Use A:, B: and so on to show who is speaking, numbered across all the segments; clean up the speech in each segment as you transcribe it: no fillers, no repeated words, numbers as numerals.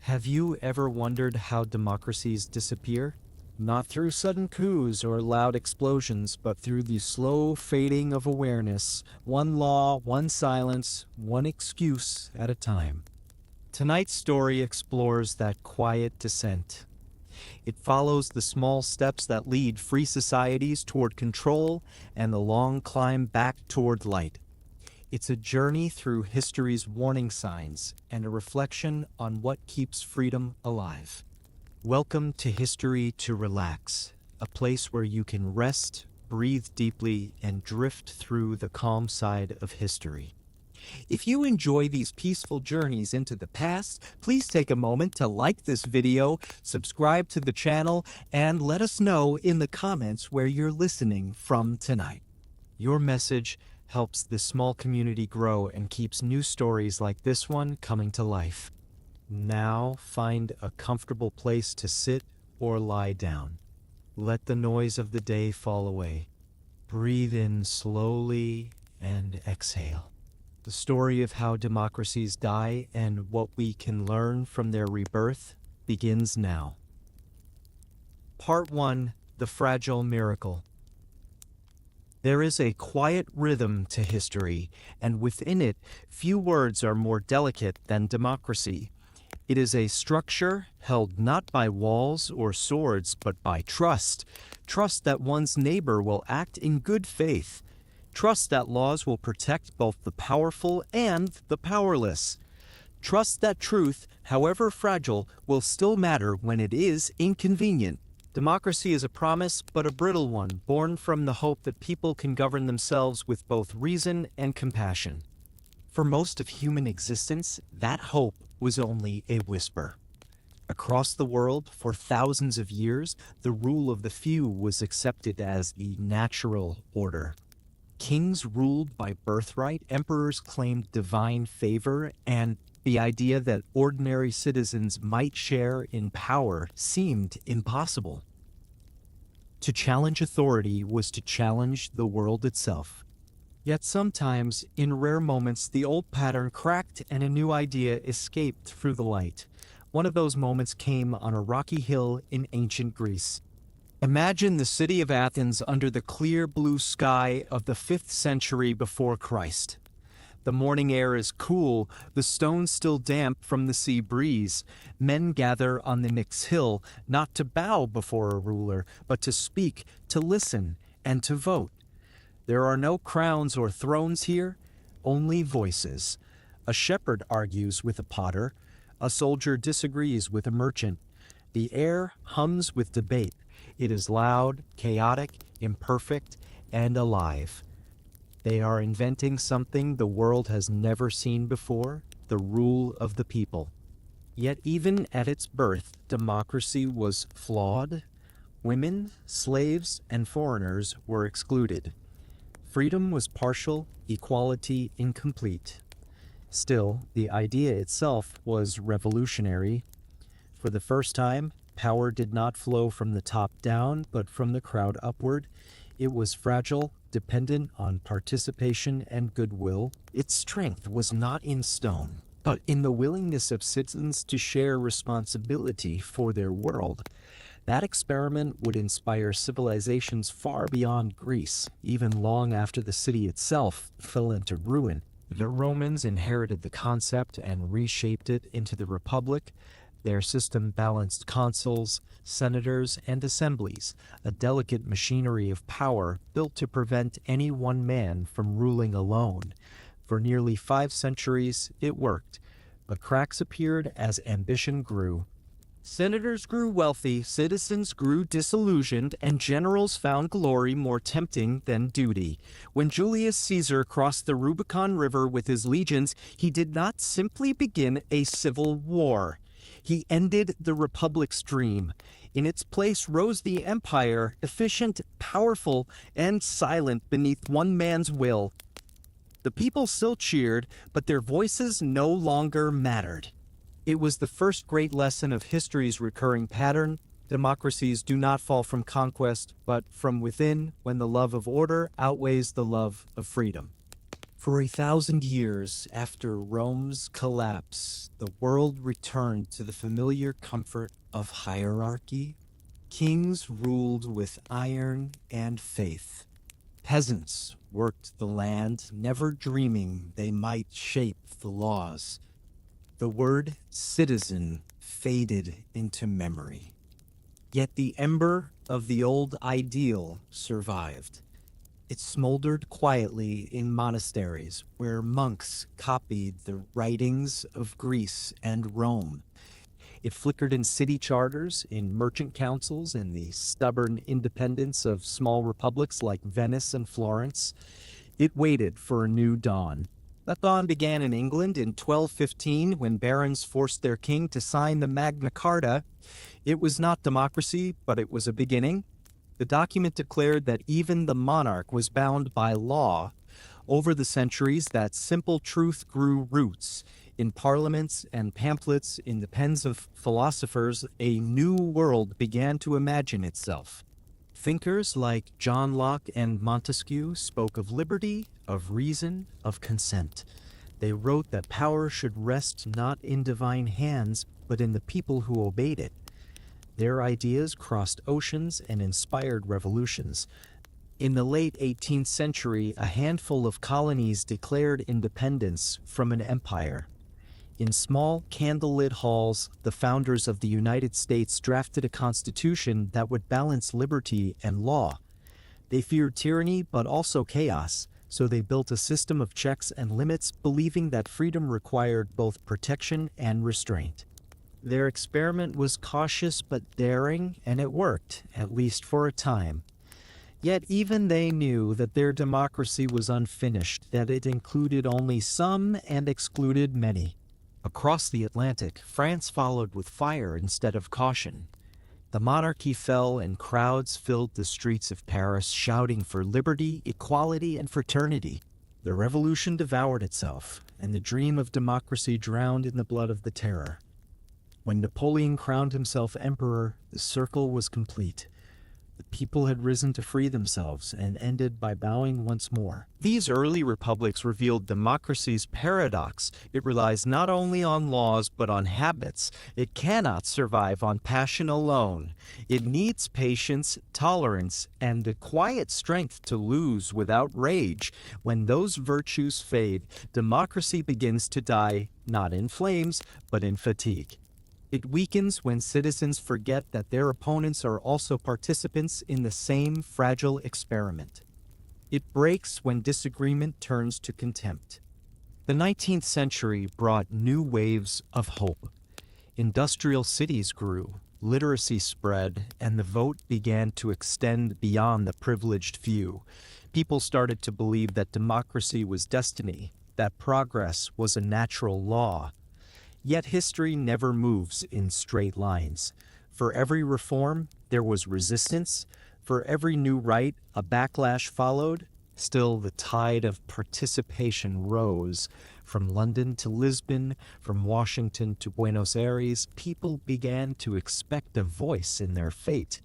A: Have you ever wondered how democracies disappear? Not through sudden coups or loud explosions, but through the slow fading of awareness, one law, one silence, one excuse at a time. Tonight's story explores that quiet descent. It follows the small steps that lead free societies toward control and the long climb back toward light. It's a journey through history's warning signs and a reflection on what keeps freedom alive. Welcome to History to Relax, a place where you can rest, breathe deeply, and drift through the calm side of history. If you enjoy these peaceful journeys into the past, please take a moment to like this video, subscribe to the channel, and let us know in the comments where you're listening from tonight. Your message helps this small community grow and keeps new stories like this one coming to life. Now find a comfortable place to sit or lie down. Let the noise of the day fall away. Breathe in slowly and exhale. The story of how democracies die and what we can learn from their rebirth begins now. Part 1: The Fragile Miracle. There is a quiet rhythm to history, and within it, few words are more delicate than democracy. It is a structure held not by walls or swords, but by trust. Trust that one's neighbor will act in good faith. Trust that laws will protect both the powerful and the powerless. Trust that truth, however fragile, will still matter when it is inconvenient. Democracy is a promise, but a brittle one, born from the hope that people can govern themselves with both reason and compassion. For most of human existence, that hope was only a whisper. Across the world, for thousands of years, the rule of the few was accepted as the natural order. Kings ruled by birthright, emperors claimed divine favor, and the idea that ordinary citizens might share in power seemed impossible. To challenge authority was to challenge the world itself. Yet sometimes, in rare moments, the old pattern cracked and a new idea escaped through the light. One of those moments came on a rocky hill in ancient Greece. Imagine the city of Athens under the clear blue sky of the 5th century before Christ. The morning air is cool, the stones still damp from the sea breeze. Men gather on the Nix hill, not to bow before a ruler, but to speak, to listen, and to vote. There are no crowns or thrones here, only voices. A shepherd argues with a potter. A soldier disagrees with a merchant. The air hums with debate. It is loud, chaotic, imperfect, and alive. They are inventing something the world has never seen before, the rule of the people. Yet even at its birth, democracy was flawed. Women, slaves, and foreigners were excluded. Freedom was partial, equality incomplete. Still, the idea itself was revolutionary. For the first time, power did not flow from the top down, but from the crowd upward. It was fragile, dependent on participation and goodwill. Its strength was not in stone, but in the willingness of citizens to share responsibility for their world. That experiment would inspire civilizations far beyond Greece, even long after the city itself fell into ruin. The Romans inherited the concept and reshaped it into the Republic. Their system balanced consuls, senators, and assemblies, a delicate machinery of power built to prevent any one man from ruling alone. For nearly 5 centuries, it worked, but cracks appeared as ambition grew. Senators grew wealthy, citizens grew disillusioned, and generals found glory more tempting than duty. When Julius Caesar crossed the Rubicon River with his legions, he did not simply begin a civil war. He ended the Republic's dream. In its place rose the empire, efficient, powerful, and silent beneath one man's will. The people still cheered, but their voices no longer mattered. It was the first great lesson of history's recurring pattern. Democracies do not fall from conquest, but from within, when the love of order outweighs the love of freedom. For 1,000 years after Rome's collapse, the world returned to the familiar comfort of hierarchy. Kings ruled with iron and faith. Peasants worked the land, never dreaming they might shape the laws. The word citizen faded into memory. Yet the ember of the old ideal survived. It smoldered quietly in monasteries where monks copied the writings of Greece and Rome. It flickered in city charters, in merchant councils, in the stubborn independence of small republics like Venice and Florence. It waited for a new dawn. That dawn began in England in 1215 when barons forced their king to sign the Magna Carta. It was not democracy, but it was a beginning. The document declared that even the monarch was bound by law. Over the centuries, that simple truth grew roots. In parliaments and pamphlets, in the pens of philosophers, a new world began to imagine itself. Thinkers like John Locke and Montesquieu spoke of liberty, of reason, of consent. They wrote that power should rest not in divine hands, but in the people who obeyed it. Their ideas crossed oceans and inspired revolutions. In the late 18th century, a handful of colonies declared independence from an empire. In small, candlelit halls, the founders of the United States drafted a constitution that would balance liberty and law. They feared tyranny, but also chaos, so they built a system of checks and limits, believing that freedom required both protection and restraint. Their experiment was cautious but daring, and it worked, at least for a time. Yet even they knew that their democracy was unfinished, that it included only some and excluded many. Across the Atlantic, France followed with fire instead of caution. The monarchy fell and crowds filled the streets of Paris, shouting for liberty, equality, and fraternity. The revolution devoured itself, and the dream of democracy drowned in the blood of the terror. When Napoleon crowned himself emperor, the circle was complete. The people had risen to free themselves and ended by bowing once more. These early republics revealed democracy's paradox. It relies not only on laws but on habits. It cannot survive on passion alone. It needs patience, tolerance, and the quiet strength to lose without rage. When those virtues fade, democracy begins to die, not in flames, but in fatigue. It weakens when citizens forget that their opponents are also participants in the same fragile experiment. It breaks when disagreement turns to contempt. The 19th century brought new waves of hope. Industrial cities grew, literacy spread, and the vote began to extend beyond the privileged few. People started to believe that democracy was destiny, that progress was a natural law. Yet history never moves in straight lines. For every reform, there was resistance. For every new right, a backlash followed. Still, the tide of participation rose. From London to Lisbon, from Washington to Buenos Aires, people began to expect a voice in their fate.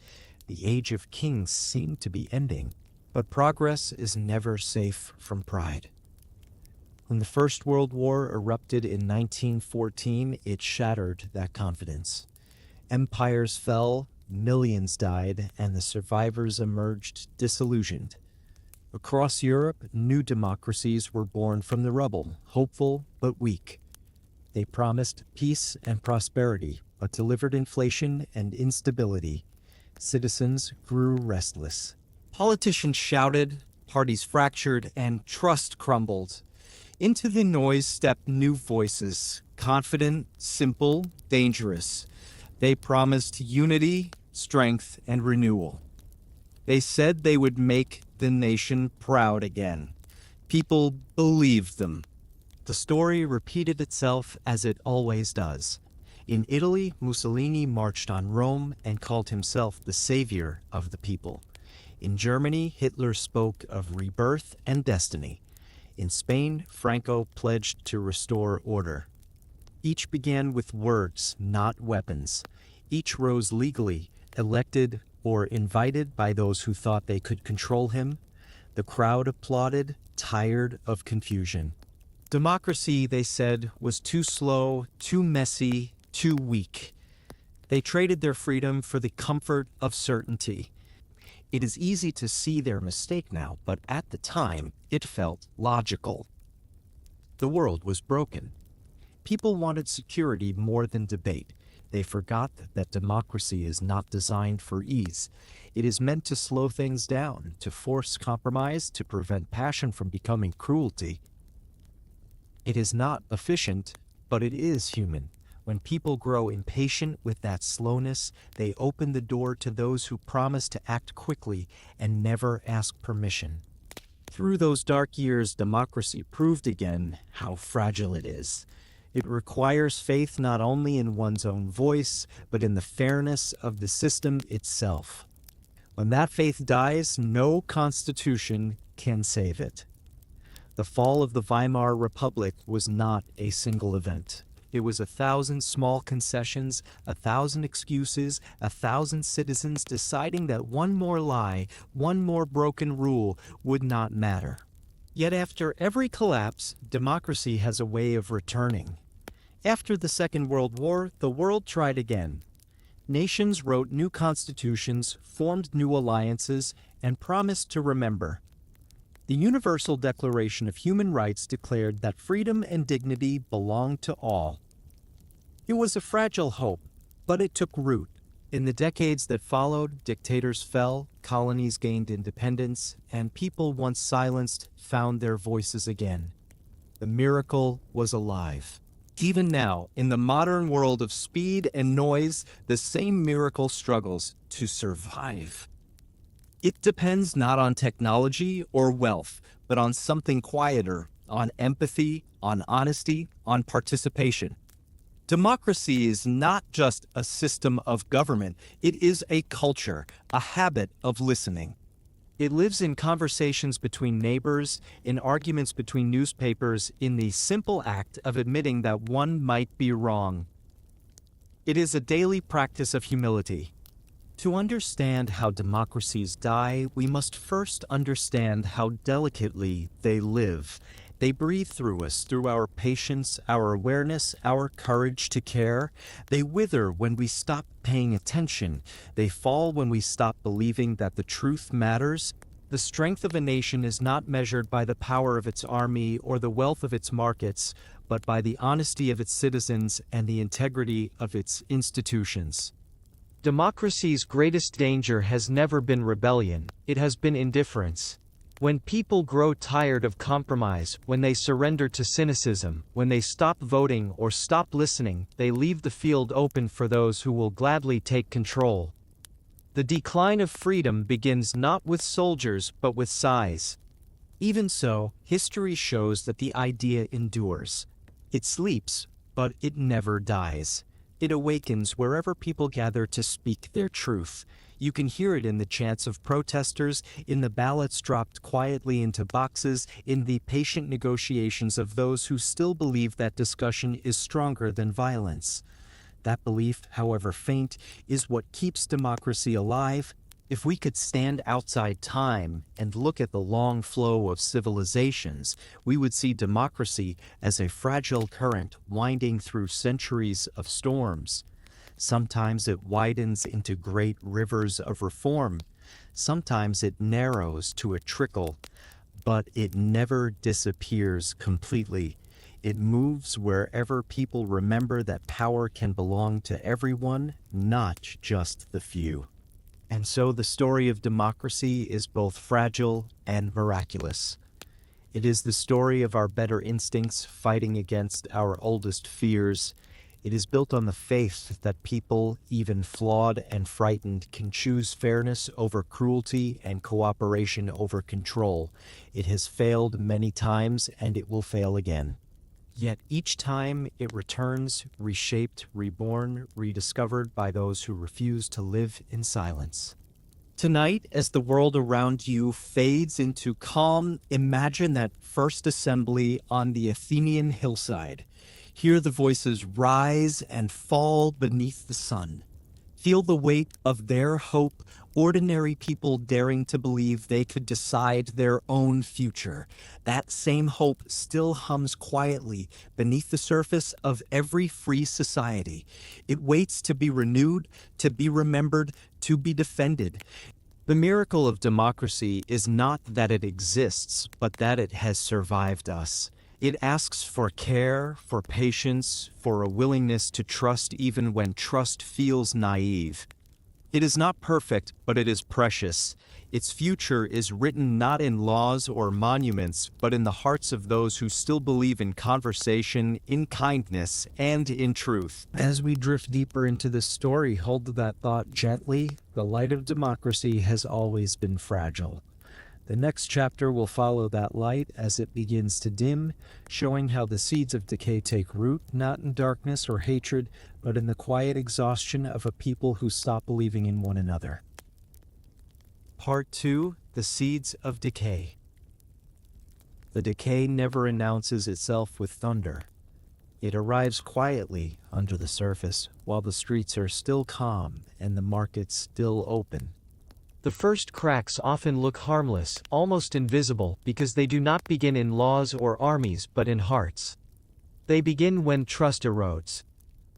A: The age of kings seemed to be ending. But progress is never safe from pride. When the First World War erupted in 1914, it shattered that confidence. Empires fell, millions died, and the survivors emerged disillusioned. Across Europe, new democracies were born from the rubble, hopeful but weak. They promised peace and prosperity, but delivered inflation and instability. Citizens grew restless. Politicians shouted, parties fractured, and trust crumbled. Into the noise stepped new voices, confident, simple, dangerous. They promised unity, strength, and renewal. They said they would make the nation proud again. People believed them. The story repeated itself as it always does. In Italy, Mussolini marched on Rome and called himself the savior of the people. In Germany, Hitler spoke of rebirth and destiny. In Spain, Franco pledged to restore order. Each began with words, not weapons. Each rose legally, elected or invited by those who thought they could control him. The crowd applauded, tired of confusion. Democracy, they said, was too slow, too messy, too weak. They traded their freedom for the comfort of certainty. It is easy to see their mistake now, but at the time, it felt logical. The world was broken. People wanted security more than debate. They forgot that democracy is not designed for ease. It is meant to slow things down, to force compromise, to prevent passion from becoming cruelty. It is not efficient, but it is human. When people grow impatient with that slowness, they open the door to those who promise to act quickly and never ask permission. Through those dark years, democracy proved again how fragile it is. It requires faith not only in one's own voice, but in the fairness of the system itself. When that faith dies, no constitution can save it. The fall of the Weimar Republic was not a single event. It was 1,000 small concessions, 1,000 excuses, 1,000 citizens deciding that one more lie, one more broken rule would not matter. Yet after every collapse, democracy has a way of returning. After the Second World War, the world tried again. Nations wrote new constitutions, formed new alliances, and promised to remember. The Universal Declaration of Human Rights declared that freedom and dignity belong to all. It was a fragile hope, but it took root. In the decades that followed, dictators fell, colonies gained independence, and people once silenced found their voices again. The miracle was alive. Even now, in the modern world of speed and noise, the same miracle struggles to survive. It depends not on technology or wealth, but on something quieter, on empathy, on honesty, on participation. Democracy is not just a system of government, it is a culture, a habit of listening. It lives in conversations between neighbors, in arguments between newspapers, in the simple act of admitting that one might be wrong. It is a daily practice of humility. To understand how democracies die, we must first understand how delicately they live. They breathe through us, through our patience, our awareness, our courage to care. They wither when we stop paying attention. They fall when we stop believing that the truth matters. The strength of a nation is not measured by the power of its army or the wealth of its markets, but by the honesty of its citizens and the integrity of its institutions. Democracy's greatest danger has never been rebellion, it has been indifference. When people grow tired of compromise, when they surrender to cynicism, when they stop voting or stop listening, they leave the field open for those who will gladly take control. The decline of freedom begins not with soldiers but with sighs. Even so, history shows that the idea endures. It sleeps, but it never dies. It awakens wherever people gather to speak their truth. You can hear it in the chants of protesters, in the ballots dropped quietly into boxes, in the patient negotiations of those who still believe that discussion is stronger than violence. That belief, however faint, is what keeps democracy alive. If we could stand outside time and look at the long flow of civilizations, we would see democracy as a fragile current winding through centuries of storms. Sometimes it widens into great rivers of reform. Sometimes it narrows to a trickle, but it never disappears completely. It moves wherever people remember that power can belong to everyone, not just the few. And so the story of democracy is both fragile and miraculous. It is the story of our better instincts fighting against our oldest fears. It is built on the faith that people, even flawed and frightened, can choose fairness over cruelty and cooperation over control. It has failed many times, and it will fail again. Yet each time it returns, reshaped, reborn, rediscovered by those who refuse to live in silence. Tonight, as the world around you fades into calm, imagine that first assembly on the Athenian hillside. Hear the voices rise and fall beneath the sun. Feel the weight of their hope, ordinary people daring to believe they could decide their own future. That same hope still hums quietly beneath the surface of every free society. It waits to be renewed, to be remembered, to be defended. The miracle of democracy is not that it exists, but that it has survived us. It asks for care, for patience, for a willingness to trust even when trust feels naive. It is not perfect, but it is precious. Its future is written not in laws or monuments, but in the hearts of those who still believe in conversation, in kindness, and in truth. As we drift deeper into this story, hold that thought gently. The light of democracy has always been fragile. The next chapter will follow that light as it begins to dim, showing how the seeds of decay take root, not in darkness or hatred, but in the quiet exhaustion of a people who stop believing in one another. Part 2: The Seeds of Decay. The decay never announces itself with thunder. It arrives quietly under the surface, while the streets are still calm and the markets still open. The first cracks often look harmless, almost invisible, because they do not begin in laws or armies but in hearts. They begin when trust erodes.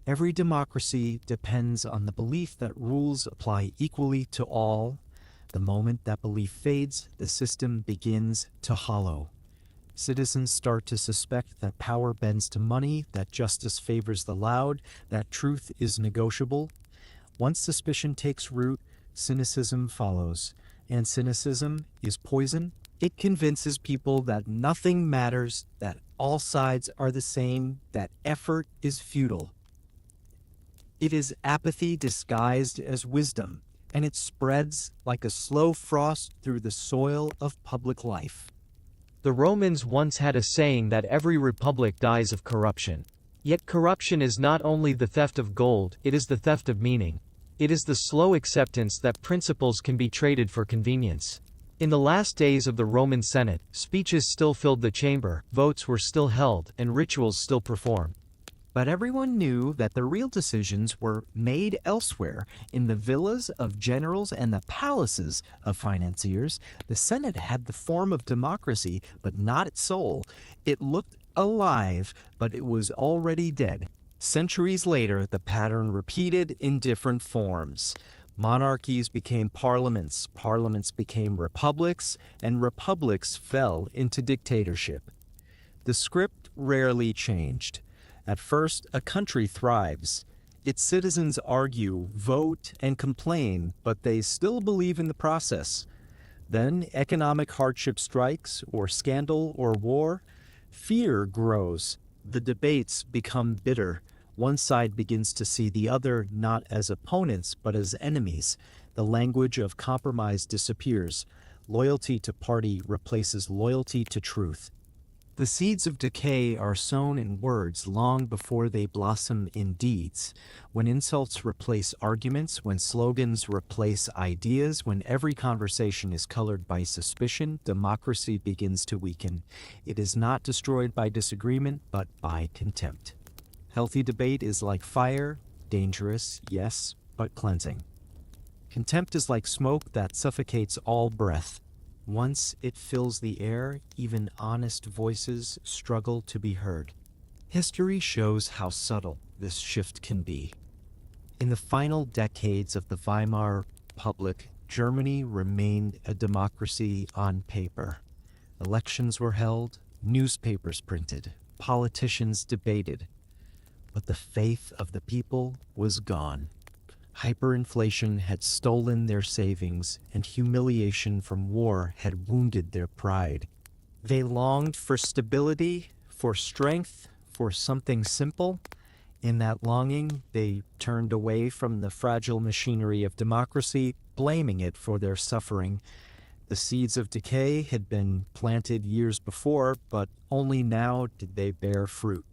A: Every democracy depends on the belief that rules apply equally to all. The moment that belief fades, the system begins to hollow. Citizens start to suspect that power bends to money, that justice favors the loud, that truth is negotiable. Once suspicion takes root, cynicism follows, and cynicism is poison. It convinces people that nothing matters, that all sides are the same, that effort is futile. It is apathy disguised as wisdom, and it spreads like a slow frost through the soil of public life. The Romans once had a saying that every republic dies of corruption. Yet corruption is not only the theft of gold, it is the theft of meaning. It is the slow acceptance that principles can be traded for convenience. In the last days of the Roman Senate, speeches still filled the chamber, votes were still held, and rituals still performed. But everyone knew that the real decisions were made elsewhere, in the villas of generals and the palaces of financiers. The Senate had the form of democracy, but not its soul. It looked alive, but it was already dead. Centuries later, the pattern repeated in different forms. Monarchies became parliaments, parliaments became republics, and republics fell into dictatorship. The script rarely changed. At first, a country thrives. Its citizens argue, vote, and complain, but they still believe in the process. Then, economic hardship strikes, or scandal, or war. Fear grows. The debates become bitter. One side begins to see the other not as opponents, but as enemies. The language of compromise disappears. Loyalty to party replaces loyalty to truth. The seeds of decay are sown in words long before they blossom in deeds. When insults replace arguments, when slogans replace ideas, when every conversation is colored by suspicion, democracy begins to weaken. It is not destroyed by disagreement, but by contempt. Healthy debate is like fire, dangerous, yes, but cleansing. Contempt is like smoke that suffocates all breath. Once it fills the air, even honest voices struggle to be heard. History shows how subtle this shift can be. In the final decades of the Weimar Republic, Germany remained a democracy on paper. Elections were held, newspapers printed, politicians debated, but the faith of the people was gone. Hyperinflation had stolen their savings, and humiliation from war had wounded their pride. They longed for stability, for strength, for something simple. In that longing, they turned away from the fragile machinery of democracy, blaming it for their suffering. The seeds of decay had been planted years before, but only now did they bear fruit.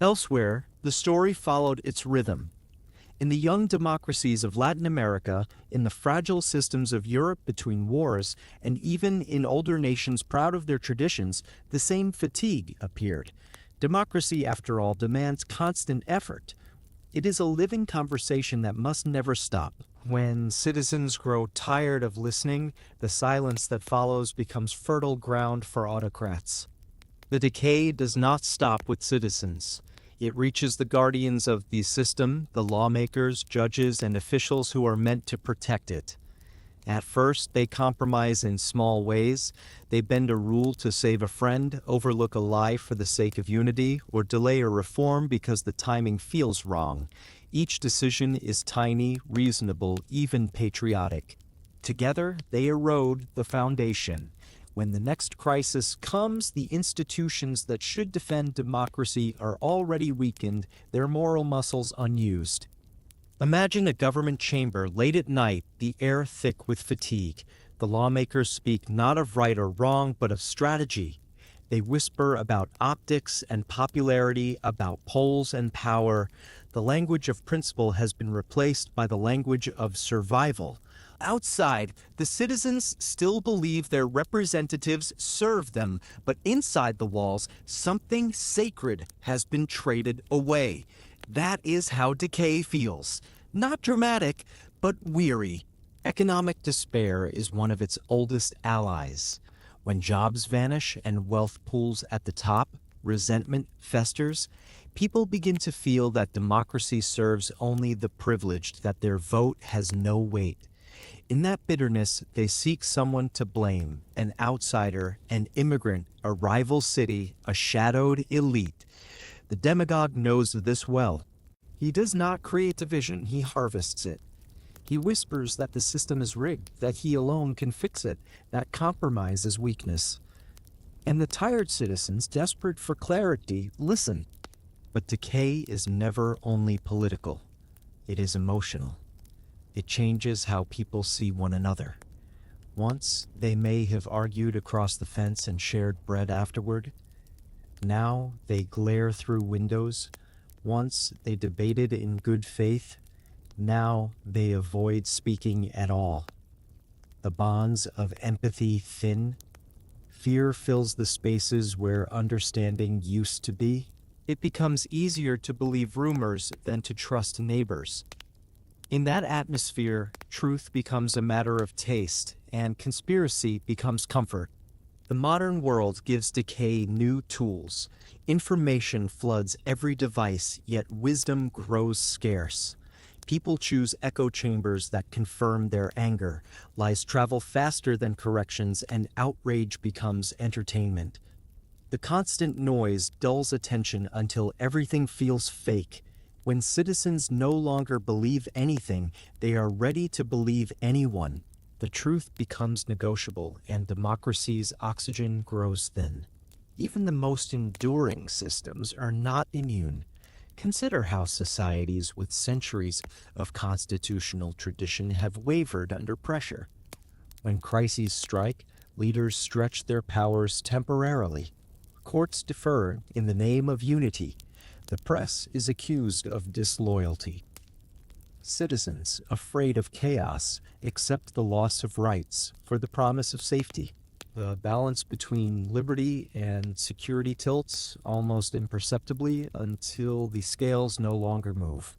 A: Elsewhere, the story followed its rhythm. In the young democracies of Latin America, in the fragile systems of Europe between wars, and even in older nations proud of their traditions, the same fatigue appeared. Democracy, after all, demands constant effort. It is a living conversation that must never stop. When citizens grow tired of listening, the silence that follows becomes fertile ground for autocrats. The decay does not stop with citizens. It reaches the guardians of the system, the lawmakers, judges, and officials who are meant to protect it. At first, they compromise in small ways. They bend a rule to save a friend, overlook a lie for the sake of unity, or delay a reform because the timing feels wrong. Each decision is tiny, reasonable, even patriotic. Together, they erode the foundation. When the next crisis comes, the institutions that should defend democracy are already weakened, their moral muscles unused. Imagine a government chamber late at night, the air thick with fatigue. The lawmakers speak not of right or wrong, but of strategy. They whisper about optics and popularity, about polls and power. The language of principle has been replaced by the language of survival. Outside, the citizens still believe their representatives serve them, but inside the walls, something sacred has been traded away. That is how decay feels. Not dramatic, but weary. Economic despair is one of its oldest allies. When jobs vanish and wealth pools at the top, resentment festers. People begin to feel that democracy serves only the privileged, that their vote has no weight. In that bitterness, they seek someone to blame, an outsider, an immigrant, a rival city, a shadowed elite. The demagogue knows this well. He does not create division, he harvests it. He whispers that the system is rigged, that he alone can fix it, that compromise is weakness. And the tired citizens, desperate for clarity, listen. But decay is never only political. It is emotional. It changes how people see one another. Once, they may have argued across the fence and shared bread afterward. Now, they glare through windows. Once, they debated in good faith. Now, they avoid speaking at all. The bonds of empathy thin. Fear fills the spaces where understanding used to be. It becomes easier to believe rumors than to trust neighbors. In that atmosphere, truth becomes a matter of taste, and conspiracy becomes comfort. The modern world gives decay new tools. Information floods every device, yet wisdom grows scarce. People choose echo chambers that confirm their anger. Lies travel faster than corrections, and outrage becomes entertainment. The constant noise dulls attention until everything feels fake. When citizens no longer believe anything, they are ready to believe anyone. The truth becomes negotiable, and democracy's oxygen grows thin. Even the most enduring systems are not immune. Consider how societies with centuries of constitutional tradition have wavered under pressure. When crises strike, leaders stretch their powers temporarily. Courts defer in the name of unity. The press is accused of disloyalty. Citizens, afraid of chaos, accept the loss of rights for the promise of safety. The balance between liberty and security tilts almost imperceptibly until the scales no longer move.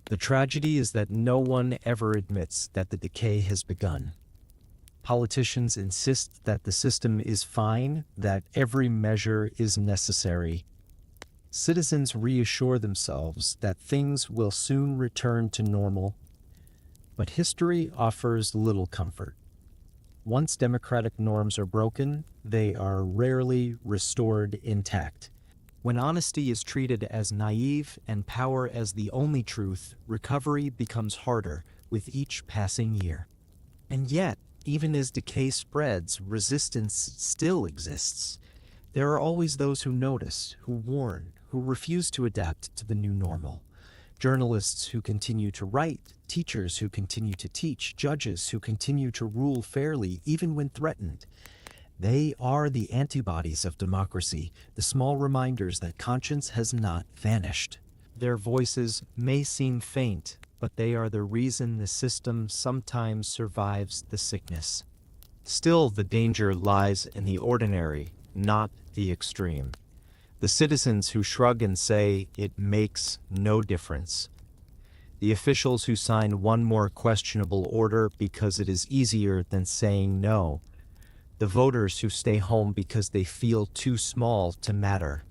A: The tragedy is that no one ever admits that the decay has begun. Politicians insist that the system is fine, that every measure is necessary. Citizens reassure themselves that things will soon return to normal. But history offers little comfort. Once democratic norms are broken, they are rarely restored intact. When honesty is treated as naive and power as the only truth, recovery becomes harder with each passing year. And yet, even as decay spreads, resistance still exists. There are always those who notice, who warn, who refuse to adapt to the new normal. Journalists who continue to write, teachers who continue to teach, judges who continue to rule fairly even when threatened. They are the antibodies of democracy, the small reminders that conscience has not vanished. Their voices may seem faint, but they are the reason the system sometimes survives the sickness. Still, the danger lies in the ordinary, not the extreme. The citizens who shrug and say, "It makes no difference." the officials who sign one more questionable order because it is easier than saying no, the voters who stay home because they feel too small to matter.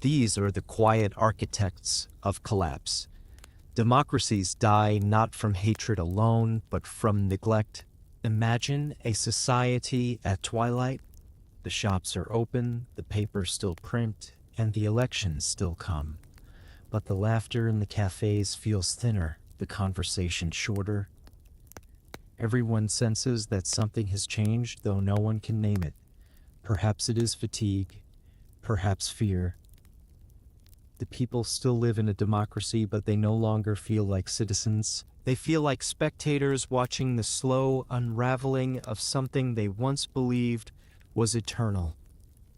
A: These are the quiet architects of collapse. Democracies die not from hatred alone, but from neglect. Imagine a society at twilight. The shops are open, the papers still print, and the elections still come. But the laughter in the cafes feels thinner, the conversation shorter. Everyone senses that something has changed, though no one can name it. Perhaps it is fatigue, perhaps fear. The people still live in a democracy, but they no longer feel like citizens. They feel like spectators watching the slow unraveling of something they once believed was eternal.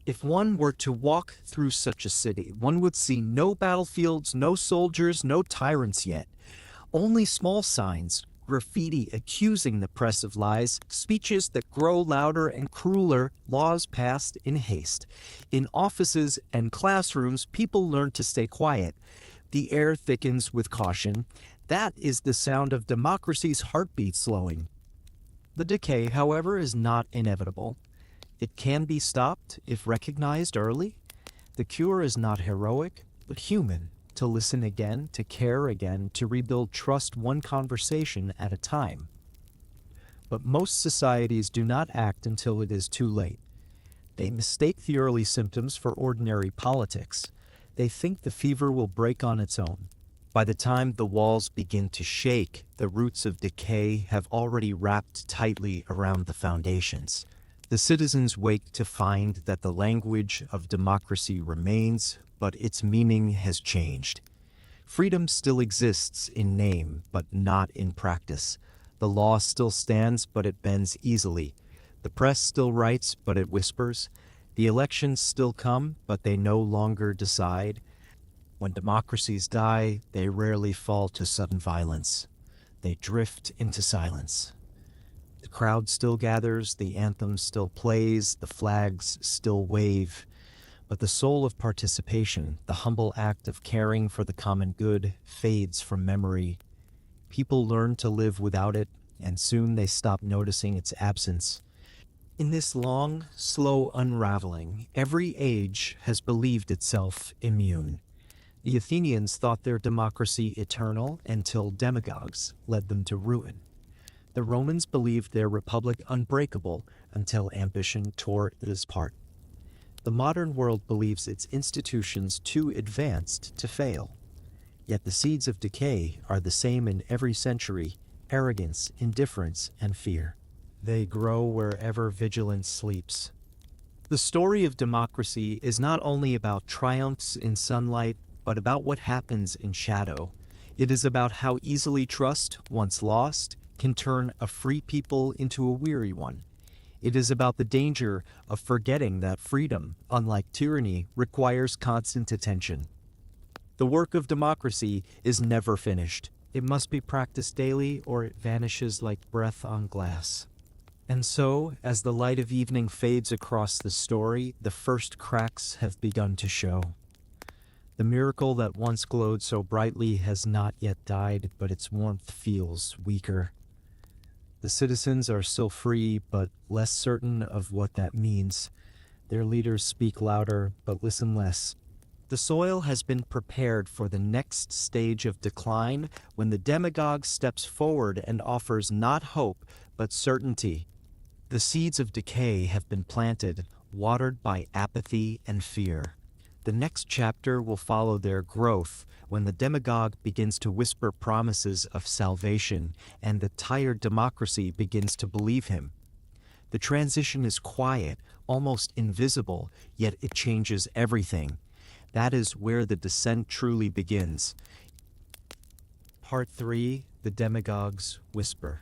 A: If one were to walk through such a city, one would see no battlefields, no soldiers, no tyrants yet. Only small signs, graffiti accusing the press of lies, speeches that grow louder and crueler, laws passed in haste. In offices and classrooms, people learn to stay quiet. The air thickens with caution. That is the sound of democracy's heartbeat slowing. The decay, however, is not inevitable. It can be stopped if recognized early. The cure is not heroic, but human. To listen again, to care again, to rebuild trust one conversation at a time. But most societies do not act until it is too late. They mistake the early symptoms for ordinary politics. They think the fever will break on its own. By the time the walls begin to shake, the roots of decay have already wrapped tightly around the foundations. The citizens wake to find that the language of democracy remains, but its meaning has changed. Freedom still exists in name, but not in practice. The law still stands, but it bends easily. The press still writes, but it whispers. The elections still come, but they no longer decide. When democracies die, they rarely fall to sudden violence. They drift into silence. The crowd still gathers, the anthem still plays, the flags still wave. But the soul of participation, the humble act of caring for the common good, fades from memory. People learn to live without it, and soon they stop noticing its absence. In this long, slow unraveling, every age has believed itself immune. The Athenians thought their democracy eternal until demagogues led them to ruin. The Romans believed their republic unbreakable until ambition tore it apart. The modern world believes its institutions too advanced to fail. Yet the seeds of decay are the same in every century: arrogance, indifference, and fear. They grow wherever vigilance sleeps. The story of democracy is not only about triumphs in sunlight, but about what happens in shadow. It is about how easily trust, once lost, can turn a free people into a weary one. It is about the danger of forgetting that freedom, unlike tyranny, requires constant attention. The work of democracy is never finished. It must be practiced daily, or it vanishes like breath on glass. And so, as the light of evening fades across the story, the first cracks have begun to show. The miracle that once glowed so brightly has not yet died, but its warmth feels weaker. The citizens are still free, but less certain of what that means. Their leaders speak louder, but listen less. The soil has been prepared for the next stage of decline when the demagogue steps forward and offers not hope, but certainty. The seeds of decay have been planted, watered by apathy and fear. The next chapter will follow their growth when the demagogue begins to whisper promises of salvation and the tired democracy begins to believe him. The transition is quiet, almost invisible, yet it changes everything. That is where the descent truly begins. Part 3: The Demagogue's Whisper.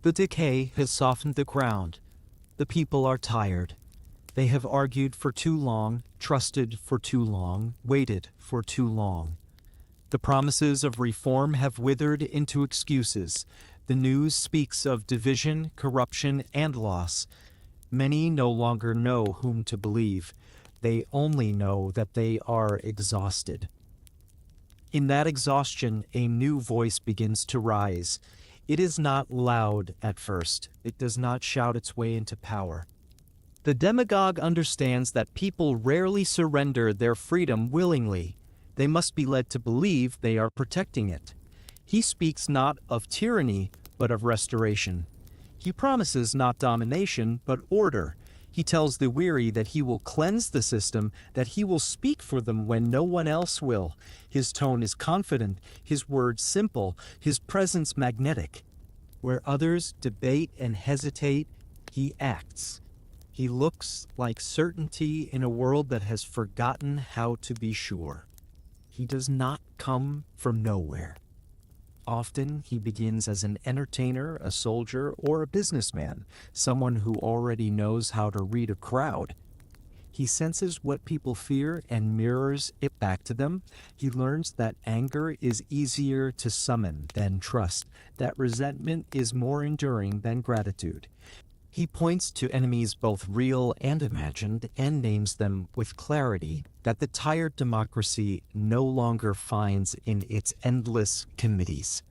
A: The decay has softened the ground. The people are tired. They have argued for too long, trusted for too long, waited for too long. The promises of reform have withered into excuses. The news speaks of division, corruption, and loss. Many no longer know whom to believe. They only know that they are exhausted. In that exhaustion, a new voice begins to rise. It is not loud at first. It does not shout its way into power. The demagogue understands that people rarely surrender their freedom willingly. They must be led to believe they are protecting it. He speaks not of tyranny, but of restoration. He promises not domination, but order. He tells the weary that he will cleanse the system, that he will speak for them when no one else will. His tone is confident, his words simple, his presence magnetic. Where others debate and hesitate, he acts. He looks like certainty in a world that has forgotten how to be sure. He does not come from nowhere. Often he begins as an entertainer, a soldier, or a businessman, someone who already knows how to read a crowd. He senses what people fear and mirrors it back to them. He learns that anger is easier to summon than trust, that resentment is more enduring than gratitude. He points to enemies both real and imagined and names them with clarity that the tired democracy no longer finds in its endless committees.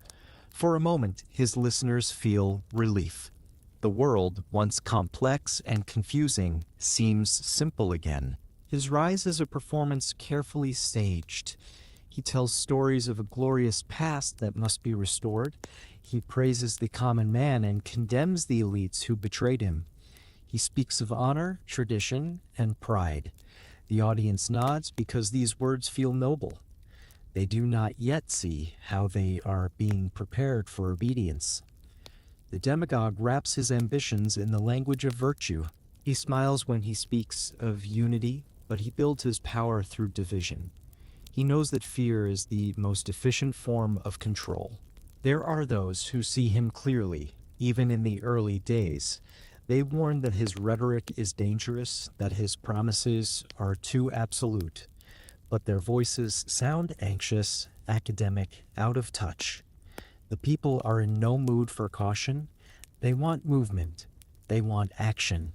A: For a moment, his listeners feel relief. The world, once complex and confusing, seems simple again. His rise is a performance carefully staged. He tells stories of a glorious past that must be restored. He praises the common man and condemns the elites who betrayed him. He speaks of honor, tradition, and pride. The audience nods because these words feel noble. They do not yet see how they are being prepared for obedience. The demagogue wraps his ambitions in the language of virtue. He smiles when he speaks of unity, but he builds his power through division. He knows that fear is the most efficient form of control. There are those who see him clearly, even in the early days. They warn that his rhetoric is dangerous, that his promises are too absolute. But their voices sound anxious, academic, out of touch. The people are in no mood for caution. They want movement. They want action.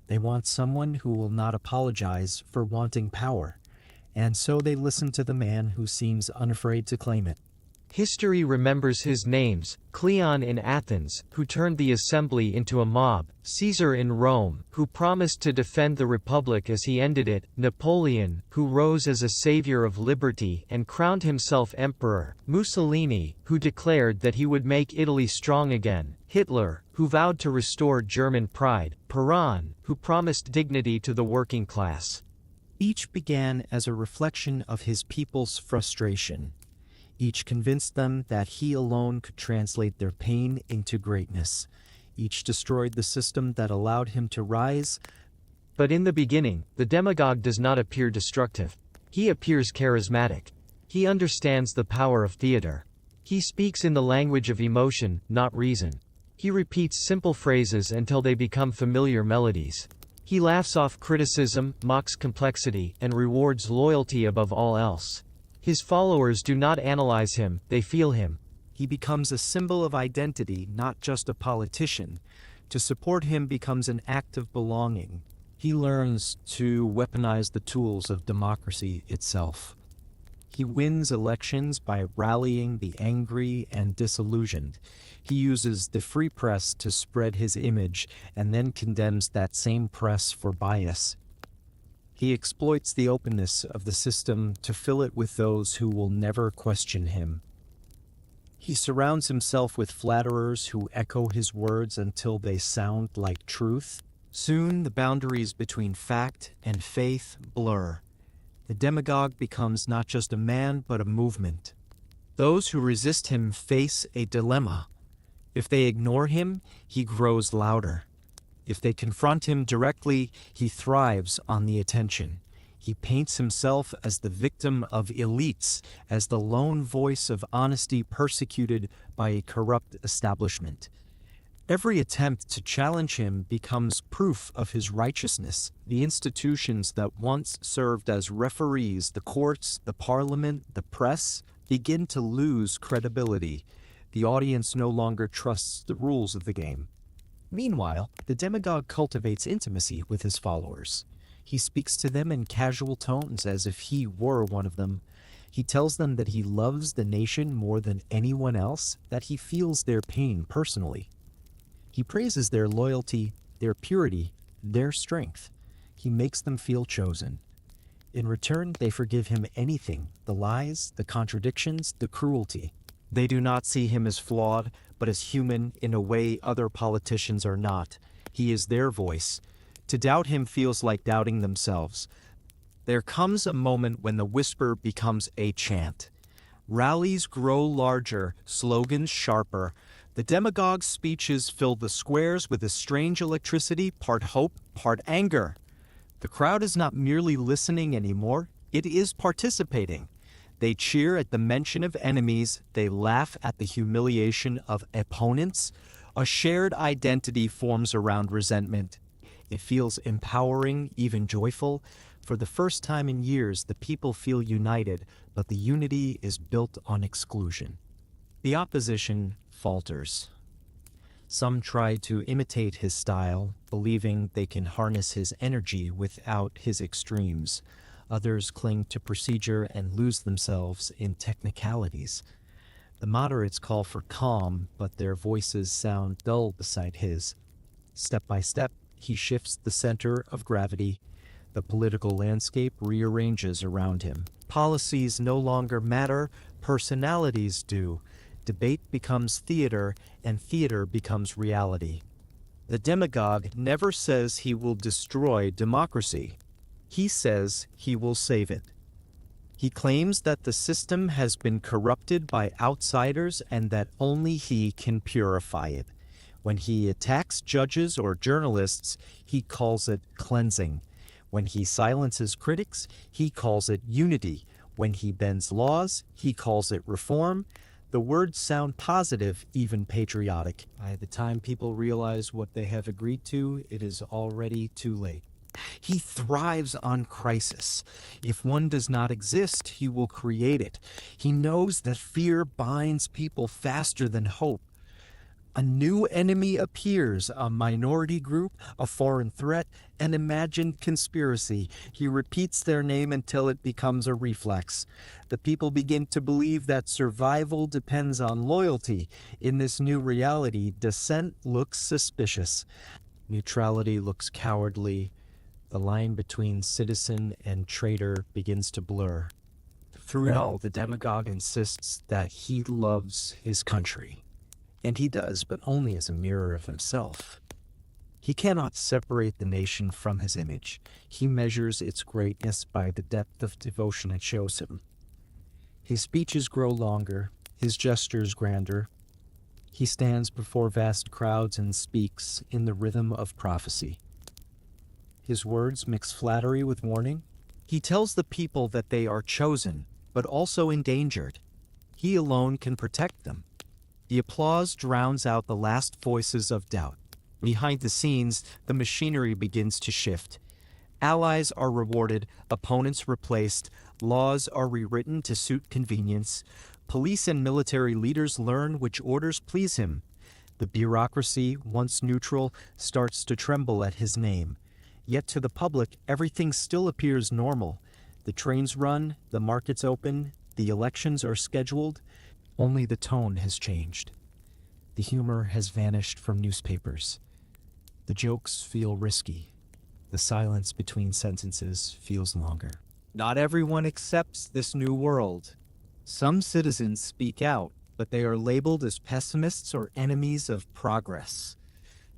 A: They want someone who will not apologize for wanting power. And so they listen to the man who seems unafraid to claim it.
B: History remembers his names: Cleon in Athens, who turned the assembly into a mob; Caesar in Rome, who promised to defend the republic as he ended it; Napoleon, who rose as a savior of liberty and crowned himself emperor; Mussolini, who declared that he would make Italy strong again; Hitler, who vowed to restore German pride; Perón, who promised dignity to the working class.
A: Each began as a reflection of his people's frustration. Each convinced them that he alone could translate their pain into greatness. Each destroyed the system that allowed him to rise.
B: But in the beginning, the demagogue does not appear destructive. He appears charismatic. He understands the power of theater. He speaks in the language of emotion, not reason. He repeats simple phrases until they become familiar melodies. He laughs off criticism, mocks complexity, and rewards loyalty above all else. His followers do not analyze him, they feel him.
A: He becomes a symbol of identity, not just a politician. To support him becomes an act of belonging. He learns to weaponize the tools of democracy itself. He wins elections by rallying the angry and disillusioned. He uses the free press to spread his image and then condemns that same press for bias. He exploits the openness of the system to fill it with those who will never question him. He surrounds himself with flatterers who echo his words until they sound like truth. Soon the boundaries between fact and faith blur. The demagogue becomes not just a man, but a movement. Those who resist him face a dilemma. If they ignore him, he grows louder. If they confront him directly, he thrives on the attention. He paints himself as the victim of elites, as the lone voice of honesty persecuted by a corrupt establishment. Every attempt to challenge him becomes proof of his righteousness. The institutions that once served as referees, the courts, the parliament, the press, begin to lose credibility. The audience no longer trusts the rules of the game. Meanwhile, the demagogue cultivates intimacy with his followers. He speaks to them in casual tones as if he were one of them. He tells them that he loves the nation more than anyone else, that he feels their pain personally. He praises their loyalty, their purity, their strength. He makes them feel chosen. In return, they forgive him anything, the lies, the contradictions, the cruelty. They do not see him as flawed, but as human in a way other politicians are not. He is their voice. To doubt him feels like doubting themselves. There comes a moment when the whisper becomes a chant. Rallies grow larger, slogans sharper. The demagogue's speeches fill the squares with a strange electricity, part hope, part anger. The crowd is not merely listening anymore, it is participating. They cheer at the mention of enemies, they laugh at the humiliation of opponents. A shared identity forms around resentment. It feels empowering, even joyful. For the first time in years, the people feel united, but the unity is built on exclusion. The opposition falters. Some try to imitate his style, believing they can harness his energy without his extremes. Others cling to procedure and lose themselves in technicalities. The moderates call for calm, but their voices sound dull beside his. Step by step, he shifts the center of gravity. The political landscape rearranges around him. Policies no longer matter, personalities do. Debate becomes theater, and theater becomes reality. The demagogue never says he will destroy democracy. He says he will save it. He claims that the system has been corrupted by outsiders and that only he can purify it. When he attacks judges or journalists, he calls it cleansing. When he silences critics, he calls it unity. When he bends laws, he calls it reform. The words sound positive, even patriotic. By the time people realize what they have agreed to, it is already too late. He thrives on crisis. If one does not exist, he will create it. He knows that fear binds people faster than hope. A new enemy appears, a minority group, a foreign threat, an imagined conspiracy. He repeats their name until it becomes a reflex. The people begin to believe that survival depends on loyalty. In this new reality, dissent looks suspicious. Neutrality looks cowardly. The line between citizen and traitor begins to blur. Through it all, the demagogue insists that he loves his country. And he does, but only as a mirror of himself. He cannot separate the nation from his image. He measures its greatness by the depth of devotion it shows him. His speeches grow longer, his gestures grander. He stands before vast crowds and speaks in the rhythm of prophecy. His words mix flattery with warning. He tells the people that they are chosen, but also endangered. He alone can protect them. The applause drowns out the last voices of doubt. Behind the scenes, the machinery begins to shift. Allies are rewarded, opponents replaced, laws are rewritten to suit convenience. Police and military leaders learn which orders please him. The bureaucracy, once neutral, starts to tremble at his name. Yet to the public, everything still appears normal. The trains run, the markets open, the elections are scheduled. Only the tone has changed. The humor has vanished from newspapers. The jokes feel risky. The silence between sentences feels longer. Not everyone accepts this new world. Some citizens speak out, but they are labeled as pessimists or enemies of progress.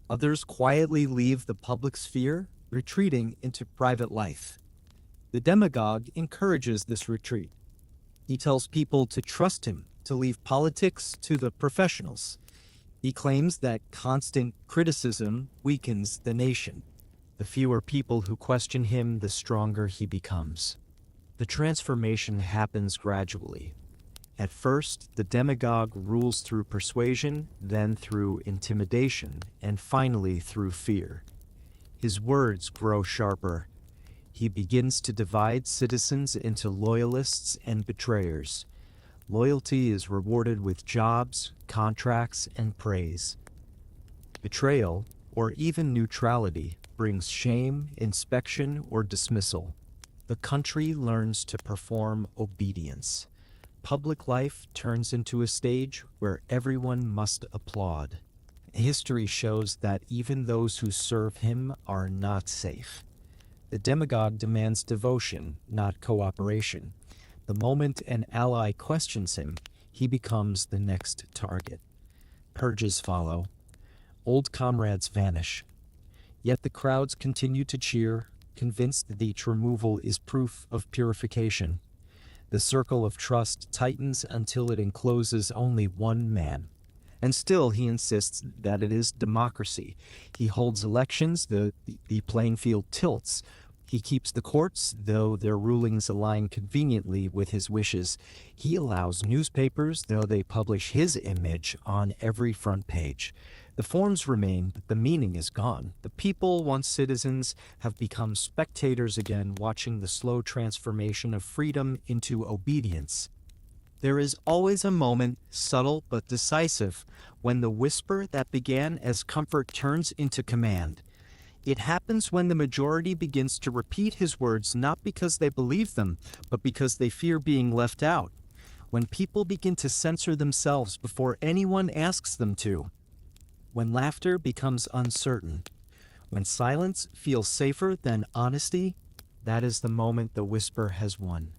A: Others quietly leave the public sphere, retreating into private life. The demagogue encourages this retreat. He tells people to trust him, to leave politics to the professionals. He claims that constant criticism weakens the nation. The fewer people who question him, the stronger he becomes. The transformation happens gradually. At first, the demagogue rules through persuasion, then through intimidation, and finally through fear. His words grow sharper. He begins to divide citizens into loyalists and betrayers. Loyalty is rewarded with jobs, contracts, and praise. Betrayal, or even neutrality, brings shame, inspection, or dismissal. The country learns to perform obedience. Public life turns into a stage where everyone must applaud. History shows that even those who serve him are not safe. The demagogue demands devotion, not cooperation. The moment an ally questions him, he becomes the next target. Purges follow. Old comrades vanish. Yet the crowds continue to cheer, convinced that each removal is proof of purification. The circle of trust tightens until it encloses only one man. And still he insists that it is democracy. He holds elections, the playing field tilts. He keeps the courts, though their rulings align conveniently with his wishes. He allows newspapers, though they publish his image on every front page. The forms remain, but the meaning is gone. The people, once citizens, have become spectators again, watching the slow transformation of freedom into obedience. There is always a moment, subtle but decisive, when the whisper that began as comfort turns into command. It happens when the majority begins to repeat his words not because they believe them, but because they fear being left out. When people begin to censor themselves before anyone asks them to. When laughter becomes uncertain. When silence feels safer than honesty, that is the moment the whisper has won.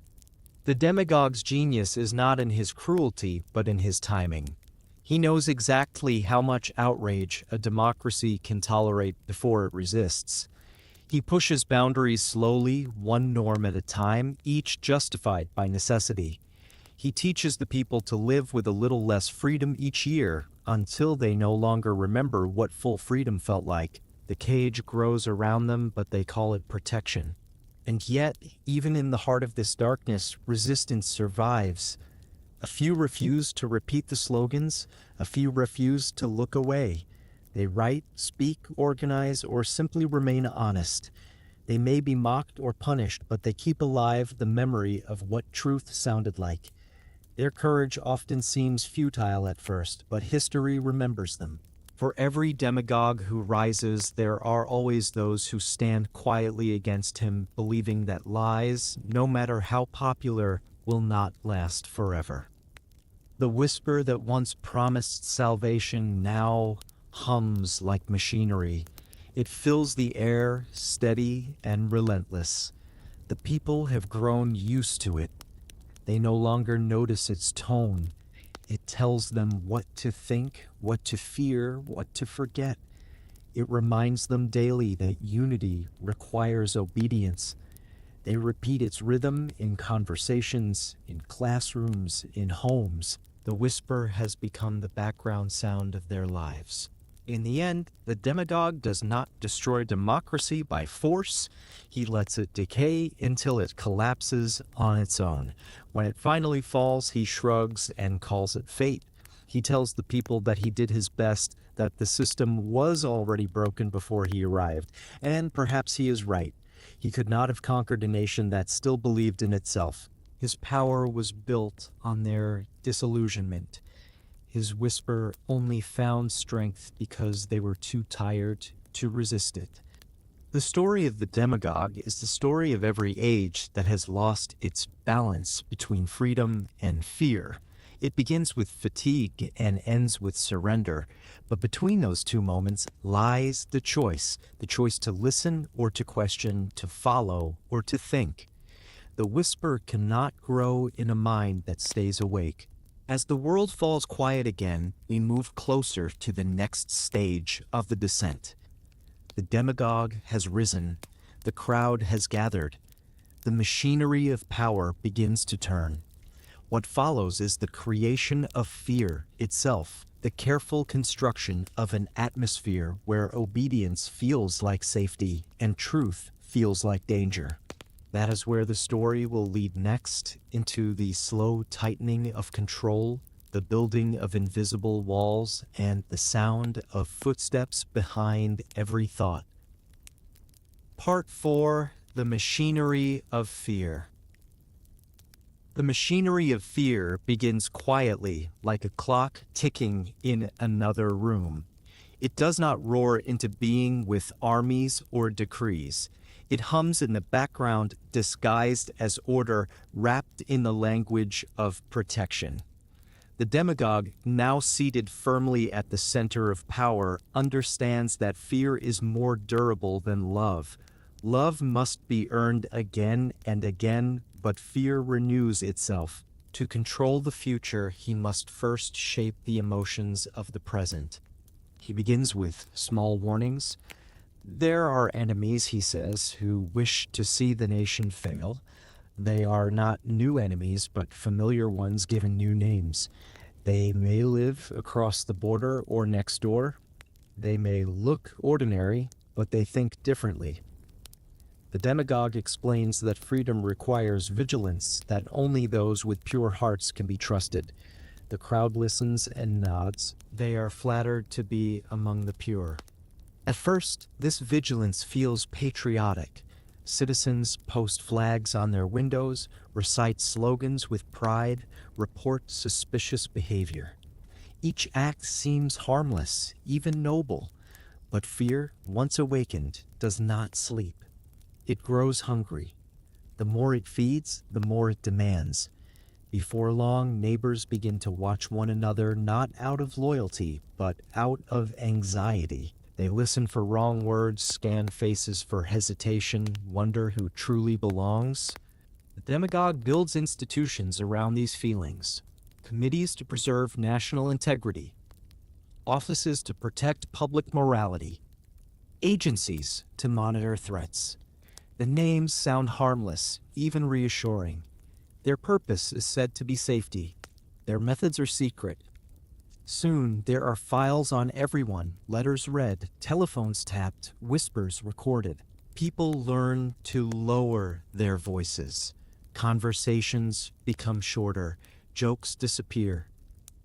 A: The demagogue's genius is not in his cruelty, but in his timing. He knows exactly how much outrage a democracy can tolerate before it resists. He pushes boundaries slowly, one norm at a time, each justified by necessity. He teaches the people to live with a little less freedom each year, until they no longer remember what full freedom felt like. The cage grows around them, but they call it protection. And yet, even in the heart of this darkness, resistance survives. A few refuse to repeat the slogans, a few refuse to look away. They write, speak, organize, or simply remain honest. They may be mocked or punished, but they keep alive the memory of what truth sounded like. Their courage often seems futile at first, but history remembers them. For every demagogue who rises, there are always those who stand quietly against him, believing that lies, no matter how popular, will not last forever. The whisper that once promised salvation now hums like machinery. It fills the air, steady and relentless. The people have grown used to it. They no longer notice its tone. It tells them what to think, what to fear, what to forget. It reminds them daily that unity requires obedience. They repeat its rhythm in conversations, in classrooms, in homes. The whisper has become the background sound of their lives. In the end, the demagogue does not destroy democracy by force. He lets it decay until it collapses on its own. When it finally falls, he shrugs and calls it fate. He tells the people that he did his best, that the system was already broken before he arrived. And perhaps he is right. He could not have conquered a nation that still believed in itself. His power was built on their disillusionment. His whisper only found strength because they were too tired to resist it. The story of the demagogue is the story of every age that has lost its balance between freedom and fear. It begins with fatigue and ends with surrender, but between those two moments lies the choice to listen or to question, to follow or to think. The whisper cannot grow in a mind that stays awake. As the world falls quiet again, we move closer to the next stage of the descent. The demagogue has risen. The crowd has gathered. The machinery of power begins to turn. What follows is the creation of fear itself, the careful construction of an atmosphere where obedience feels like safety and truth feels like danger. That is where the story will lead next, into the slow tightening of control, the building of invisible walls, and the sound of footsteps behind every thought. Part 4: The Machinery of Fear. The machinery of fear begins quietly, like a clock ticking in another room. It does not roar into being with armies or decrees. It hums in the background, disguised as order, wrapped in the language of protection. The demagogue, now seated firmly at the center of power, understands that fear is more durable than love. Love must be earned again and again, but fear renews itself. To control the future, he must first shape the emotions of the present. He begins with small warnings. There are enemies, he says, who wish to see the nation fail. They are not new enemies, but familiar ones given new names. They may live across the border or next door. They may look ordinary, but they think differently. The demagogue explains that freedom requires vigilance, that only those with pure hearts can be trusted. The crowd listens and nods. They are flattered to be among the pure. At first, this vigilance feels patriotic. Citizens post flags on their windows, recite slogans with pride, report suspicious behavior. Each act seems harmless, even noble, but fear, once awakened, does not sleep. It grows hungry. The more it feeds, the more it demands. Before long, neighbors begin to watch one another not out of loyalty, but out of anxiety. They listen for wrong words, scan faces for hesitation, wonder who truly belongs. The demagogue builds institutions around these feelings. Committees to preserve national integrity. Offices to protect public morality. Agencies to monitor threats. The names sound harmless, even reassuring. Their purpose is said to be safety. Their methods are secret. Soon, there are files on everyone, letters read, telephones tapped, whispers recorded. People learn to lower their voices. Conversations become shorter. Jokes disappear.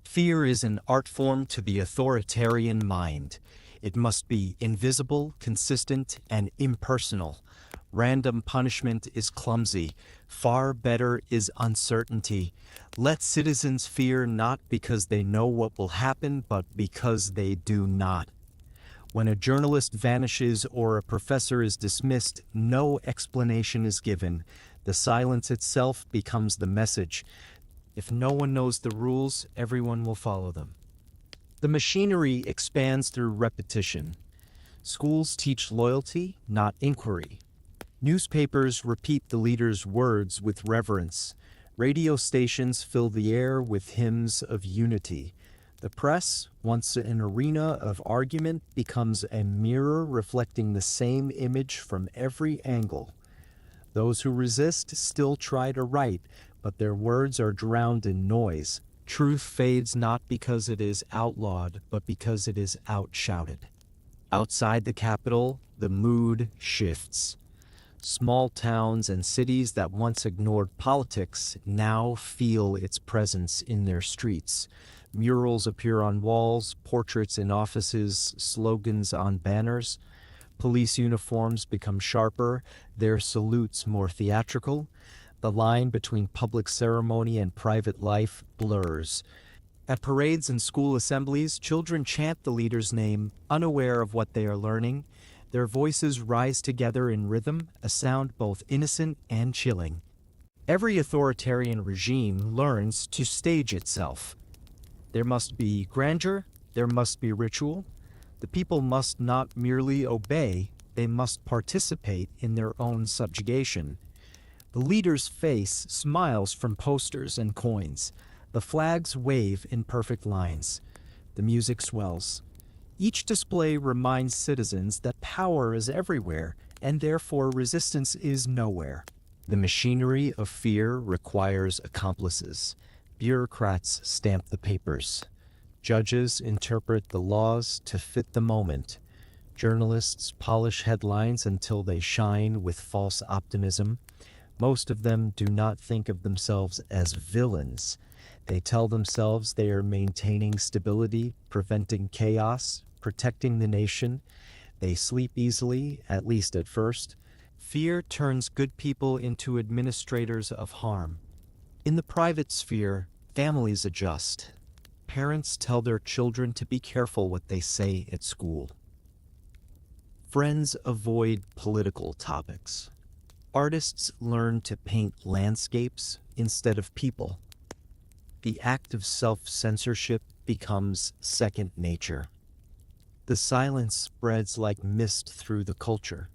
A: Fear is an art form to the authoritarian mind. It must be invisible, consistent, and impersonal. Random punishment is clumsy. Far better is uncertainty. Let citizens fear not because they know what will happen, but because they do not. When a journalist vanishes or a professor is dismissed, no explanation is given. The silence itself becomes the message. If no one knows the rules, everyone will follow them. The machinery expands through repetition. Schools teach loyalty, not inquiry. Newspapers repeat the leader's words with reverence. Radio stations fill the air with hymns of unity. The press, once an arena of argument, becomes a mirror reflecting the same image from every angle. Those who resist still try to write, but their words are drowned in noise. Truth fades not because it is outlawed, but because it is outshouted. Outside the capital, the mood shifts. Small towns and cities that once ignored politics now feel its presence in their streets. Murals appear on walls, portraits in offices, slogans on banners. Police uniforms become sharper, their salutes more theatrical. The line between public ceremony and private life blurs. At parades and school assemblies, children chant the leader's name, unaware of what they are learning. Their voices rise together in rhythm, a sound both innocent and chilling. Every authoritarian regime learns to stage itself. There must be grandeur, there must be ritual. The people must not merely obey, they must participate in their own subjugation. The leader's face smiles from posters and coins. The flags wave in perfect lines. The music swells. Each display reminds citizens that power is everywhere, and therefore resistance is nowhere. The machinery of fear requires accomplices. Bureaucrats stamp the papers. Judges interpret the laws to fit the moment. Journalists polish headlines until they shine with false optimism. Most of them do not think of themselves as villains. They tell themselves they are maintaining stability, preventing chaos, protecting the nation. They sleep easily, at least at first. Fear turns good people into administrators of harm. In the private sphere, families adjust. Parents tell their children to be careful what they say at school. Friends avoid political topics. Artists learn to paint landscapes instead of people. The act of self-censorship becomes second nature. The silence spreads like mist through the culture.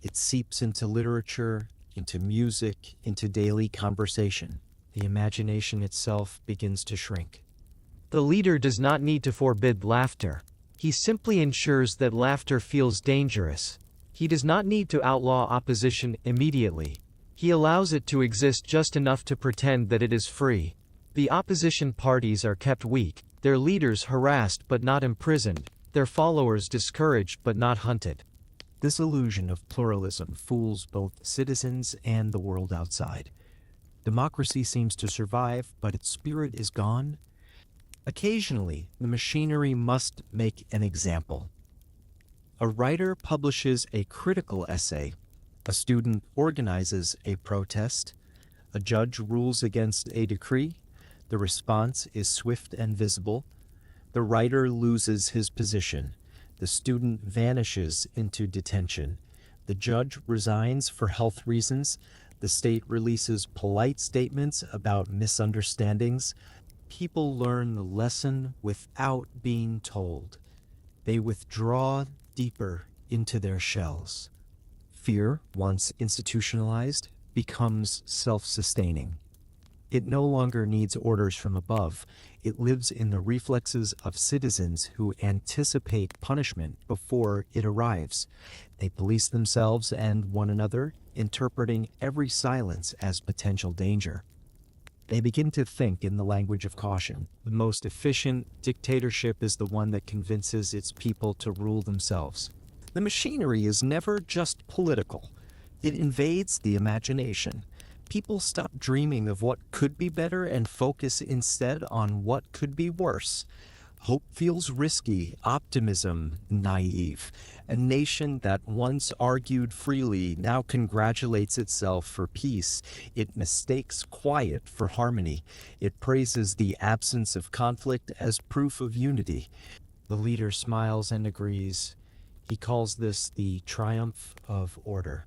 A: It seeps into literature, into music, into daily conversation. The imagination itself begins to shrink.
B: The leader does not need to forbid laughter. He simply ensures that laughter feels dangerous. He does not need to outlaw opposition immediately. He allows it to exist just enough to pretend that it is free. The opposition parties are kept weak, their leaders harassed but not imprisoned, their followers discouraged but not hunted.
A: This illusion of pluralism fools both citizens and the world outside. Democracy seems to survive, but its spirit is gone. Occasionally, the machinery must make an example. A writer publishes a critical essay. A student organizes a protest. A judge rules against a decree. The response is swift and visible. The writer loses his position. The student vanishes into detention. The judge resigns for health reasons. The state releases polite statements about misunderstandings. People learn the lesson without being told. They withdraw deeper into their shells. Fear, once institutionalized, becomes self-sustaining. It no longer needs orders from above. It lives in the reflexes of citizens who anticipate punishment before it arrives. They police themselves and one another, interpreting every silence as potential danger. They begin to think in the language of caution. The most efficient dictatorship is the one that convinces its people to rule themselves. The machinery is never just political. It invades the imagination. People stop dreaming of what could be better and focus instead on what could be worse. Hope feels risky, optimism naive. A nation that once argued freely now congratulates itself for peace. It mistakes quiet for harmony. It praises the absence of conflict as proof of unity. The leader smiles and agrees. He calls this the triumph of order.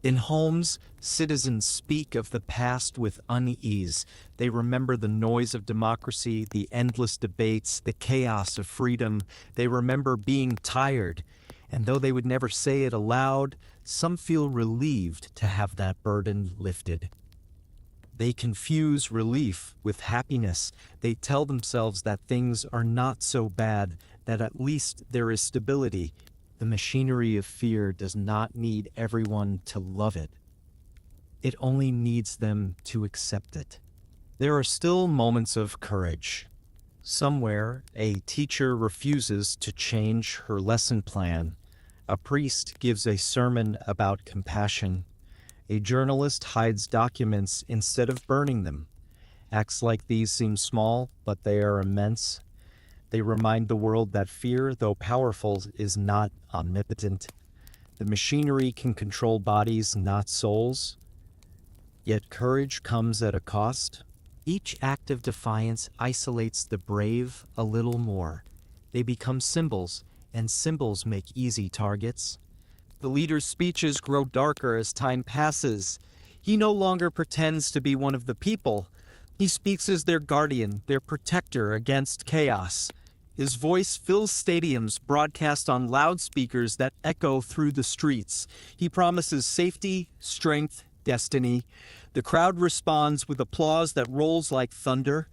A: In homes, citizens speak of the past with unease. They remember the noise of democracy, the endless debates, the chaos of freedom. They remember being tired. And though they would never say it aloud, some feel relieved to have that burden lifted. They confuse relief with happiness. They tell themselves that things are not so bad, that at least there is stability. The machinery of fear does not need everyone to love it. It only needs them to accept it. There are still moments of courage. Somewhere, a teacher refuses to change her lesson plan. A priest gives a sermon about compassion. A journalist hides documents instead of burning them. Acts like these seem small, but they are immense. They remind the world that fear, though powerful, is not omnipotent. The machinery can control bodies, not souls. Yet courage comes at a cost. Each act of defiance isolates the brave a little more. They become symbols, and symbols make easy targets. The leader's speeches grow darker as time passes. He no longer pretends to be one of the people. He speaks as their guardian, their protector against chaos. His voice fills stadiums broadcast on loudspeakers that echo through the streets. He promises safety, strength, destiny. The crowd responds with applause that rolls like thunder.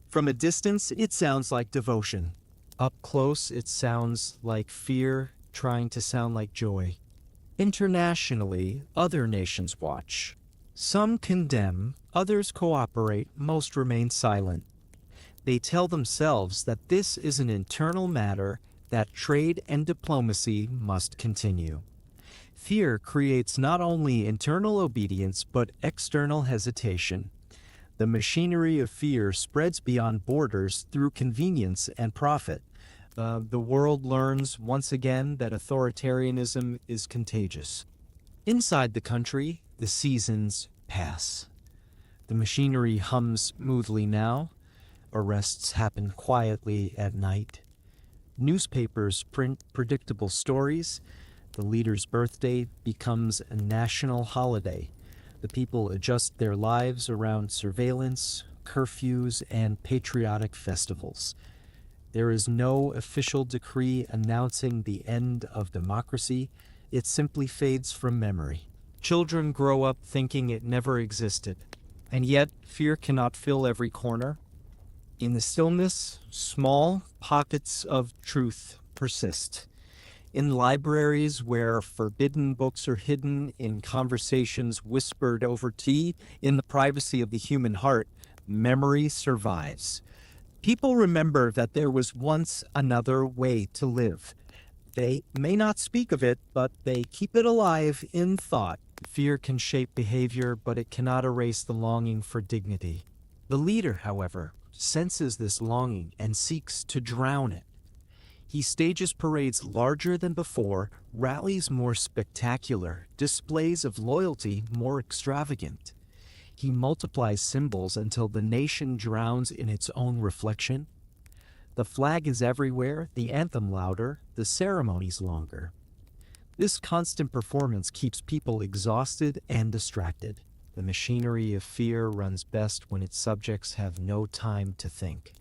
A: From a distance, it sounds like devotion. Up close, it sounds like fear trying to sound like joy. Internationally, other nations watch. Some condemn, others cooperate, most remain silent. They tell themselves that this is an internal matter, that trade and diplomacy must continue. Fear creates not only internal obedience, but external hesitation. The machinery of fear spreads beyond borders through convenience and profit. The world learns once again that authoritarianism is contagious. Inside the country, the seasons pass. The machinery hums smoothly now. Arrests happen quietly at night. Newspapers print predictable stories. The leader's birthday becomes a national holiday. The people adjust their lives around surveillance, curfews, and patriotic festivals. There is no official decree announcing the end of democracy. It simply fades from memory. Children grow up thinking it never existed, and yet fear cannot fill every corner. In the stillness, small pockets of truth persist. In libraries where forbidden books are hidden, in conversations whispered over tea, in the privacy of the human heart, memory survives. People remember that there was once another way to live. They may not speak of it, but they keep it alive in thought. Fear can shape behavior, but it cannot erase the longing for dignity. The leader, however, senses this longing and seeks to drown it. He stages parades larger than before, rallies more spectacular, displays of loyalty more extravagant. He multiplies symbols until the nation drowns in its own reflection. The flag is everywhere, the anthem louder, the ceremonies longer. This constant performance keeps people exhausted and distracted. The machinery of fear runs best when its subjects have no time to think.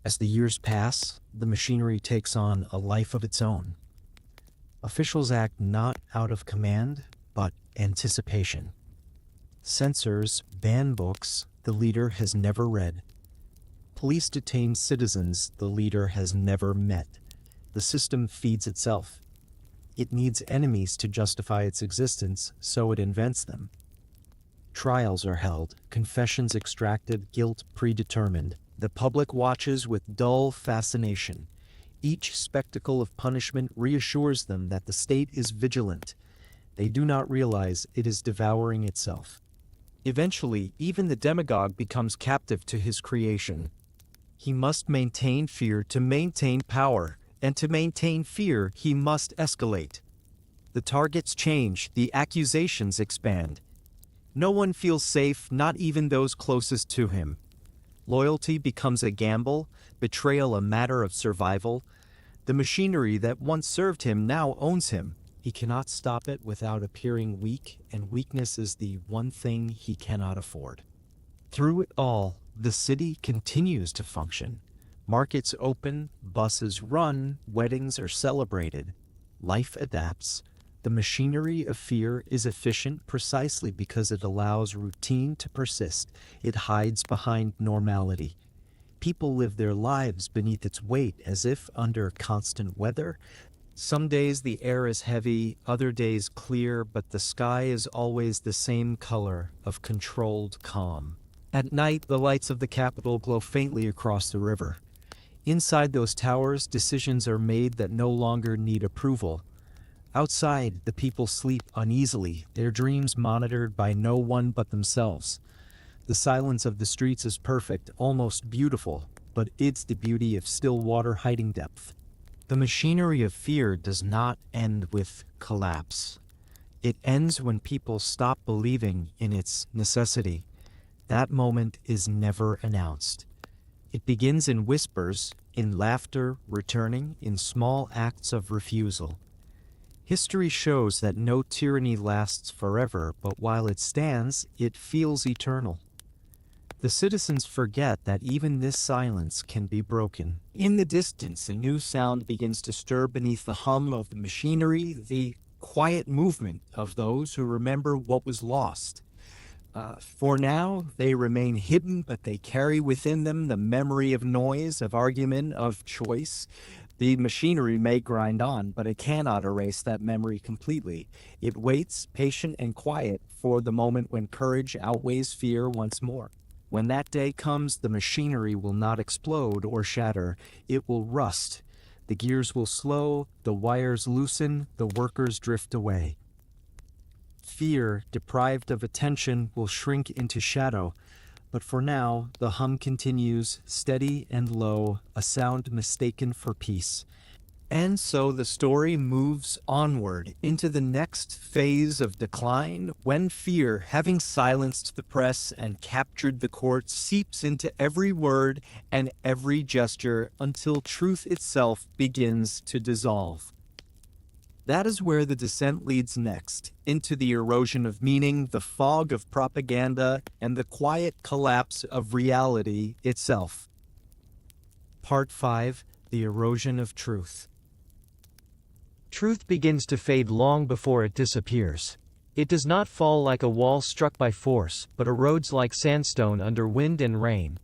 A: As the years pass, the machinery takes on a life of its own. Officials act not out of command, but anticipation. Censors ban books the leader has never read. Police detain citizens the leader has never met. The system feeds itself. It needs enemies to justify its existence, so it invents them. Trials are held, confessions extracted, guilt predetermined. The public watches with dull fascination. Each spectacle of punishment reassures them that the state is vigilant. They do not realize it is devouring itself. Eventually, even the demagogue becomes captive to his creation. He must maintain fear to maintain power, and to maintain fear, he must escalate. The targets change, the accusations expand. No one feels safe, not even those closest to him. Loyalty becomes a gamble, betrayal a matter of survival. The machinery that once served him now owns him. He cannot stop it without appearing weak, and weakness is the one thing he cannot afford. Through it all, the city continues to function. Markets open, buses run, weddings are celebrated. Life adapts. The machinery of fear is efficient precisely because it allows routine to persist. It hides behind normality. People live their lives beneath its weight as if under constant weather. Some days the air is heavy, other days clear, but the sky is always the same color of controlled calm. At night, the lights of the capital glow faintly across the river. Inside those towers, decisions are made that no longer need approval. Outside, the people sleep uneasily, their dreams monitored by no one but themselves. The silence of the streets is perfect, almost beautiful, but it's the beauty of still water hiding depth. The machinery of fear does not end with collapse. It ends when people stop believing in its necessity. That moment is never announced. It begins in whispers, in laughter returning, in small acts of refusal. History shows that no tyranny lasts forever, but while it stands, it feels eternal. The citizens forget that even this silence can be broken. In the distance, a new sound begins to stir beneath the hum of the machinery, the quiet movement of those who remember what was lost. For now, they remain hidden, but they carry within them the memory of noise, of argument, of choice. The machinery may grind on, but it cannot erase that memory completely. It waits, patient and quiet, for the moment when courage outweighs fear once more. When that day comes, the machinery will not explode or shatter. It will rust. The gears will slow, the wires loosen, the workers drift away. Fear, deprived of attention, will shrink into shadow. But for now, the hum continues, steady and low, a sound mistaken for peace. And so the story moves onward into the next phase of decline, when fear, having silenced the press and captured the courts, seeps into every word and every gesture until truth itself begins to dissolve. That is where the descent leads next, into the erosion of meaning, the fog of propaganda, and the quiet collapse of reality itself. Part 5: The Erosion of Truth.
B: Truth begins to fade long before it disappears. It does not fall like a wall struck by force, but erodes like sandstone under wind and rain.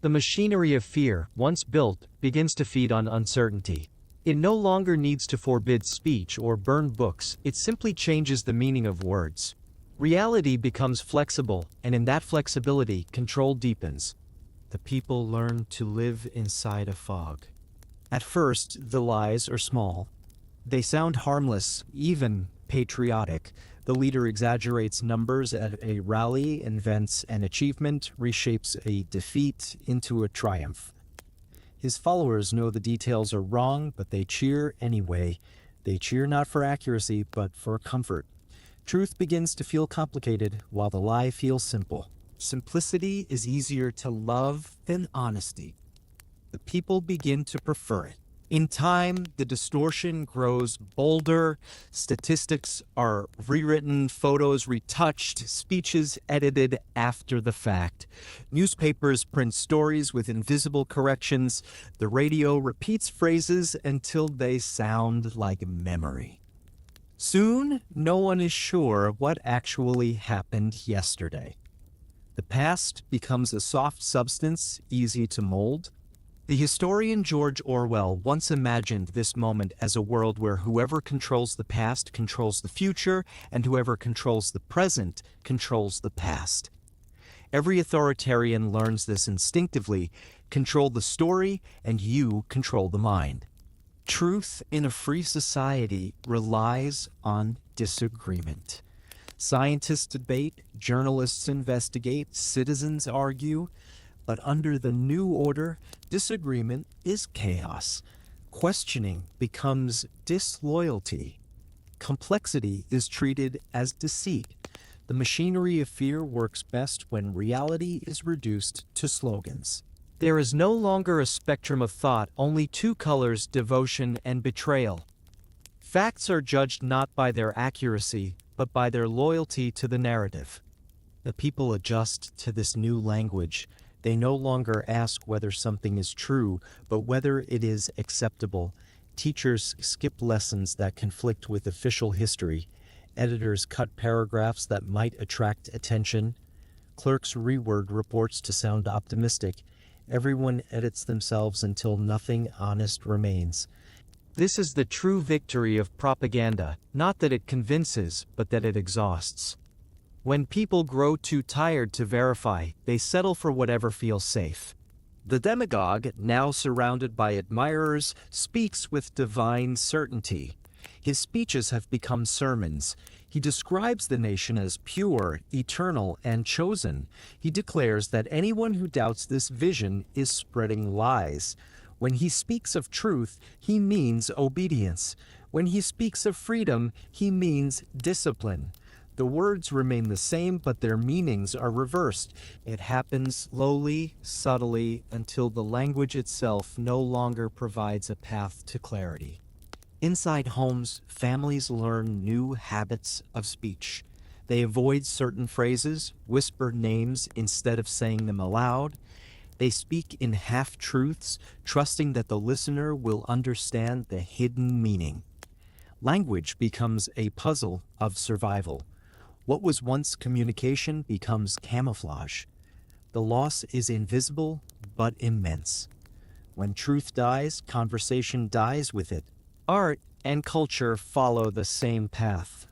B: The machinery of fear, once built, begins to feed on uncertainty. It no longer needs to forbid speech or burn books, it simply changes the meaning of words. Reality becomes flexible, and in that flexibility, control deepens. The people learn to live inside a fog. At first, the lies are small. They sound harmless, even patriotic. The leader exaggerates numbers at a rally, invents an achievement, reshapes a defeat into a triumph. His followers know the details are wrong, but they cheer anyway. They cheer not for accuracy, but for comfort. Truth begins to feel complicated, while the lie feels simple. Simplicity is easier to love than honesty. The people begin to prefer it. In time, the distortion grows bolder, statistics are rewritten, photos retouched, speeches edited after the fact. Newspapers print stories with invisible corrections. The radio repeats phrases until they sound like memory. Soon, no one is sure what actually happened yesterday. The past becomes a soft substance, easy to mold. The historian George Orwell once imagined this moment as a world where whoever controls the past controls the future, and whoever controls the present controls the past. Every authoritarian learns this instinctively: control the story, and you control the mind. Truth in a free society relies on disagreement. Scientists debate, journalists investigate, citizens argue. But under the new order, disagreement is chaos. Questioning becomes disloyalty. Complexity is treated as deceit. The machinery of fear works best when reality is reduced to slogans. There is no longer a spectrum of thought, only two colors: devotion and betrayal. Facts are judged not by their accuracy, but by their loyalty to the narrative. The people adjust to this new language. They no longer ask whether something is true, but whether it is acceptable. Teachers skip lessons that conflict with official history. Editors cut paragraphs that might attract attention. Clerks reword reports to sound optimistic. Everyone edits themselves until nothing honest remains. This is the true victory of propaganda, not that it convinces, but that it exhausts. When people grow too tired to verify, they settle for whatever feels safe. The demagogue, now surrounded by admirers, speaks with divine certainty. His speeches have become sermons. He describes the nation as pure, eternal, and chosen. He declares that anyone who doubts this vision is spreading lies. When he speaks of truth, he means obedience. When he speaks of freedom, he means discipline. The words remain the same, but their meanings are reversed. It happens slowly, subtly, until the language itself no longer provides a path to clarity. Inside homes, families learn new habits of speech. They avoid certain phrases, whisper names instead of saying them aloud. They speak in half-truths, trusting that the listener will understand the hidden meaning. Language becomes a puzzle of survival. What was once communication becomes camouflage. The loss is invisible, but immense. When truth dies, conversation dies with it. Art and culture follow the same path.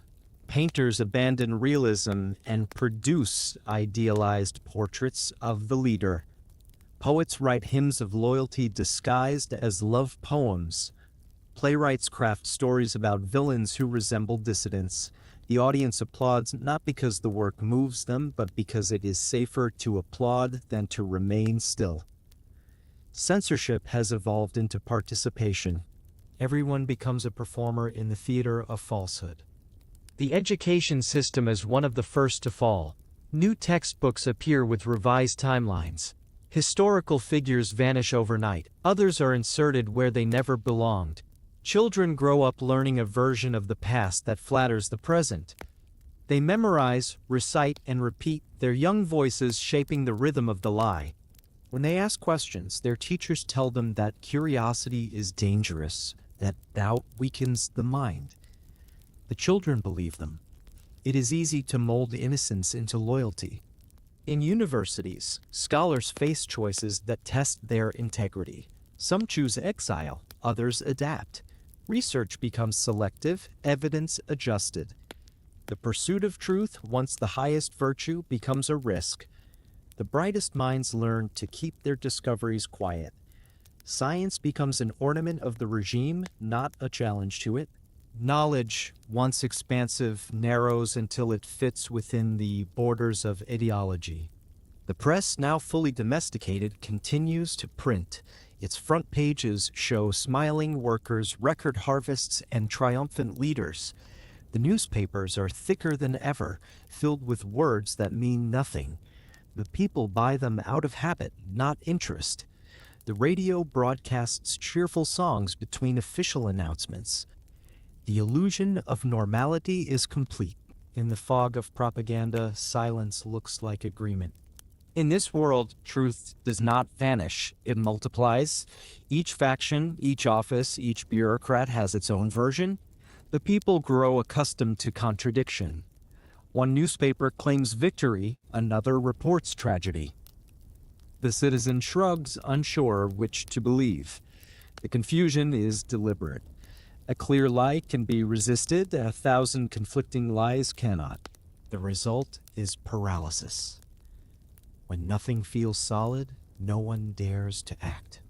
B: Painters abandon realism and produce idealized portraits of the leader. Poets write hymns of loyalty disguised as love poems. Playwrights craft stories about villains who resemble dissidents. The audience applauds not because the work moves them, but because it is safer to applaud than to remain still. Censorship has evolved into participation. Everyone becomes a performer in the theater of falsehood. The education system is one of the first to fall. New textbooks appear with revised timelines. Historical figures vanish overnight. Others are inserted where they never belonged.
A: Children grow up learning a version of the past that flatters the present. They memorize, recite, and repeat, their young voices shaping the rhythm of the lie. When they ask questions, their teachers tell them that curiosity is dangerous, that doubt weakens the mind. The children believe them. It is easy to mold innocence into loyalty. In universities, scholars face choices that test their integrity. Some choose exile, others adapt. Research becomes selective, evidence adjusted. The pursuit of truth, once the highest virtue, becomes a risk. The brightest minds learn to keep their discoveries quiet. Science becomes an ornament of the regime, not a challenge to it. Knowledge, once expansive, narrows until it fits within the borders of ideology. The press, now fully domesticated, continues to print. Its front pages show smiling workers, record harvests, and triumphant leaders. The newspapers are thicker than ever, filled with words that mean nothing. The people buy them out of habit, not interest. The radio broadcasts cheerful songs between official announcements. The illusion of normality is complete. In the fog of propaganda, silence looks like agreement. In this world, truth does not vanish. It multiplies. Each faction, each office, each bureaucrat has its own version. The people grow accustomed to contradiction. One newspaper claims victory, another reports tragedy. The citizen shrugs, unsure which to believe. The confusion is deliberate. A clear lie can be resisted, 1,000 conflicting lies cannot. The result is paralysis. When nothing feels solid, no one dares to act.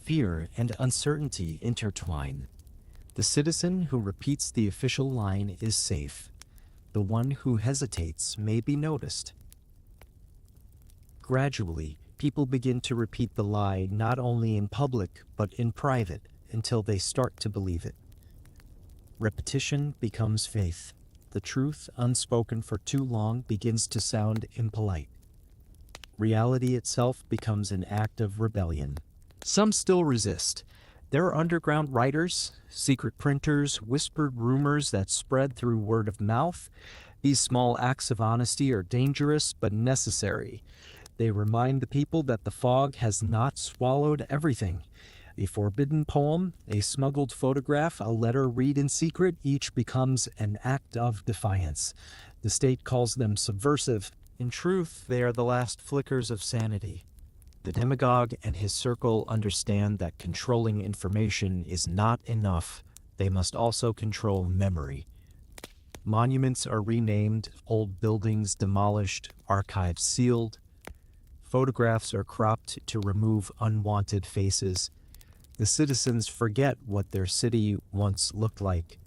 A: Fear and uncertainty intertwine. The citizen who repeats the official line is safe. The one who hesitates may be noticed. Gradually, people begin to repeat the lie not only in public but in private until they start to believe it. Repetition becomes faith. The truth, unspoken for too long, begins to sound impolite. Reality itself becomes an act of rebellion. Some still resist. There are underground writers, secret printers, whispered rumors that spread through word of mouth. These small acts of honesty are dangerous but necessary. They remind the people that the fog has not swallowed everything. A forbidden poem, a smuggled photograph, a letter read in secret, each becomes an act of defiance. The state calls them subversive. In truth, they are the last flickers of sanity. The demagogue and his circle understand that controlling information is not enough. They must also control memory. Monuments are renamed, old buildings demolished, archives sealed. Photographs are cropped to remove unwanted faces. The citizens forget what their city once looked like.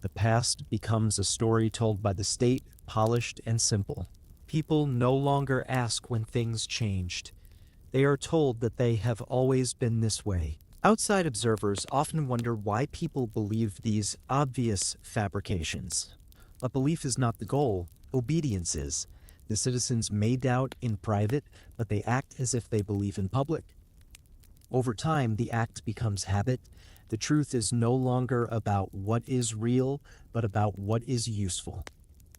A: The past becomes a story told by the state, polished and simple. People no longer ask when things changed. They are told that they have always been this way. Outside observers often wonder why people believe these obvious fabrications. A belief is not the goal, obedience is. The citizens may doubt in private, but they act as if they believe in public. Over time, the act becomes habit. The truth is no longer about what is real, but about what is useful.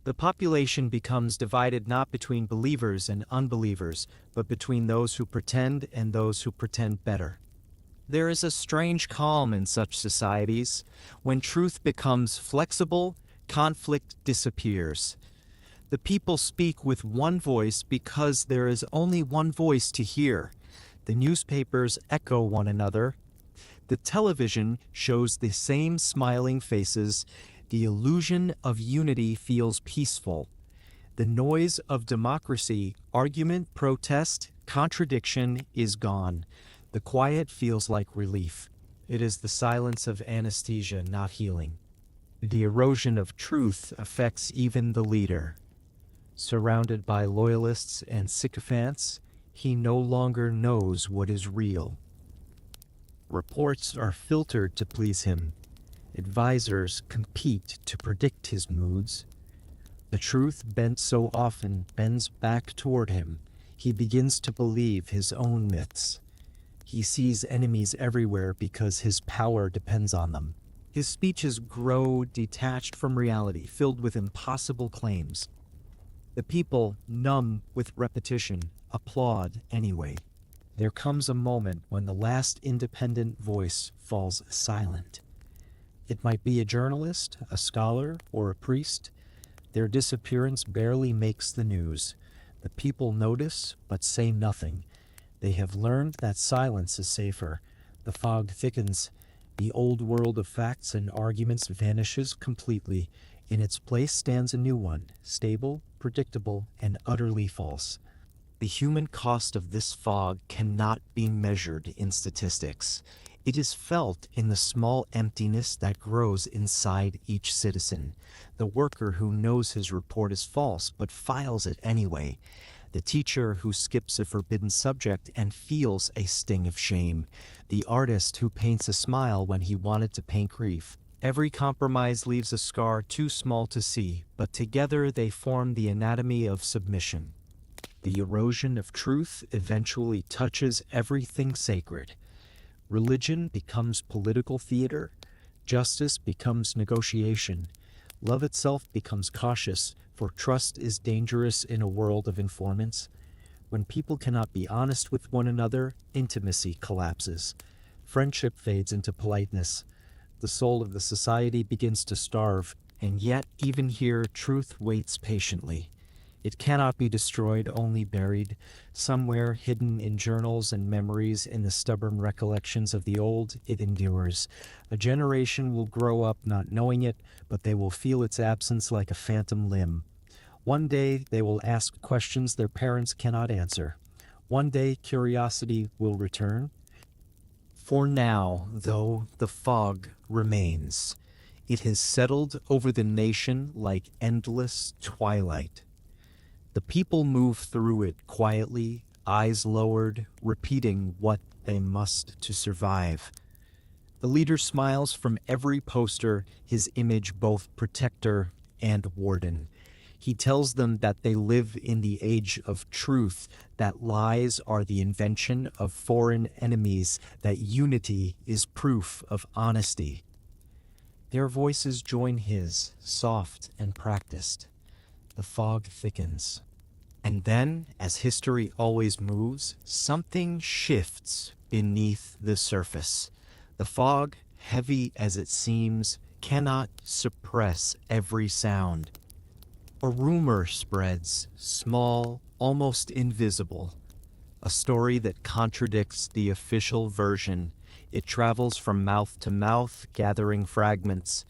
A: The population becomes divided not between believers and unbelievers, but between those who pretend and those who pretend better. There is a strange calm in such societies. When truth becomes flexible, conflict disappears. The people speak with one voice because there is only one voice to hear. The newspapers echo one another. The television shows the same smiling faces. The illusion of unity feels peaceful. The noise of democracy, argument, protest, contradiction is gone. The quiet feels like relief. It is the silence of anesthesia, not healing. The erosion of truth affects even the leader. Surrounded by loyalists and sycophants, he no longer knows what is real. Reports are filtered to please him. Advisors compete to predict his moods. The truth, bent so often, bends back toward him. He begins to believe his own myths. He sees enemies everywhere because his power depends on them. His speeches grow detached from reality, filled with impossible claims. The people, numb with repetition, applaud anyway. There comes a moment when the last independent voice falls silent. It might be a journalist, a scholar, or a priest. Their disappearance barely makes the news. The people notice, but say nothing. They have learned that silence is safer. The fog thickens. The old world of facts and arguments vanishes completely. In its place stands a new one, stable, predictable, and utterly false. The human cost of this fog cannot be measured in statistics. It is felt in the small emptiness that grows inside each citizen. The worker who knows his report is false but files it anyway. The teacher who skips a forbidden subject and feels a sting of shame. The artist who paints a smile when he wanted to paint grief. Every compromise leaves a scar too small to see, but together they form the anatomy of submission. The erosion of truth eventually touches everything sacred. Religion becomes political theater. Justice becomes negotiation. Love itself becomes cautious, for trust is dangerous in a world of informants. When people cannot be honest with one another, intimacy collapses. Friendship fades into politeness. The soul of the society begins to starve, and yet even here truth waits patiently. It cannot be destroyed, only buried, somewhere hidden in journals and memories, in the stubborn recollections of the old. It endures. A generation will grow up not knowing it, but they will feel its absence like a phantom limb. One day they will ask questions their parents cannot answer. One day curiosity will return. For now, though, the fog remains. It has settled over the nation like endless twilight. The people move through it quietly, eyes lowered, repeating what they must to survive. The leader smiles from every poster, his image both protector and warden. He tells them that they live in the age of truth, that lies are the invention of foreign enemies, that unity is proof of honesty. Their voices join his, soft and practiced. The fog thickens. And then, as history always moves, something shifts beneath the surface. The fog, heavy as it seems, cannot suppress every sound. A rumor spreads, small, almost invisible. A story that contradicts the official version. It travels from mouth to mouth, gathering fragments.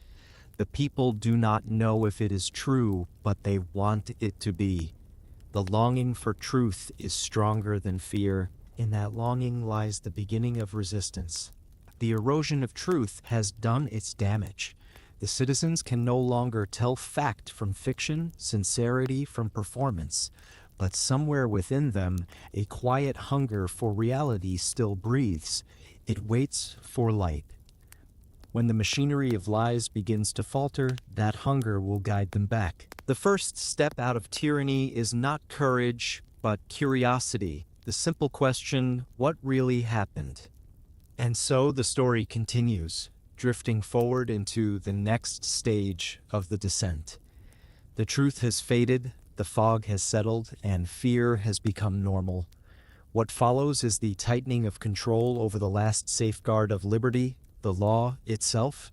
A: The people do not know if it is true, but they want it to be. The longing for truth is stronger than fear. In that longing lies the beginning of resistance. The erosion of truth has done its damage. The citizens can no longer tell fact from fiction, sincerity from performance. But somewhere within them, a quiet hunger for reality still breathes. It waits for light. When the machinery of lies begins to falter, that hunger will guide them back. The first step out of tyranny is not courage, but curiosity. The simple question, what really happened? And so the story continues, drifting forward into the next stage of the descent. The truth has faded, the fog has settled, and fear has become normal. What follows is the tightening of control over the last safeguard of liberty, the law itself.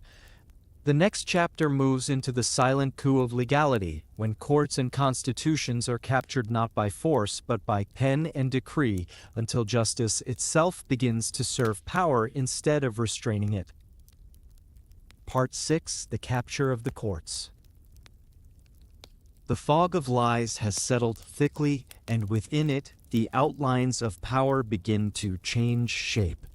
A: The next chapter moves into the silent coup of legality, when courts and constitutions are captured not by force but by pen and decree, until justice itself begins to serve power instead of restraining it. Part 6: The Capture of the Courts. The fog of lies has settled thickly, and within it, the outlines of power begin to change shape.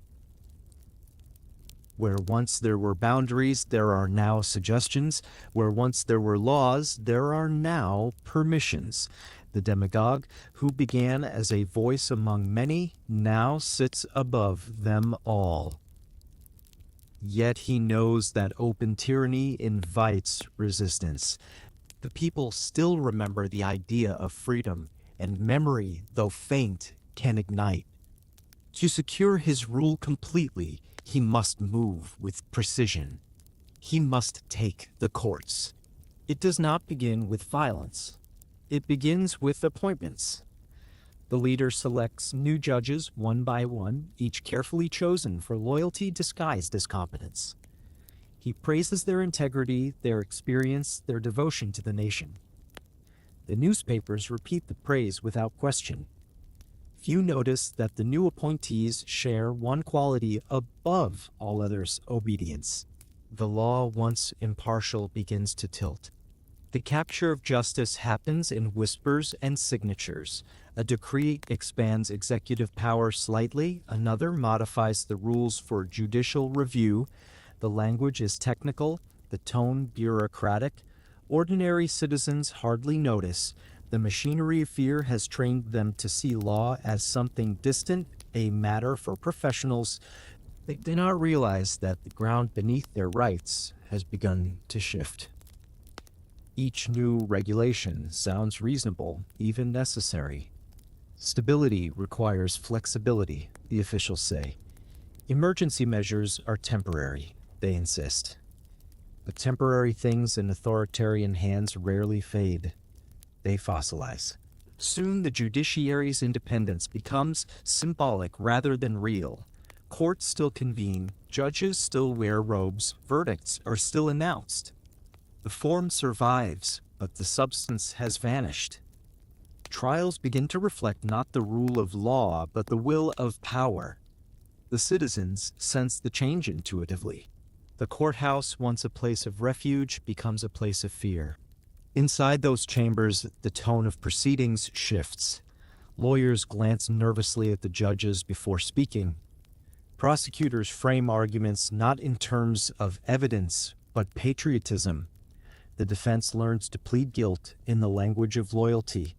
A: Where once there were boundaries, there are now suggestions. Where once there were laws, there are now permissions. The demagogue, who began as a voice among many, now sits above them all. Yet he knows that open tyranny invites resistance. The people still remember the idea of freedom, and memory, though faint, can ignite. To secure his rule completely, he must move with precision. He must take the courts. It does not begin with violence. It begins with appointments. The leader selects new judges one by one, each carefully chosen for loyalty disguised as competence. He praises their integrity, their experience, their devotion to the nation. The newspapers repeat the praise without question. Few notice that the new appointees share one quality above all others: obedience. The law, once impartial, begins to tilt. The capture of justice happens in whispers and signatures. A decree expands executive power slightly, another modifies the rules for judicial review. The language is technical, the tone bureaucratic. Ordinary citizens hardly notice. The machinery of fear has trained them to see law as something distant, a matter for professionals. They do not realize that the ground beneath their rights has begun to shift. Each new regulation sounds reasonable, even necessary. Stability requires flexibility, the officials say. Emergency measures are temporary, they insist. But temporary things in authoritarian hands rarely fade. They fossilize. Soon the judiciary's independence becomes symbolic rather than real. Courts still convene, judges still wear robes, verdicts are still announced. The form survives, but the substance has vanished. Trials begin to reflect not the rule of law, but the will of power. The citizens sense the change intuitively. The courthouse, once a place of refuge, becomes a place of fear. Inside those chambers, the tone of proceedings shifts. Lawyers glance nervously at the judges before speaking. Prosecutors frame arguments not in terms of evidence, but patriotism. The defense learns to plead guilt in the language of loyalty.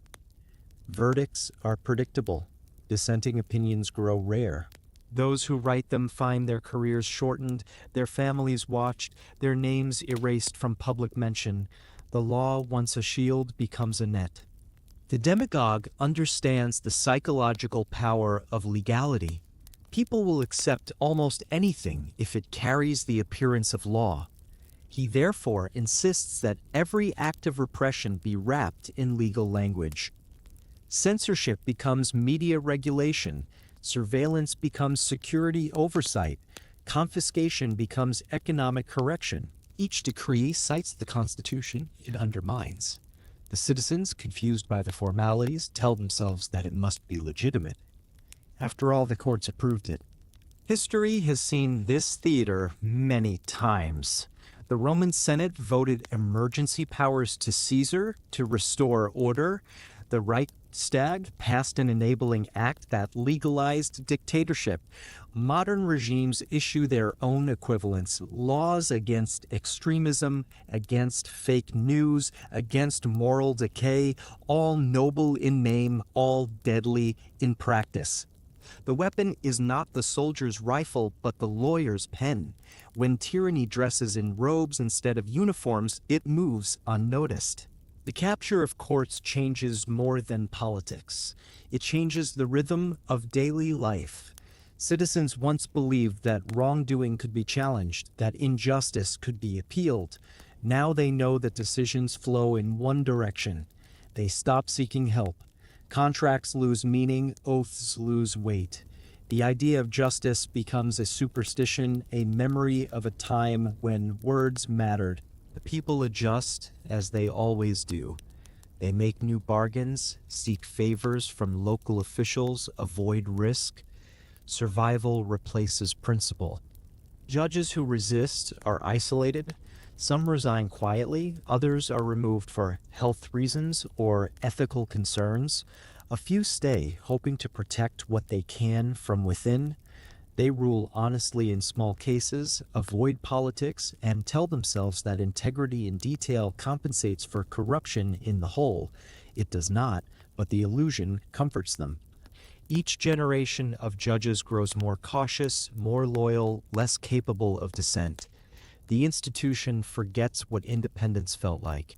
A: Verdicts are predictable. Dissenting opinions grow rare. Those who write them find their careers shortened, their families watched, their names erased from public mention. The law, once a shield, becomes a net. The demagogue understands the psychological power of legality. People will accept almost anything if it carries the appearance of law. He therefore insists that every act of repression be wrapped in legal language. Censorship becomes media regulation. Surveillance becomes security oversight. Confiscation becomes economic correction. Each decree cites the Constitution it undermines. The citizens, confused by the formalities, tell themselves that it must be legitimate. After all, the courts approved it. History has seen this theater many times. The Roman Senate voted emergency powers to Caesar to restore order. The Reichstag passed an enabling act that legalized dictatorship. Modern regimes issue their own equivalents, laws against extremism, against fake news, against moral decay, all noble in name, all deadly in practice. The weapon is not the soldier's rifle, but the lawyer's pen. When tyranny dresses in robes instead of uniforms, it moves unnoticed. The capture of courts changes more than politics. It changes the rhythm of daily life. Citizens once believed that wrongdoing could be challenged, that injustice could be appealed. Now they know that decisions flow in one direction. They stop seeking help. Contracts lose meaning, oaths lose weight. The idea of justice becomes a superstition, a memory of a time when words mattered. The people adjust, as they always do. They make new bargains, seek favors from local officials, avoid risk. Survival replaces principle. Judges who resist are isolated. Some resign quietly, others are removed for health reasons or ethical concerns. A few stay, hoping to protect what they can from within. They rule honestly in small cases, avoid politics, and tell themselves that integrity in detail compensates for corruption in the whole. It does not, but the illusion comforts them. Each generation of judges grows more cautious, more loyal, less capable of dissent. The institution forgets what independence felt like.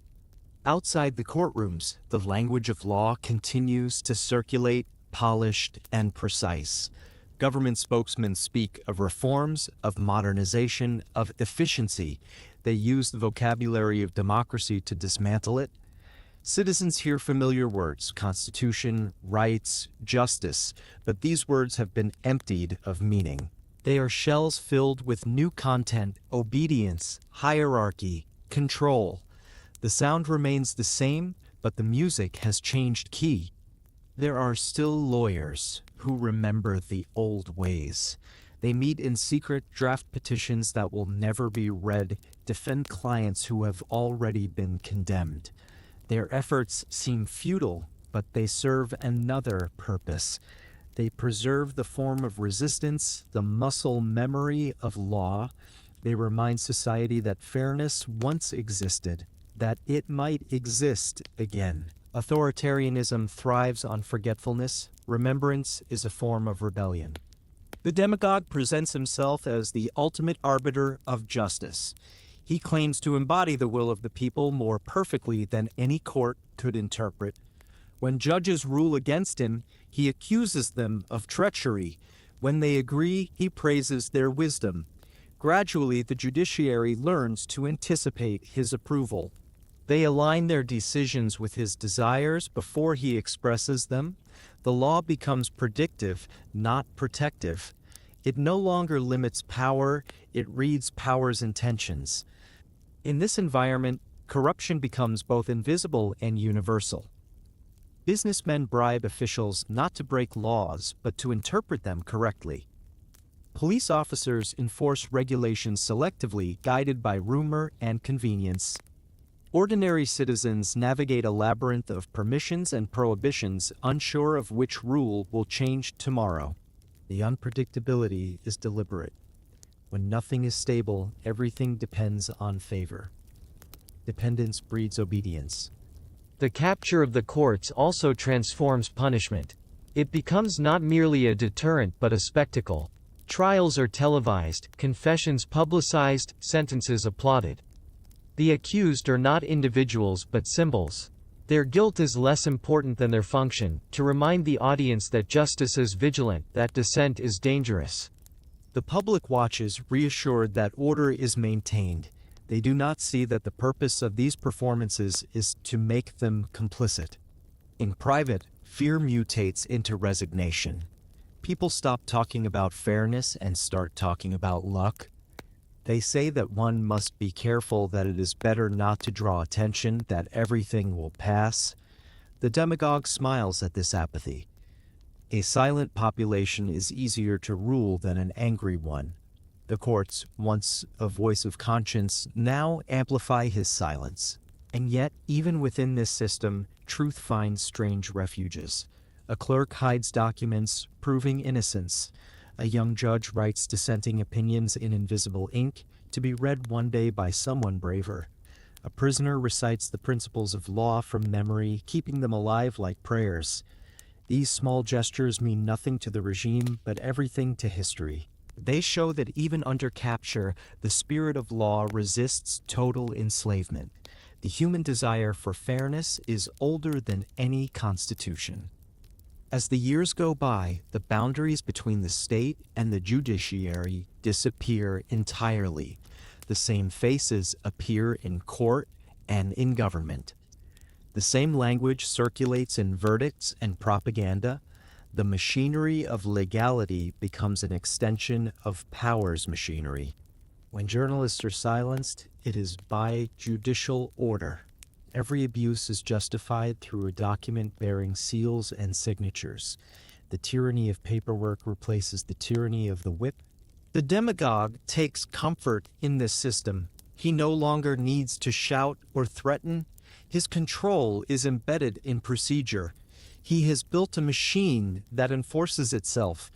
A: Outside the courtrooms, the language of law continues to circulate, polished and precise. Government spokesmen speak of reforms, of modernization, of efficiency. They use the vocabulary of democracy to dismantle it. Citizens hear familiar words: constitution, rights, justice, but these words have been emptied of meaning. They are shells filled with new content: obedience, hierarchy, control. The sound remains the same, but the music has changed key. There are still lawyers who remember the old ways. They meet in secret, draft petitions that will never be read, defend clients who have already been condemned. Their efforts seem futile, but they serve another purpose. They preserve the form of resistance, the muscle memory of law. They remind society that fairness once existed, that it might exist again. Authoritarianism thrives on forgetfulness. Remembrance is a form of rebellion. The demagogue presents himself as the ultimate arbiter of justice. He claims to embody the will of the people more perfectly than any court could interpret. When judges rule against him, he accuses them of treachery. When they agree, he praises their wisdom. Gradually, the judiciary learns to anticipate his approval. They align their decisions with his desires before he expresses them. The law becomes predictive, not protective. It no longer limits power, it reads power's intentions. In this environment, corruption becomes both invisible and universal. Businessmen bribe officials not to break laws, but to interpret them correctly. Police officers enforce regulations selectively, guided by rumor and convenience. Ordinary citizens navigate a labyrinth of permissions and prohibitions, unsure of which rule will change tomorrow. The unpredictability is deliberate. When nothing is stable, everything depends on favor. Dependence breeds obedience.
B: The capture of the courts also transforms punishment. It becomes not merely a deterrent but a spectacle. Trials are televised, confessions publicized, sentences applauded. The accused are not individuals but symbols. Their guilt is less important than their function, to remind the audience that justice is vigilant, that dissent is dangerous.
A: The public watches, reassured that order is maintained. They do not see that the purpose of these performances is to make them complicit. In private, fear mutates into resignation. People stop talking about fairness and start talking about luck. They say that one must be careful, that it is better not to draw attention, that everything will pass. The demagogue smiles at this apathy. A silent population is easier to rule than an angry one. The courts, once a voice of conscience, now amplify his silence. And yet, even within this system, truth finds strange refuges. A clerk hides documents proving innocence. A young judge writes dissenting opinions in invisible ink, to be read one day by someone braver. A prisoner recites the principles of law from memory, keeping them alive like prayers. These small gestures mean nothing to the regime, but everything to history. They show that even under capture, the spirit of law resists total enslavement. The human desire for fairness is older than any constitution. As the years go by, the boundaries between the state and the judiciary disappear entirely. The same faces appear in court and in government. The same language circulates in verdicts and propaganda. The machinery of legality becomes an extension of power's machinery. When journalists are silenced, it is by judicial order. Every abuse is justified through a document bearing seals and signatures. The tyranny of paperwork replaces the tyranny of the whip. The demagogue takes comfort in this system. He no longer needs to shout or threaten. His control is embedded in procedure. He has built a machine that enforces itself.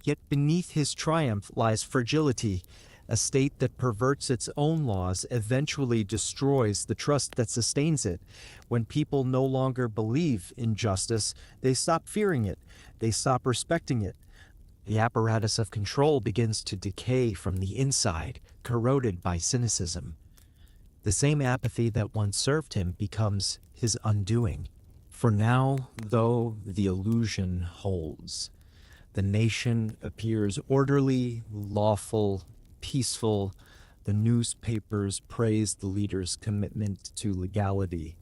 A: Yet beneath his triumph lies fragility. A state that perverts its own laws eventually destroys the trust that sustains it. When people no longer believe in justice, they stop fearing it. They stop respecting it. The apparatus of control begins to decay from the inside, corroded by cynicism. The same apathy that once served him becomes his undoing. For now, though, the illusion holds. The nation appears orderly, lawful, peaceful. The newspapers praise the leader's commitment to legality.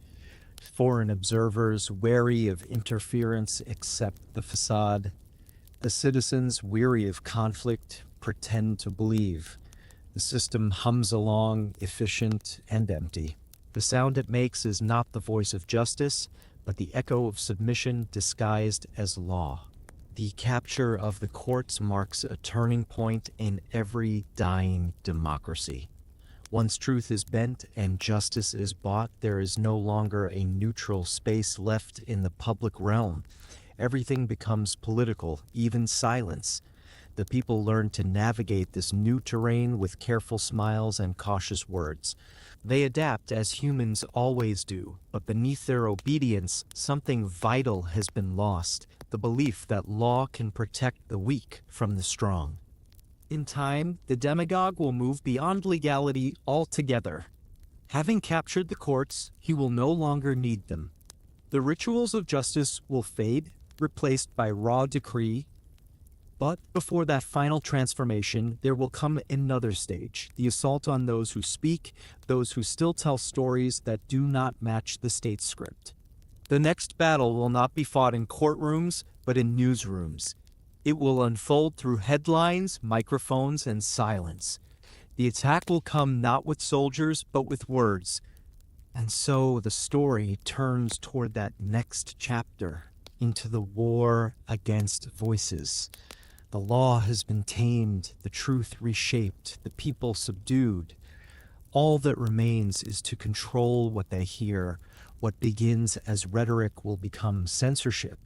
A: Foreign observers, wary of interference, accept the facade. The citizens, weary of conflict, pretend to believe. The system hums along, efficient and empty. The sound it makes is not the voice of justice, but the echo of submission disguised as law. The capture of the courts marks a turning point in every dying democracy. Once truth is bent and justice is bought, there is no longer a neutral space left in the public realm. Everything becomes political, even silence. The people learn to navigate this new terrain with careful smiles and cautious words. They adapt as humans always do, but beneath their obedience, something vital has been lost, the belief that law can protect the weak from the strong. In time, the demagogue will move beyond legality altogether. Having captured the courts, he will no longer need them. The rituals of justice will fade, replaced by raw decree. But before that final transformation, there will come another stage, the assault on those who speak, those who still tell stories that do not match the state script. The next battle will not be fought in courtrooms, but in newsrooms. It will unfold through headlines, microphones, and silence. The attack will come not with soldiers, but with words. And so the story turns toward that next chapter, into the war against voices. The law has been tamed, the truth reshaped, the people subdued. All that remains is to control what they hear. What begins as rhetoric will become censorship.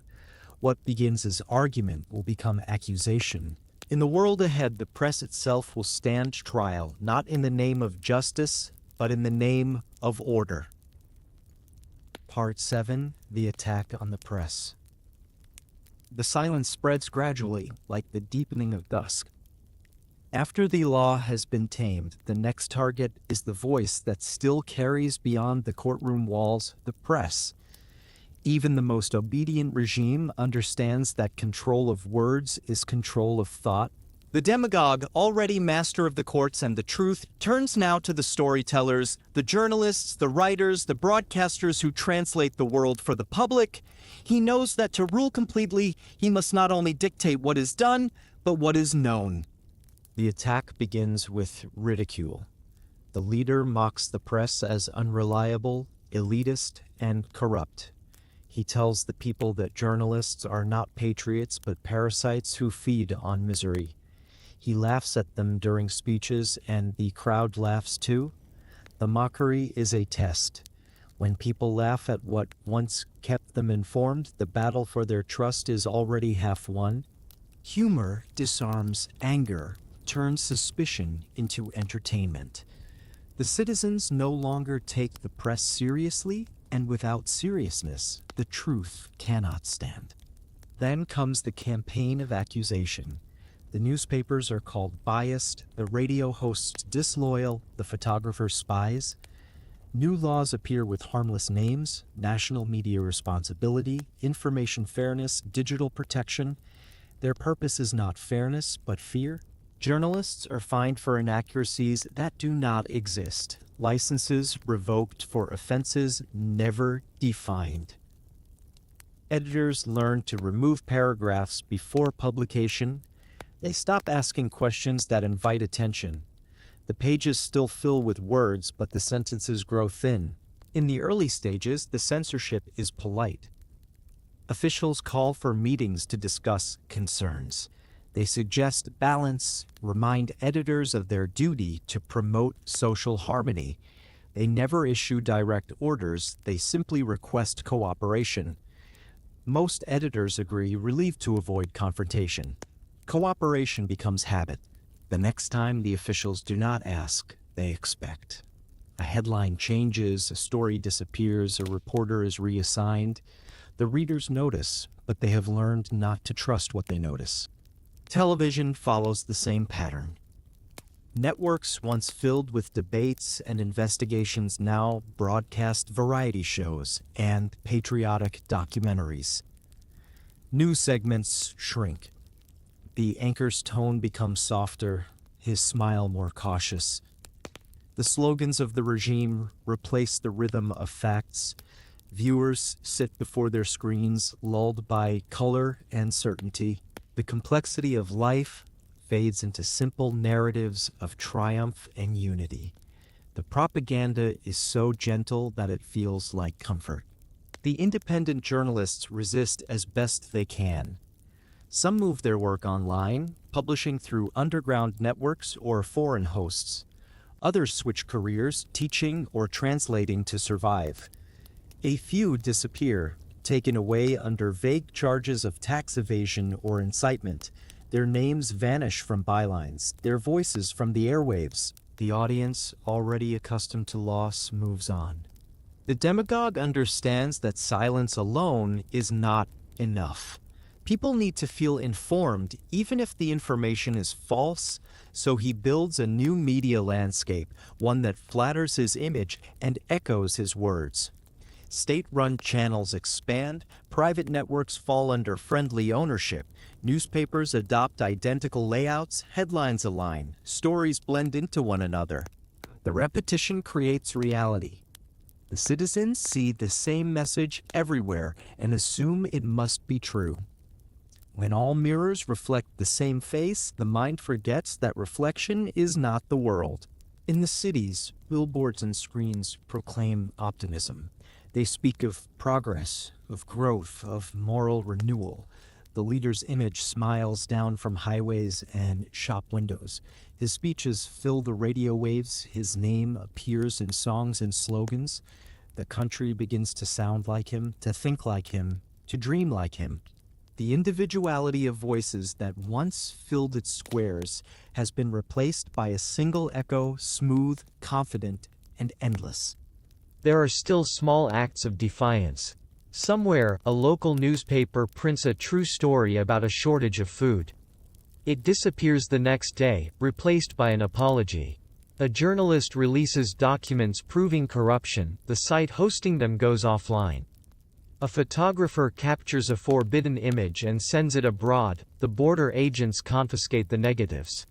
A: What begins as argument will become accusation. In the world ahead, the press itself will stand trial, not in the name of justice, but in the name of order. Part 7. The Attack on the Press. The silence spreads gradually, like the deepening of dusk. After the law has been tamed, the next target is the voice that still carries beyond the courtroom walls, the press. Even the most obedient regime understands that control of words is control of thought. The demagogue, already master of the courts and the truth, turns now to the storytellers, the journalists, the writers, the broadcasters who translate the world for the public. He knows that to rule completely, he must not only dictate what is done, but what is known. The attack begins with ridicule. The leader mocks the press as unreliable, elitist, and corrupt. He tells the people that journalists are not patriots but parasites who feed on misery. He laughs at them during speeches, and the crowd laughs too. The mockery is a test. When people laugh at what once kept them informed, the battle for their trust is already half won. Humor disarms anger, turns suspicion into entertainment. The citizens no longer take the press seriously, and without seriousness, the truth cannot stand. Then comes the campaign of accusation. The newspapers are called biased, the radio hosts disloyal, the photographers spies. New laws appear with harmless names: national media responsibility, information fairness, digital protection. Their purpose is not fairness, but fear. Journalists are fined for inaccuracies that do not exist. Licenses revoked for offenses never defined. Editors learn to remove paragraphs before publication. They stop asking questions that invite attention. The pages still fill with words, but the sentences grow thin. In the early stages, the censorship is polite. Officials call for meetings to discuss concerns. They suggest balance, remind editors of their duty to promote social harmony. They never issue direct orders, they simply request cooperation. Most editors agree, relieved to avoid confrontation. Cooperation becomes habit. The next time, the officials do not ask, they expect. A headline changes, a story disappears, a reporter is reassigned. The readers notice, but they have learned not to trust what they notice. Television follows the same pattern. Networks once filled with debates and investigations now broadcast variety shows and patriotic documentaries. News segments shrink. The anchor's tone becomes softer, his smile more cautious. The slogans of the regime replace the rhythm of facts. Viewers sit before their screens, lulled by color and certainty. The complexity of life fades into simple narratives of triumph and unity. The propaganda is so gentle that it feels like comfort. The independent journalists resist as best they can. Some move their work online, publishing through underground networks or foreign hosts. Others switch careers, teaching or translating to survive. A few disappear, taken away under vague charges of tax evasion or incitement. Their names vanish from bylines, their voices from the airwaves. The audience, already accustomed to loss, moves on. The demagogue understands that silence alone is not enough. People need to feel informed, even if the information is false, so he builds a new media landscape, one that flatters his image and echoes his words. State-run channels expand, private networks fall under friendly ownership, newspapers adopt identical layouts, headlines align, stories blend into one another. The repetition creates reality. The citizens see the same message everywhere and assume it must be true. When all mirrors reflect the same face, the mind forgets that reflection is not the world. In the cities, billboards and screens proclaim optimism. They speak of progress, of growth, of moral renewal. The leader's image smiles down from highways and shop windows. His speeches fill the radio waves. His name appears in songs and slogans. The country begins to sound like him, to think like him, to dream like him. The individuality of voices that once filled its squares has been replaced by a single echo, smooth, confident, and endless.
B: There are still small acts of defiance. Somewhere, a local newspaper prints a true story about a shortage of food. It disappears the next day, replaced by an apology. A journalist releases documents proving corruption, the site hosting them goes offline. A photographer captures a forbidden image and sends it abroad, the border agents confiscate the negatives.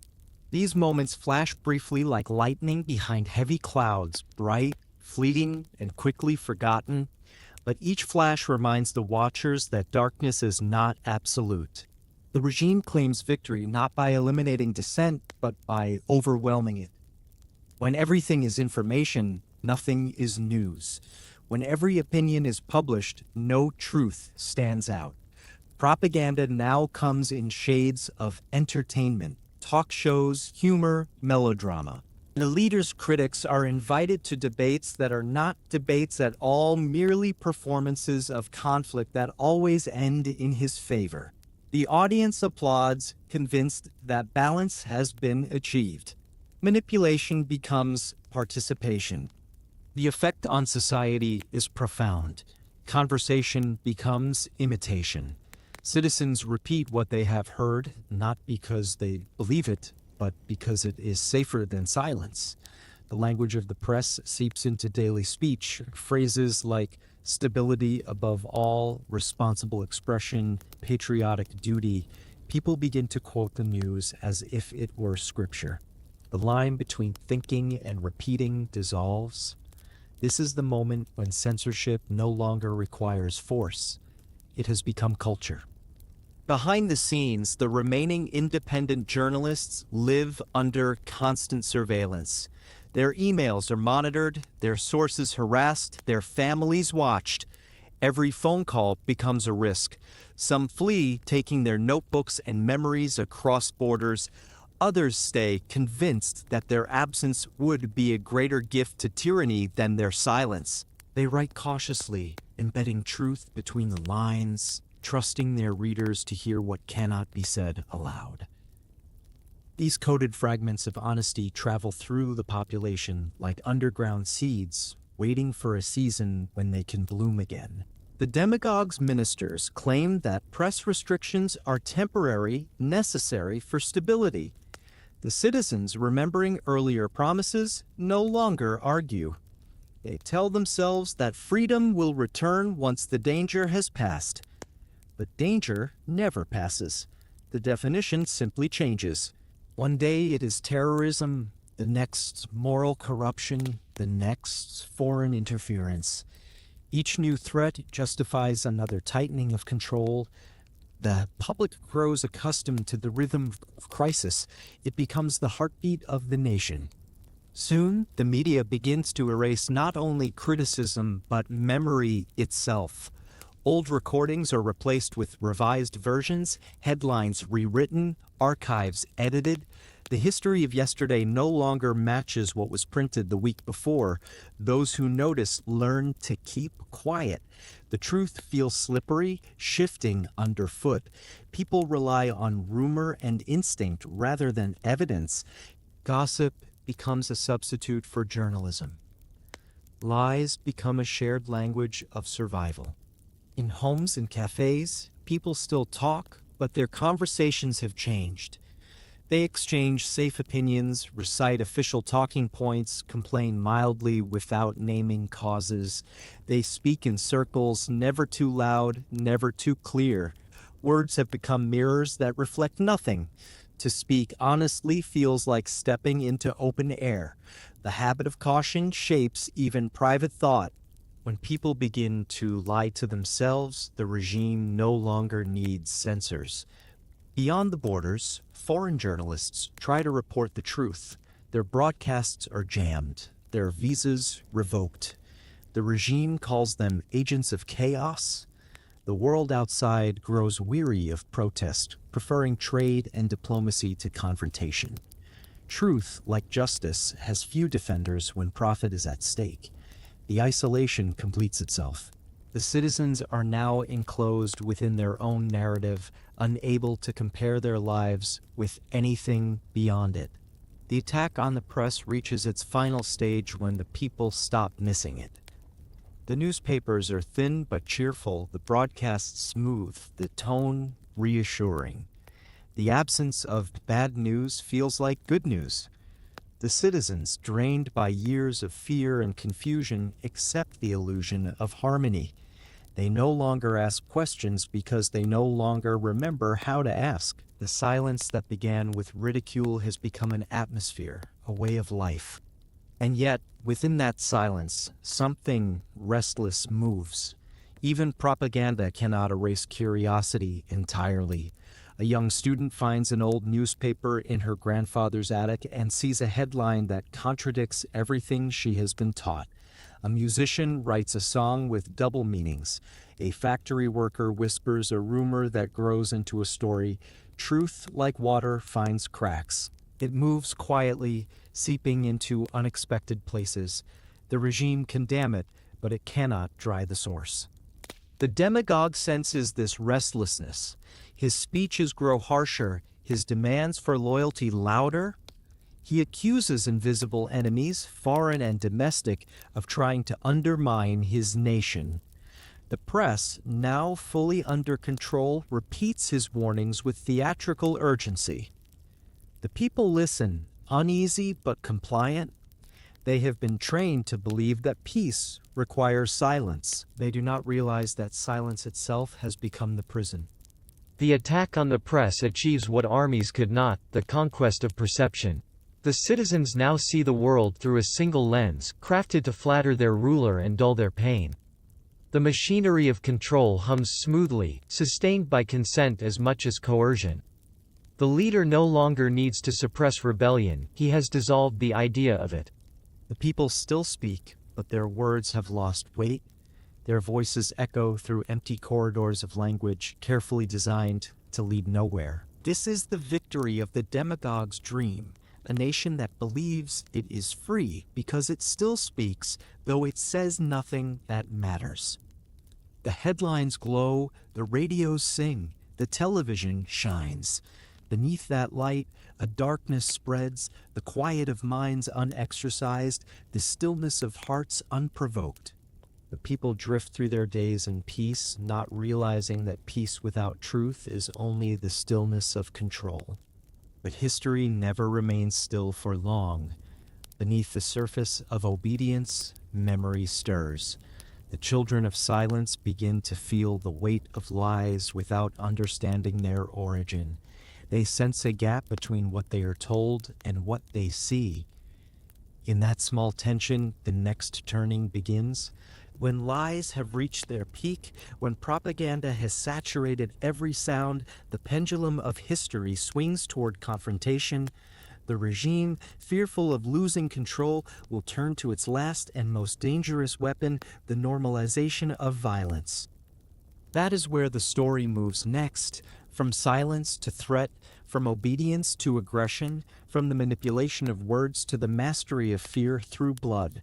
A: These moments flash briefly like lightning behind heavy clouds, bright, fleeting, and quickly forgotten. But each flash reminds the watchers that darkness is not absolute. The regime claims victory not by eliminating dissent, but by overwhelming it. When everything is information, nothing is news. When every opinion is published, no truth stands out. Propaganda now comes in shades of entertainment, talk shows, humor, melodrama. The leader's critics are invited to debates that are not debates at all, merely performances of conflict that always end in his favor. The audience applauds, convinced that balance has been achieved. Manipulation becomes participation. The effect on society is profound. Conversation becomes imitation. Citizens repeat what they have heard, not because they believe it, but because it is safer than silence. The language of the press seeps into daily speech. Phrases like stability above all, responsible expression, patriotic duty. People begin to quote the news as if it were scripture. The line between thinking and repeating dissolves. This is the moment when censorship no longer requires force. It has become culture. Behind the scenes, the remaining independent journalists live under constant surveillance. Their emails are monitored, their sources harassed, their families watched. Every phone call becomes a risk. Some flee, taking their notebooks and memories across borders. Others stay, convinced that their absence would be a greater gift to tyranny than their silence. They write cautiously, embedding truth between the lines, trusting their readers to hear what cannot be said aloud. These coded fragments of honesty travel through the population like underground seeds, waiting for a season when they can bloom again. The demagogue's ministers claim that press restrictions are temporary, necessary for stability. The citizens, remembering earlier promises, no longer argue. They tell themselves that freedom will return once the danger has passed. But danger never passes. the definition simply changes. One day it is terrorism, the next moral corruption, the next foreign interference. Each new threat justifies another tightening of control. The public grows accustomed to the rhythm of crisis. It becomes the heartbeat of the nation. Soon, the media begins to erase not only criticism, but memory itself. Old recordings are replaced with revised versions, headlines rewritten, archives edited. The history of yesterday no longer matches what was printed the week before. Those who notice learn to keep quiet. The truth feels slippery, shifting underfoot. People rely on rumor and instinct rather than evidence. Gossip becomes a substitute for journalism. Lies become a shared language of survival. In homes and cafes, people still talk, but their conversations have changed. They exchange safe opinions, recite official talking points, complain mildly without naming causes. They speak in circles, never too loud, never too clear. Words have become mirrors that reflect nothing. To speak honestly feels like stepping into open air. The habit of caution shapes even private thought. When people begin to lie to themselves, the regime no longer needs censors. Beyond the borders, foreign journalists try to report the truth. Their broadcasts are jammed, their visas revoked. The regime calls them agents of chaos. The world outside grows weary of protest, preferring trade and diplomacy to confrontation. Truth, like justice, has few defenders when profit is at stake. The isolation completes itself. The citizens are now enclosed within their own narrative, unable to compare their lives with anything beyond it. The attack on the press reaches its final stage when the people stop missing it. The newspapers are thin but cheerful, the broadcasts smooth, the tone reassuring. The absence of bad news feels like good news. The citizens, drained by years of fear and confusion, accept the illusion of harmony. They no longer ask questions because they no longer remember how to ask. The silence that began with ridicule has become an atmosphere, a way of life. And yet, within that silence, something restless moves. Even propaganda cannot erase curiosity entirely. A young student finds an old newspaper in her grandfather's attic and sees a headline that contradicts everything she has been taught. A musician writes a song with double meanings. A factory worker whispers a rumor that grows into a story. Truth, like water, finds cracks. It moves quietly, seeping into unexpected places. The regime can dam it, but it cannot dry the source. The demagogue senses this restlessness. His speeches grow harsher, his demands for loyalty louder. He accuses invisible enemies, foreign and domestic, of trying to undermine his nation. The press, now fully under control, repeats his warnings with theatrical urgency. The people listen, uneasy but compliant. They have been trained to believe that peace requires silence. They do not realize that silence itself has become the prison.
B: The attack on the press achieves what armies could not, the conquest of perception. The citizens now see the world through a single lens, crafted to flatter their ruler and dull their pain. The machinery of control hums smoothly, sustained by consent as much as coercion. The leader no longer needs to suppress rebellion, he has dissolved the idea of it.
A: The people still speak, but their words have lost weight. Their voices echo through empty corridors of language carefully designed to lead nowhere. This is the victory of the demagogue's dream, a nation that believes it is free because it still speaks, though it says nothing that matters. The headlines glow, the radios sing, the television shines. Beneath that light, a darkness spreads, the quiet of minds unexercised, the stillness of hearts unprovoked. The people drift through their days in peace, not realizing that peace without truth is only the stillness of control. But history never remains still for long. Beneath the surface of obedience, memory stirs. The children of silence begin to feel the weight of lies without understanding their origin. They sense a gap between what they are told and what they see. In that small tension, the next turning begins. When lies have reached their peak, when propaganda has saturated every sound, the pendulum of history swings toward confrontation. The regime, fearful of losing control, will turn to its last and most dangerous weapon, the normalization of violence. That is where the story moves next, from silence to threat, from obedience to aggression, from the manipulation of words to the mastery of fear through blood.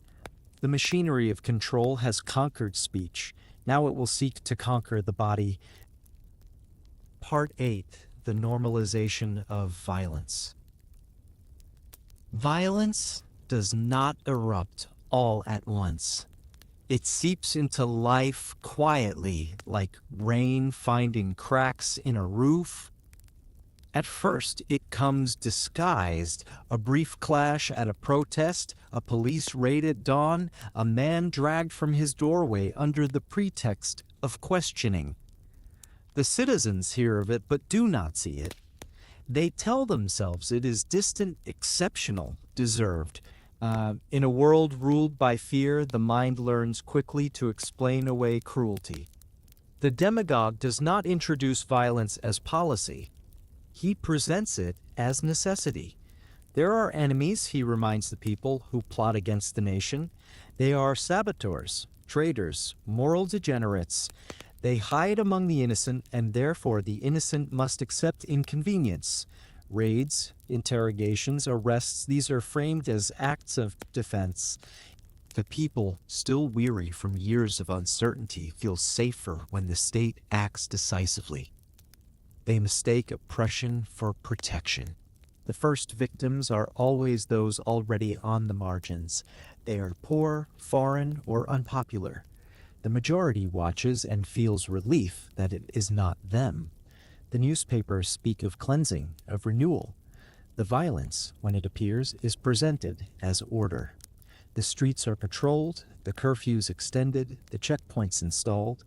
A: The machinery of control has conquered speech. Now it will seek to conquer the body. Part 8. The Normalization of Violence. Violence does not erupt all at once. It seeps into life quietly, like rain finding cracks in a roof. At first, it comes disguised, a brief clash at a protest, a police raid at dawn, a man dragged from his doorway under the pretext of questioning. The citizens hear of it but do not see it. They tell themselves it is distant, exceptional, deserved. In a world ruled by fear, the mind learns quickly to explain away cruelty. The demagogue does not introduce violence as policy. He presents it as necessity. There are enemies, he reminds the people, who plot against the nation. They are saboteurs, traitors, moral degenerates. They hide among the innocent, and therefore the innocent must accept inconvenience. Raids, interrogations, arrests, these are framed as acts of defense. The people, still weary from years of uncertainty, feel safer when the state acts decisively. They mistake oppression for protection. The first victims are always those already on the margins. They are poor, foreign, or unpopular. The majority watches and feels relief that it is not them. The newspapers speak of cleansing, of renewal. The violence, when it appears, is presented as order. The streets are patrolled, the curfews extended, the checkpoints installed.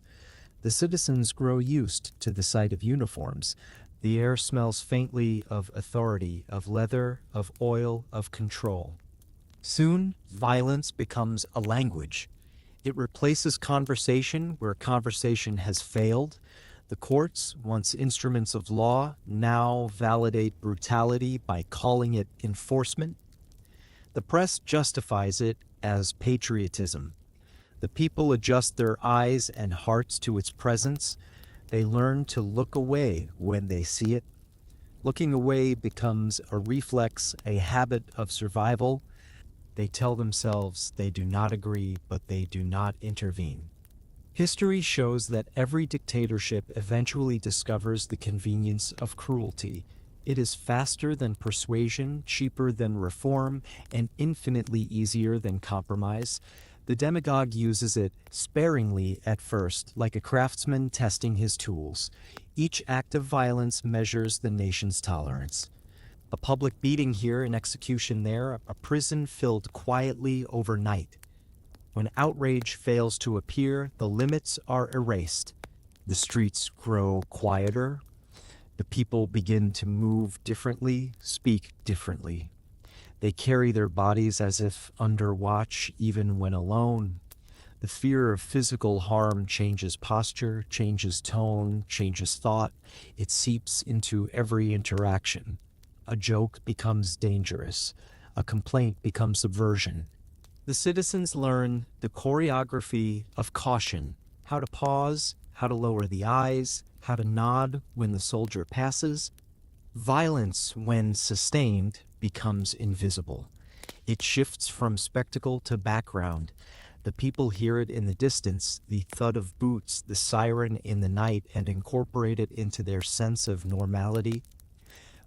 A: The citizens grow used to the sight of uniforms. The air smells faintly of authority, of leather, of oil, of control. Soon, violence becomes a language. It replaces conversation where conversation has failed. The courts, once instruments of law, now validate brutality by calling it enforcement. The press justifies it as patriotism. The people adjust their eyes and hearts to its presence. They learn to look away when they see it. Looking away becomes a reflex, a habit of survival. They tell themselves they do not agree, but they do not intervene. History shows that every dictatorship eventually discovers the convenience of cruelty. It is faster than persuasion, cheaper than reform, and infinitely easier than compromise. The demagogue uses it sparingly at first, like a craftsman testing his tools. Each act of violence measures the nation's tolerance. A public beating here, an execution there, a prison filled quietly overnight. When outrage fails to appear, the limits are erased. The streets grow quieter. The people begin to move differently, speak differently. They carry their bodies as if under watch, even when alone. The fear of physical harm changes posture, changes tone, changes thought. It seeps into every interaction. A joke becomes dangerous. A complaint becomes subversion. The citizens learn the choreography of caution, how to pause, how to lower the eyes, how to nod when the soldier passes. Violence, when sustained, becomes invisible. It shifts from spectacle to background. The people hear it in the distance, the thud of boots, the siren in the night, and incorporate it into their sense of normality.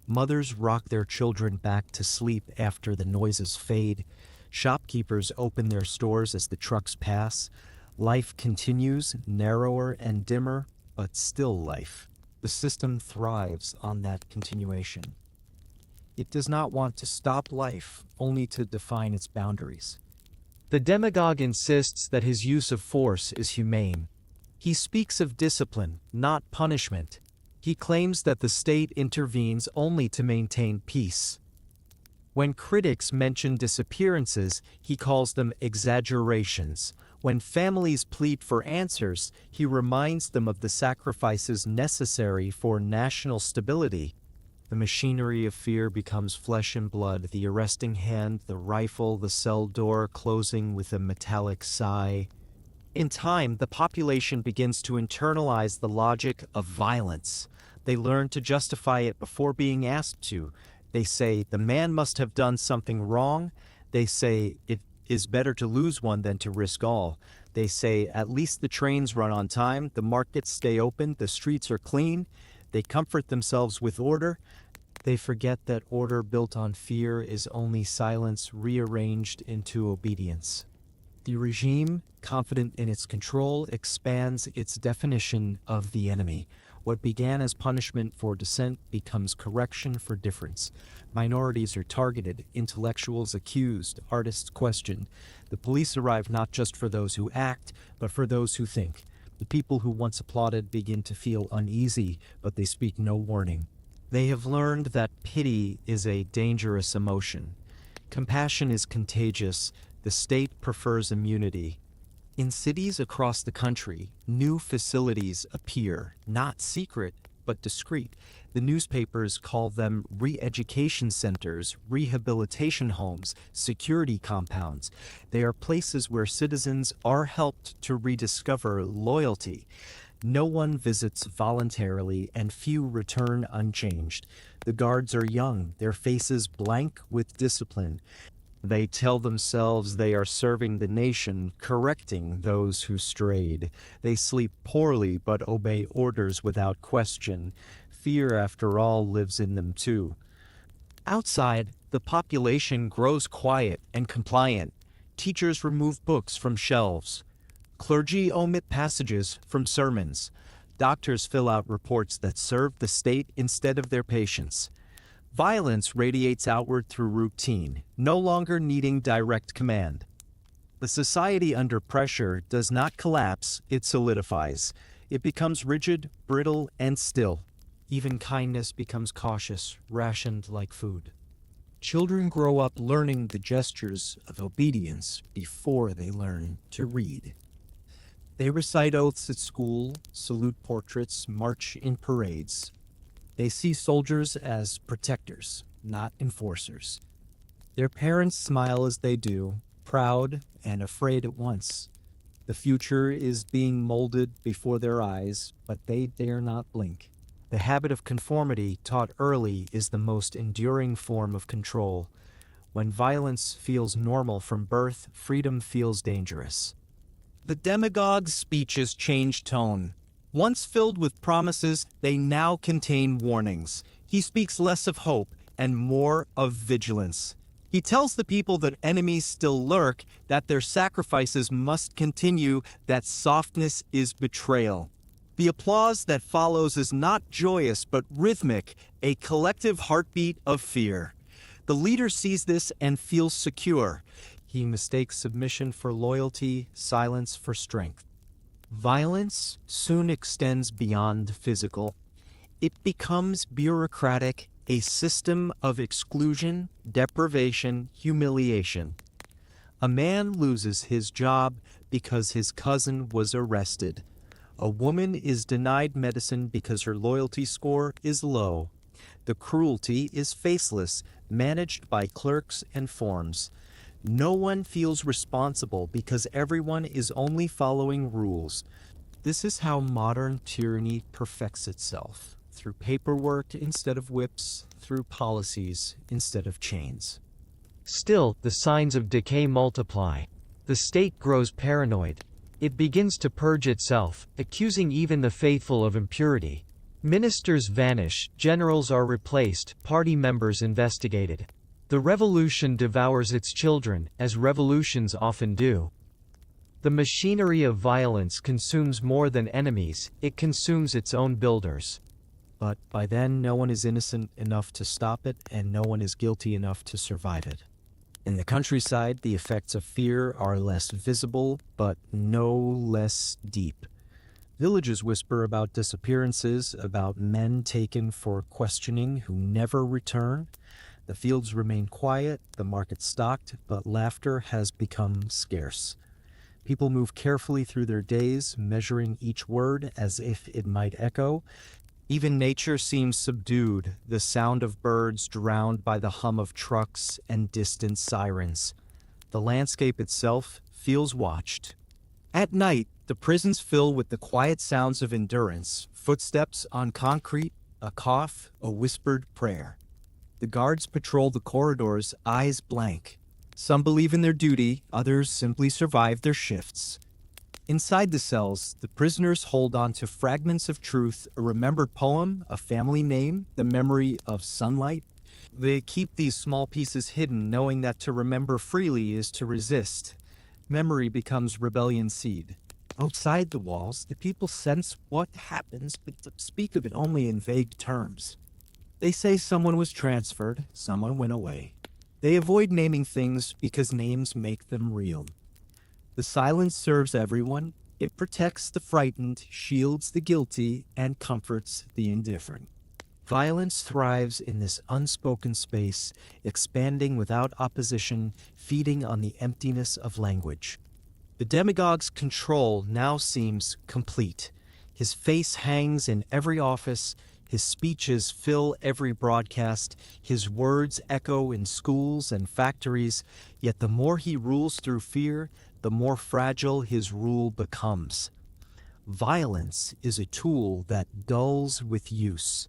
A: Mothers rock their children back to sleep after the noises fade. Shopkeepers open their stores as the trucks pass. Life continues, narrower and dimmer, but still life. The system thrives on that continuation. It does not want to stop life, only to define its boundaries.
B: The demagogue insists that his use of force is humane.
A: He speaks of discipline, not punishment. He claims that the state intervenes only to maintain peace. When critics mention disappearances, he calls them exaggerations. When families plead for answers, he reminds them of the sacrifices necessary for national stability. The machinery of fear becomes flesh and blood, the arresting hand, the rifle, the cell door closing with a metallic sigh. In time, the population begins to internalize the logic of violence. They learn to justify it before being asked to. They say, the man must have done something wrong. They say, it is better to lose one than to risk all. They say, at least the trains run on time, the markets stay open, the streets are clean. They comfort themselves with order. They forget that order built on fear is only silence rearranged into obedience. The regime, confident in its control, expands its definition of the enemy. What began as punishment for dissent becomes correction for difference. Minorities are targeted, intellectuals accused, artists questioned. The police arrive not just for those who act, but for those who think. The people who once applauded begin to feel uneasy, but they speak no warning. They have learned that pity is a dangerous emotion. Compassion is contagious. The state prefers immunity. In cities across the country, new facilities appear, not secret, but discreet. The newspapers call them re-education centers, rehabilitation homes, security compounds. They are places where citizens are helped to rediscover loyalty. No one visits voluntarily, and few return unchanged. The guards are young, their faces blank with discipline. They tell themselves they are serving the nation, correcting those who strayed. They sleep poorly but obey orders without question. Fear, after all, lives in them too. Outside, the population grows quiet and compliant. Teachers remove books from shelves. Clergy omit passages from sermons. Doctors fill out reports that serve the state instead of their patients. Violence radiates outward through routine, no longer needing direct command. The society under pressure does not collapse, it solidifies. It becomes rigid, brittle, and still. Even kindness becomes cautious, rationed like food. Children grow up learning the gestures of obedience before they learn to read. They recite oaths at school, salute portraits, march in parades. They see soldiers as protectors, not enforcers. Their parents smile as they do, proud and afraid at once. The future is being molded before their eyes, but they dare not blink. The habit of conformity taught early is the most enduring form of control. When violence feels normal from birth, freedom feels dangerous. The demagogue's speeches change tone. Once filled with promises, they now contain warnings. He speaks less of hope and more of vigilance. He tells the people that enemies still lurk, that their sacrifices must continue, that softness is betrayal. The applause that follows is not joyous but rhythmic, a collective heartbeat of fear. The leader sees this and feels secure. He mistakes submission for loyalty, silence for strength. Violence soon extends beyond physical. It becomes bureaucratic, a system of exclusion, deprivation, humiliation. A man loses his job because his cousin was arrested. A woman is denied medicine because her loyalty score is low. The cruelty is faceless, managed by clerks and forms. No one feels responsible because everyone is only following rules. This is how modern tyranny perfects itself, through paperwork instead of whips, through policies instead of chains.
B: Still, the signs of decay multiply. The state grows paranoid. It begins to purge itself, accusing even the faithful of impurity. Ministers vanish, generals are replaced, party members investigated. The revolution devours its children, as revolutions often do. The machinery of violence consumes more than enemies, it consumes its own builders.
A: But by then, no one is innocent enough to stop it, and no one is guilty enough to survive it. In the countryside, the effects of fear are less visible, but no less deep. Villages whisper about disappearances, about men taken for questioning who never return. The fields remain quiet, the market stocked, but laughter has become scarce. People move carefully through their days, measuring each word as if it might echo. Even nature seems subdued, the sound of birds drowned by the hum of trucks and distant sirens. The landscape itself feels watched. At night, the prisons fill with the quiet sounds of endurance, footsteps on concrete, a cough, a whispered prayer. The guards patrol the corridors, eyes blank. Some believe in their duty, others simply survive their shifts. Inside the cells, the prisoners hold on to fragments of truth, a remembered poem, a family name, the memory of sunlight. They keep these small pieces hidden, knowing that to remember freely is to resist. Memory becomes rebellion seed. Outside the walls, the people sense what happens, but speak of it only in vague terms. They say someone was transferred, someone went away. They avoid naming things because names make them real. The silence serves everyone. It protects the frightened, shields the guilty, and comforts the indifferent. Violence thrives in this unspoken space, expanding without opposition, feeding on the emptiness of language. The demagogue's control now seems complete. His face hangs in every office, his speeches fill every broadcast, his words echo in schools and factories, yet the more he rules through fear, the more fragile his rule becomes. Violence is a tool that dulls with use.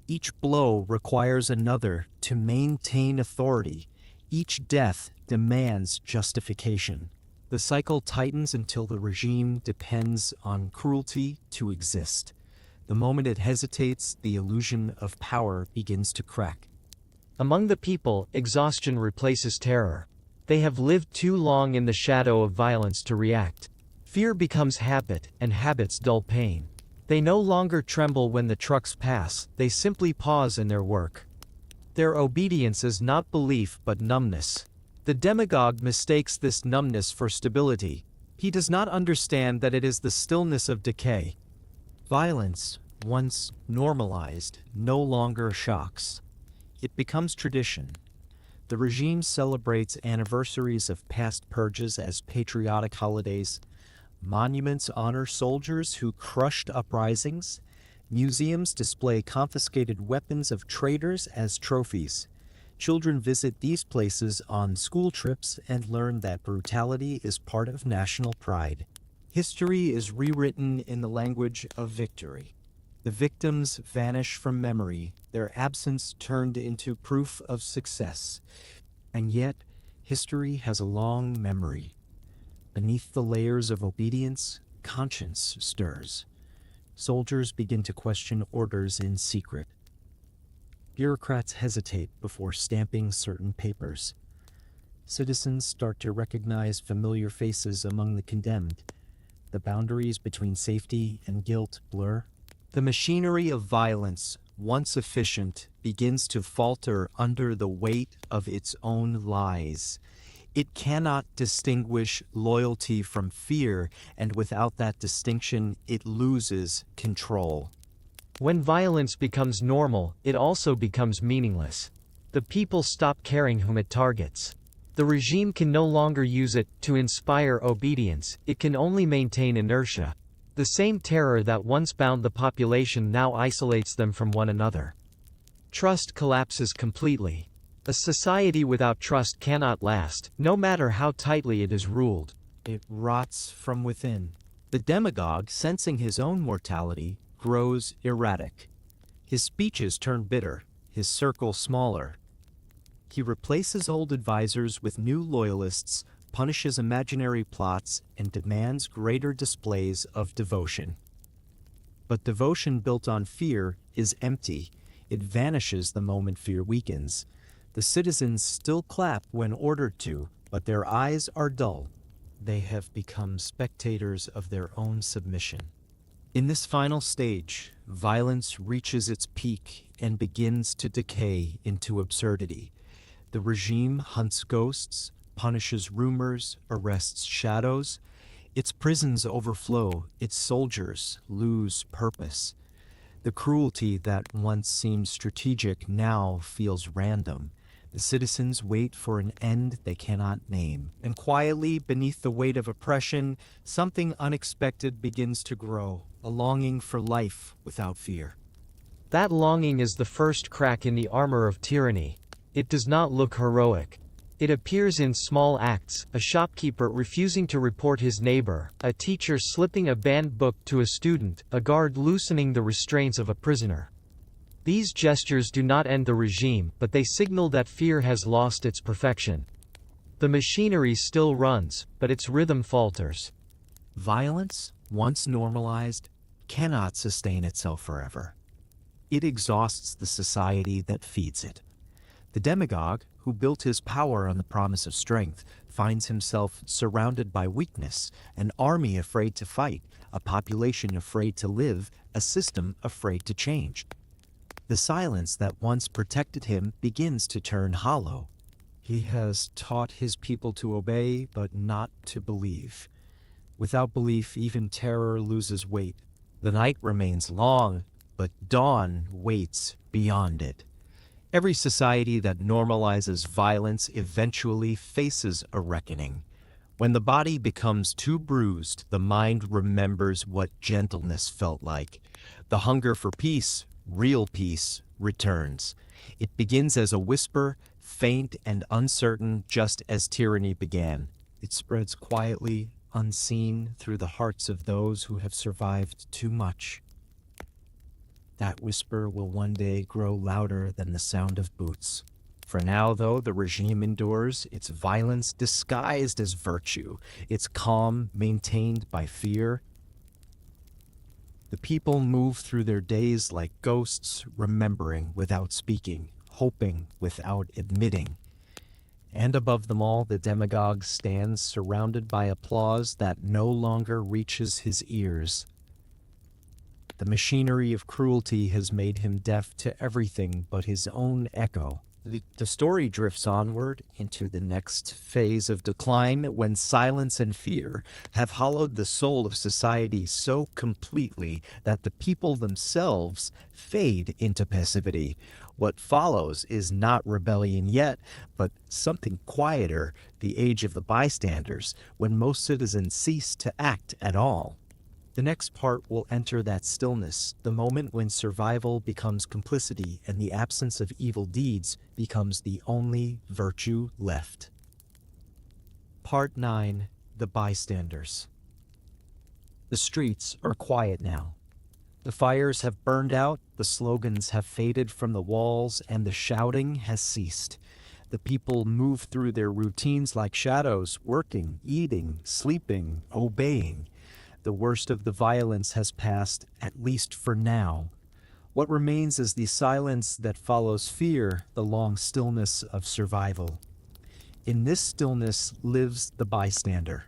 A: Each blow requires another to maintain authority. Each death demands justification. The cycle tightens until the regime depends on cruelty to exist. The moment it hesitates, the illusion of power begins to crack.
B: Among the people, exhaustion replaces terror. They have lived too long in the shadow of violence to react. Fear becomes habit, and habits dull pain. They no longer tremble when the trucks pass, they simply pause in their work. Their obedience is not belief but numbness. The demagogue mistakes this numbness for stability. He does not understand that it is the stillness of decay. Violence, once normalized, no longer shocks. It becomes tradition. The regime celebrates anniversaries of past purges as patriotic holidays. Monuments honor soldiers who crushed uprisings. Museums display confiscated weapons of traitors as trophies. Children visit these places on school trips and learn that brutality is part of national pride. History is rewritten in the language of victory. The victims vanish from memory, their absence turned into proof of success. And yet, history has a long memory. Beneath the layers of obedience, conscience stirs. Soldiers begin to question orders in secret. Bureaucrats hesitate before stamping certain papers. Citizens start to recognize familiar faces among the condemned. The boundaries between safety and guilt blur. The machinery of violence, once efficient, begins to falter under the weight of its own lies. It cannot distinguish loyalty from fear, and without that distinction, it loses control. When violence becomes normal, it also becomes meaningless. The people stop caring whom it targets. The regime can no longer use it to inspire obedience, it can only maintain inertia. The same terror that once bound the population now isolates them from one another. Trust collapses completely. A society without trust cannot last, no matter how tightly it is ruled.
A: It rots from within. The demagogue, sensing his own mortality, grows erratic. His speeches turn bitter, his circle smaller. He replaces old advisors with new loyalists, punishes imaginary plots, and demands greater displays of devotion. But devotion built on fear is empty. It vanishes the moment fear weakens. The citizens still clap when ordered to, but their eyes are dull. They have become spectators of their own submission. In this final stage, violence reaches its peak and begins to decay into absurdity. The regime hunts ghosts, punishes rumors, arrests shadows. Its prisons overflow, its soldiers lose purpose. The cruelty that once seemed strategic now feels random. The citizens wait for an end they cannot name. And quietly, beneath the weight of oppression, something unexpected begins to grow, a longing for life without fear.
B: That longing is the first crack in the armor of tyranny. It does not look heroic. It appears in small acts: a shopkeeper refusing to report his neighbor, a teacher slipping a banned book to a student, a guard loosening the restraints of a prisoner. These gestures do not end the regime, but they signal that fear has lost its perfection. The machinery still runs, but its rhythm falters.
A: Violence, once normalized, cannot sustain itself forever. It exhausts the society that feeds it. The demagogue, who built his power on the promise of strength, finds himself surrounded by weakness, an army afraid to fight, a population afraid to live, a system afraid to change. The silence that once protected him begins to turn hollow. He has taught his people to obey, but not to believe. Without belief, even terror loses weight. The night remains long, but dawn waits beyond it. Every society that normalizes violence eventually faces a reckoning. When the body becomes too bruised, the mind remembers what gentleness felt like. The hunger for peace, real peace, returns. It begins as a whisper, faint and uncertain, just as tyranny began. It spreads quietly, unseen, through the hearts of those who have survived too much. That whisper will one day grow louder than the sound of boots. For now, though, the regime endures, its violence disguised as virtue, its calm maintained by fear. The people move through their days like ghosts, remembering without speaking, hoping without admitting. And above them all, the demagogue stands surrounded by applause that no longer reaches his ears. The machinery of cruelty has made him deaf to everything but his own echo. The story drifts onward into the next phase of decline when silence and fear have hollowed the soul of society so completely that the people themselves fade into passivity. What follows is not rebellion yet, but something quieter, the age of the bystanders, when most citizens cease to act at all. The next part will enter that stillness, the moment when survival becomes complicity and the absence of evil deeds becomes the only virtue left. Part 9. The Bystanders. The streets are quiet now. The fires have burned out, the slogans have faded from the walls, and the shouting has ceased. The people move through their routines like shadows, working, eating, sleeping, obeying. The worst of the violence has passed, at least for now. What remains is the silence that follows fear, the long stillness of survival. In this stillness lives the bystander.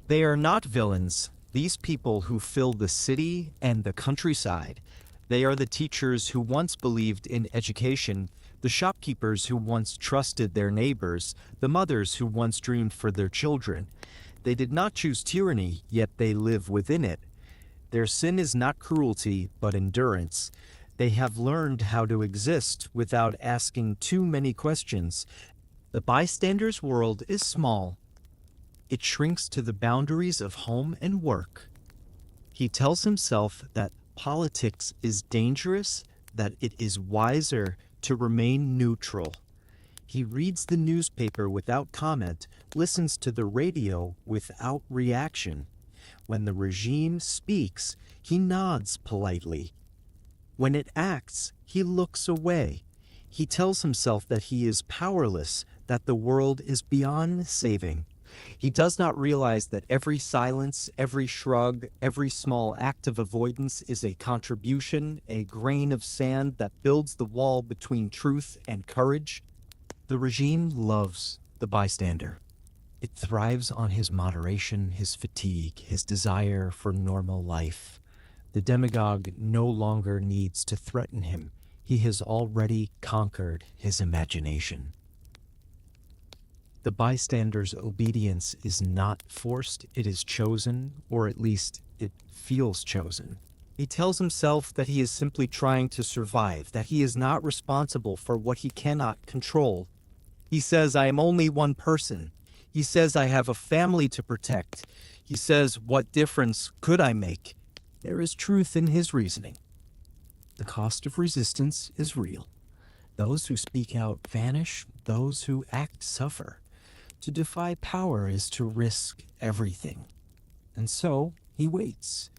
A: They are not villains, these people who fill the city and the countryside. They are the teachers who once believed in education, the shopkeepers who once trusted their neighbors, the mothers who once dreamed for their children. They did not choose tyranny, yet they live within it. Their sin is not cruelty, but endurance. They have learned how to exist without asking too many questions. The bystander's world is small. It shrinks to the boundaries of home and work. He tells himself that politics is dangerous, that it is wiser to remain neutral. He reads the newspaper without comment, listens to the radio without reaction. When the regime speaks, he nods politely. When it acts, he looks away. He tells himself that he is powerless, that the world is beyond saving. He does not realize that every silence, every shrug, every small act of avoidance is a contribution, a grain of sand that builds the wall between truth and courage. The regime loves the bystander. It thrives on his moderation, his fatigue, his desire for normal life. The demagogue no longer needs to threaten him. He has already conquered his imagination. The bystander's obedience is not forced, it is chosen, or at least it feels chosen. He tells himself that he is simply trying to survive, that he is not responsible for what he cannot control. He says, I am only one person. He says, I have a family to protect. He says, what difference could I make? There is truth in his reasoning. The cost of resistance is real. Those who speak out vanish, those who act suffer. To defy power is to risk everything. And so he waits.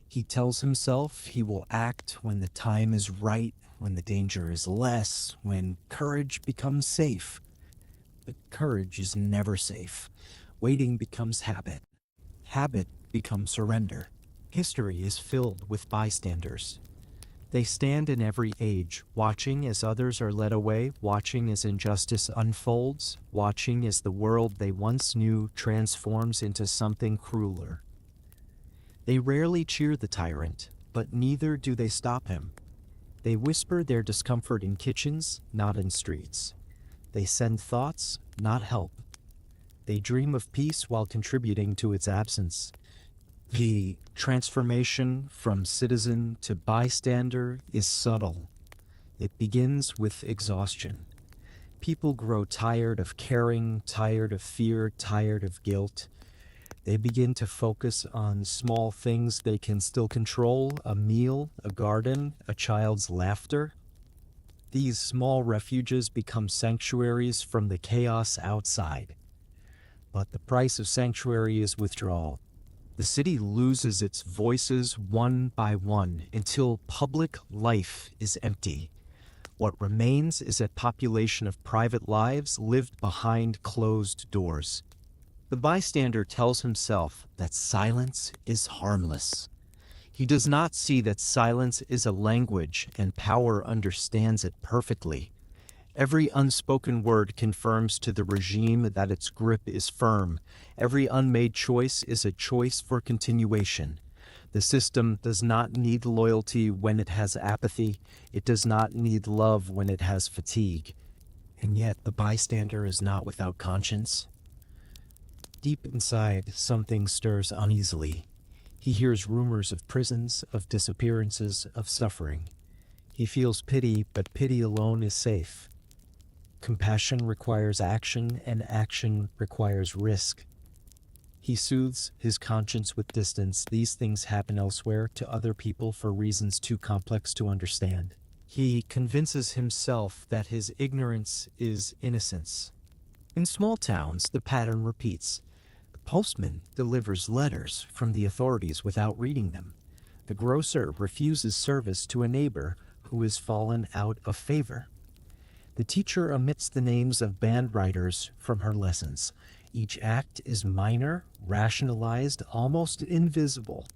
A: He tells himself he will act when the time is right, when the danger is less, when courage becomes safe. But courage is never safe. Waiting becomes habit. Habit becomes surrender. History is filled with bystanders. They stand in every age, watching as others are led away, watching as injustice unfolds, watching as the world they once knew transforms into something crueler. They rarely cheer the tyrant, but neither do they stop him. They whisper their discomfort in kitchens, not in streets. They send thoughts, not help. They dream of peace while contributing to its absence. The transformation from citizen to bystander is subtle. It begins with exhaustion. People grow tired of caring, tired of fear, tired of guilt. They begin to focus on small things they can still control: a meal, a garden, a child's laughter. These small refuges become sanctuaries from the chaos outside. But the price of sanctuary is withdrawal. The city loses its voices one by one until public life is empty. What remains is a population of private lives lived behind closed doors. The bystander tells himself that silence is harmless. He does not see that silence is a language and power understands it perfectly. Every unspoken word confirms to the regime that its grip is firm. Every unmade choice is a choice for continuation. The system does not need loyalty when it has apathy. It does not need love when it has fatigue. And yet the bystander is not without conscience. Deep inside, something stirs uneasily. He hears rumors of prisons, of disappearances, of suffering. He feels pity, but pity alone is safe. Compassion requires action, and action requires risk. He soothes his conscience with distance. These things happen elsewhere to other people for reasons too complex to understand. He convinces himself that his ignorance is innocence. In small towns, the pattern repeats. The postman delivers letters from the authorities without reading them. The grocer refuses service to a neighbor who has fallen out of favor. The teacher omits the names of band writers from her lessons. Each act is minor, rationalized, almost invisible.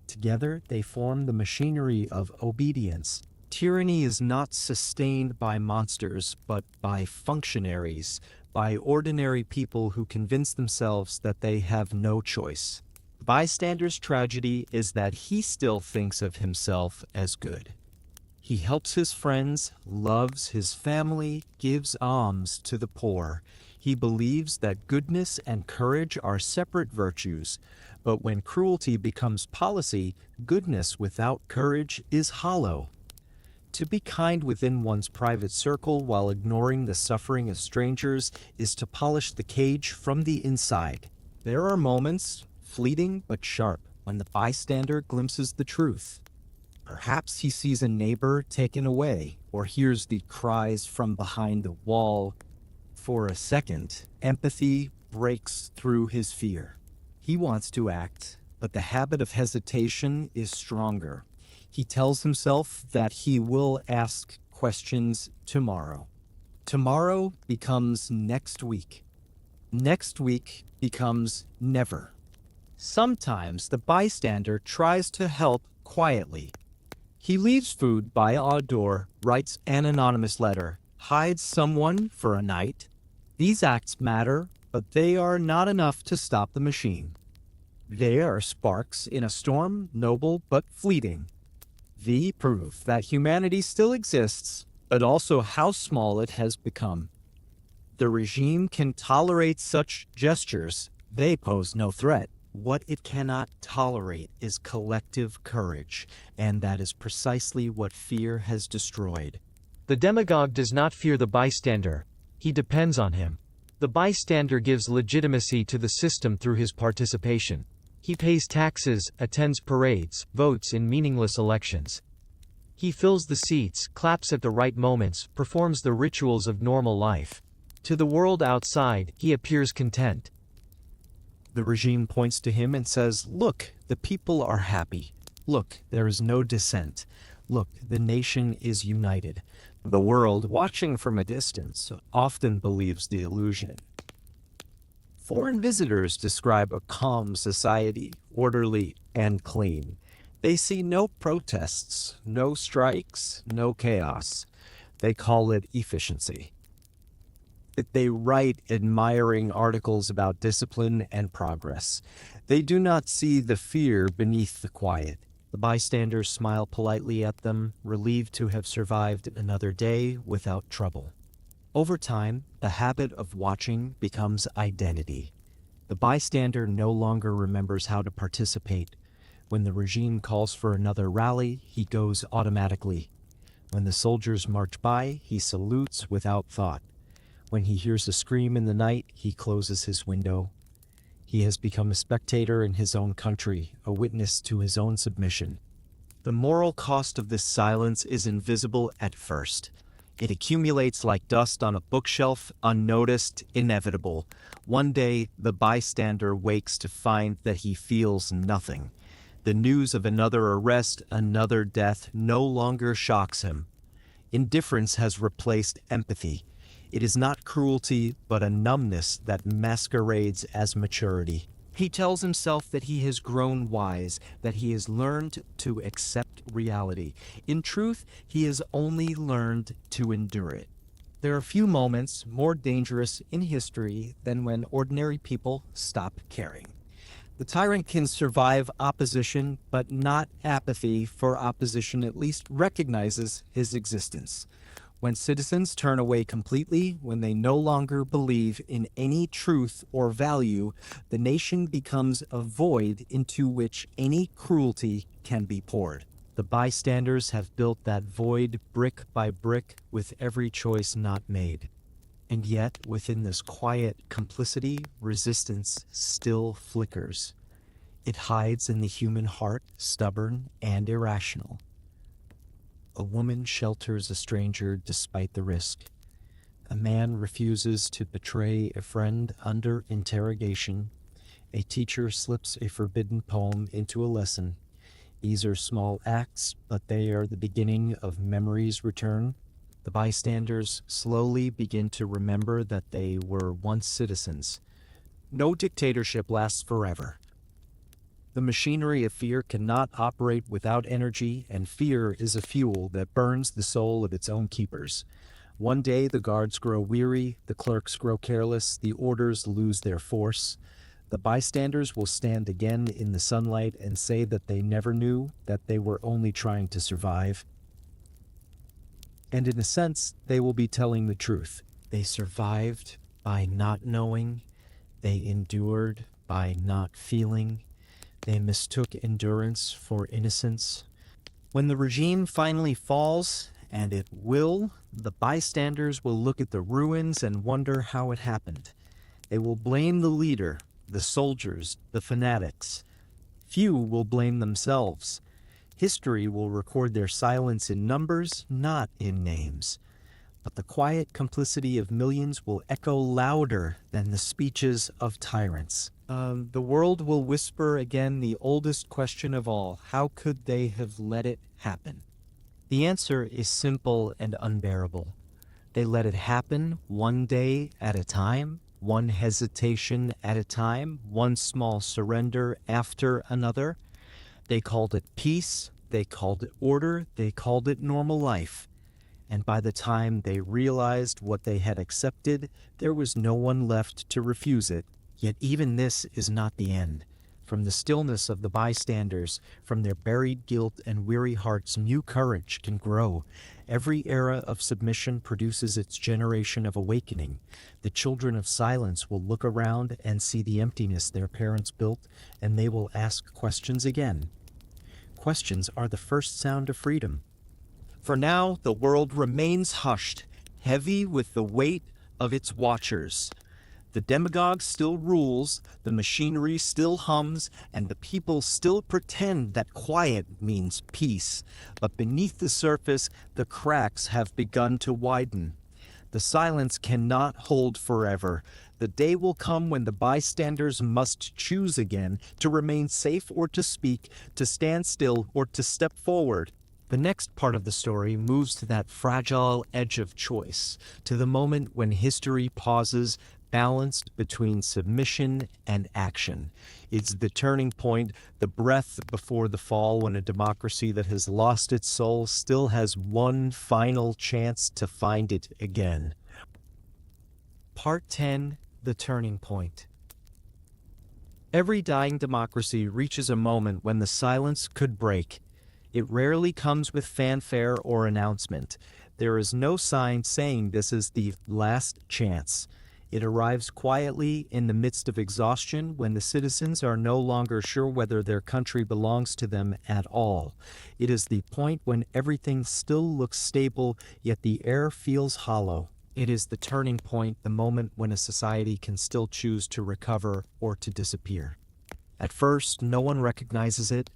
A: Together, they form the machinery of obedience. Tyranny is not sustained by monsters, but by functionaries, by ordinary people who convince themselves that they have no choice. The bystander's tragedy is that he still thinks of himself as good. He helps his friends, loves his family, gives alms to the poor. He believes that goodness and courage are separate virtues, but when cruelty becomes policy, goodness without courage is hollow. To be kind within one's private circle while ignoring the suffering of strangers is to polish the cage from the inside. There are moments, fleeting but sharp, when the bystander glimpses the truth. Perhaps he sees a neighbor taken away, or hears the cries from behind the wall. For a second, empathy breaks through his fear. He wants to act, but the habit of hesitation is stronger. He tells himself that he will ask questions tomorrow. Tomorrow becomes next week. Next week becomes never. Sometimes the bystander tries to help quietly. He leaves food by a door, writes an anonymous letter, hides someone for a night. These acts matter, but they are not enough to stop the machine. They are sparks in a storm, noble but fleeting. The proof that humanity still exists, but also how small it has become. the regime can tolerate such gestures, they pose no threat. What it cannot tolerate is collective courage, and that is precisely what fear has destroyed.
B: The demagogue does not fear the bystander, he depends on him. The bystander gives legitimacy to the system through his participation. He pays taxes, attends parades, votes in meaningless elections. He fills the seats, claps at the right moments, performs the rituals of normal life. To the world outside, he appears content.
A: The regime points to him and says, "Look, the people are happy. Look, there is no dissent. Look, the nation is united." The world, watching from a distance, often believes the illusion. Foreign visitors describe a calm society, orderly and clean. They see no protests, no strikes, no chaos. They call it efficiency. They write admiring articles about discipline and progress. They do not see the fear beneath the quiet. The bystanders smile politely at them, relieved to have survived another day without trouble. Over time, the habit of watching becomes identity. The bystander no longer remembers how to participate. When the regime calls for another rally, he goes automatically. When the soldiers march by, he salutes without thought. When he hears a scream in the night, he closes his window. He has become a spectator in his own country, a witness to his own submission. The moral cost of this silence is invisible at first. It accumulates like dust on a bookshelf, unnoticed, inevitable. One day, the bystander wakes to find that he feels nothing. The news of another arrest, another death, no longer shocks him. Indifference has replaced empathy. It is not cruelty, but a numbness that masquerades as maturity. He tells himself that he has grown wise, that he has learned to accept reality. In truth, he has only learned to endure it. There are few moments more dangerous in history than when ordinary people stop caring. The tyrant can survive opposition, but not apathy, for opposition at least recognizes his existence. When citizens turn away completely, when they no longer believe in any truth or value, the nation becomes a void into which any cruelty can be poured. The bystanders have built that void brick by brick with every choice not made. And yet, within this quiet complicity, resistance still flickers. It hides in the human heart, stubborn and irrational. A woman shelters a stranger despite the risk. A man refuses to betray a friend under interrogation. A teacher slips a forbidden poem into a lesson. These are small acts, but they are the beginning of memory's return. The bystanders slowly begin to remember that they were once citizens. No dictatorship lasts forever. The machinery of fear cannot operate without energy, and fear is a fuel that burns the soul of its own keepers. One day the guards grow weary, the clerks grow careless, the orders lose their force. The bystanders will stand again in the sunlight and say that they never knew, that they were only trying to survive. And in a sense, they will be telling the truth. They survived by not knowing. They endured by not feeling. They mistook endurance for innocence. When the regime finally falls, and it will, the bystanders will look at the ruins and wonder how it happened. They will blame the leader, the soldiers, the fanatics. Few will blame themselves. History will record their silence in numbers, not in names. But the quiet complicity of millions will echo louder than the speeches of tyrants. The world will whisper again the oldest question of all: how could they have let it happen? The answer is simple and unbearable. They let it happen one day at a time, one hesitation at a time, one small surrender after another. They called it peace, they called it order, they called it normal life. And by the time they realized what they had accepted, there was no one left to refuse it. Yet even this is not the end. From the stillness of the bystanders, from their buried guilt and weary hearts, new courage can grow. Every era of submission produces its generation of awakening. The children of silence will look around and see the emptiness their parents built, and they will ask questions again. Questions are the first sound of freedom. For now, the world remains hushed, heavy with the weight of its watchers. The demagogue still rules, the machinery still hums, and the people still pretend that quiet means peace. But beneath the surface, the cracks have begun to widen. The silence cannot hold forever. The day will come when the bystanders must choose again to remain safe or to speak, to stand still or to step forward. The next part of the story moves to that fragile edge of choice, to the moment when history pauses, balanced between submission and action. It's the turning point, the breath before the fall, when a democracy that has lost its soul still has one final chance to find it again. Part 10, The Turning Point. Every dying democracy reaches a moment when the silence could break. It rarely comes with fanfare or announcement. There is no sign saying this is the last chance. It arrives quietly in the midst of exhaustion, when the citizens are no longer sure whether their country belongs to them at all. It is the point when everything still looks stable, yet the air feels hollow. It is the turning point, the moment when a society can still choose to recover or to disappear. At first, no one recognizes it.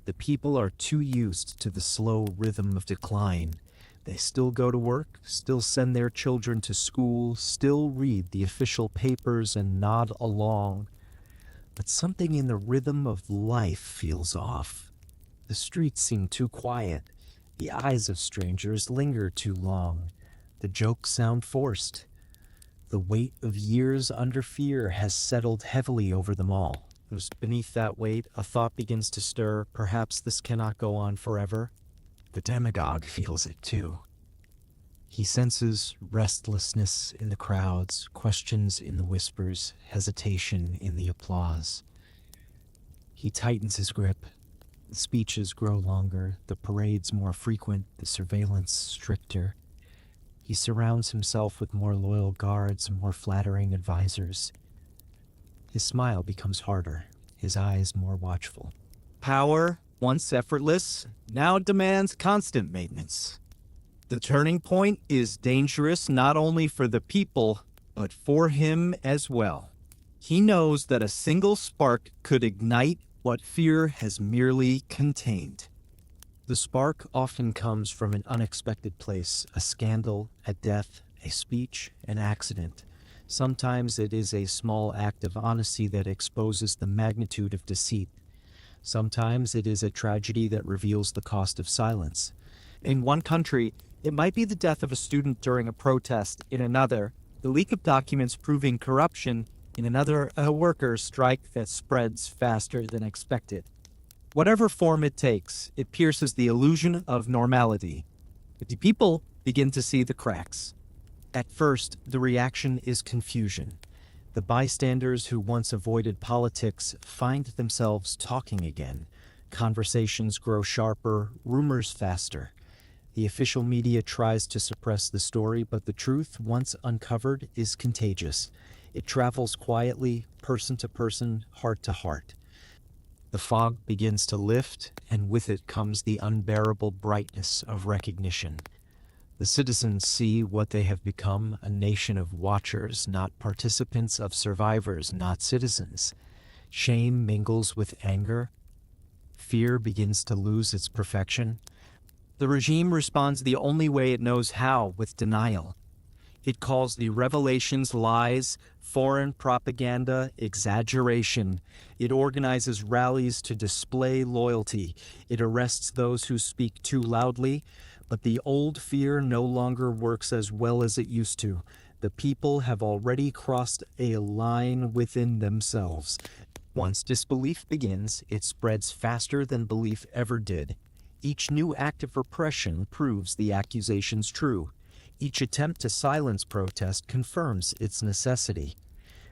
A: The people are too used to the slow rhythm of decline. They still go to work, still send their children to school, still read the official papers and nod along. But something in the rhythm of life feels off. The streets seem too quiet. The eyes of strangers linger too long. The jokes sound forced. The weight of years under fear has settled heavily over them all. Beneath that weight, a thought begins to stir. Perhaps this cannot go on forever. The demagogue feels it too. He senses restlessness in the crowds, questions in the whispers, hesitation in the applause. He tightens his grip. The speeches grow longer, the parades more frequent, the surveillance stricter. He surrounds himself with more loyal guards, more flattering advisors. His smile becomes harder, his eyes more watchful. Power, once effortless, now demands constant maintenance. The turning point is dangerous not only for the people, but for him as well. He knows that a single spark could ignite what fear has merely contained. The spark often comes from an unexpected place, a scandal, a death, a speech, an accident. Sometimes it is a small act of honesty that exposes the magnitude of deceit. Sometimes it is a tragedy that reveals the cost of silence. In one country, it might be the death of a student during a protest. In another, the leak of documents proving corruption. In another, a workers' strike that spreads faster than expected. Whatever form it takes, it pierces the illusion of normality. But the people begin to see the cracks. At first, the reaction is confusion. The bystanders who once avoided politics find themselves talking again. Conversations grow sharper, rumors faster. The official media tries to suppress the story, but the truth, once uncovered, is contagious. It travels quietly, person to person, heart to heart. The fog begins to lift, and with it comes the unbearable brightness of recognition. The citizens see what they have become, a nation of watchers, not participants, of survivors, not citizens. Shame mingles with anger. Fear begins to lose its perfection. The regime responds the only way it knows how, with denial. It calls the revelations lies, foreign propaganda, exaggeration. It organizes rallies to display loyalty. It arrests those who speak too loudly. But the old fear no longer works as well as it used to. The people have already crossed a line within themselves. Once disbelief begins, it spreads faster than belief ever did. Each new act of repression proves the accusations true. Each attempt to silence protest confirms its necessity.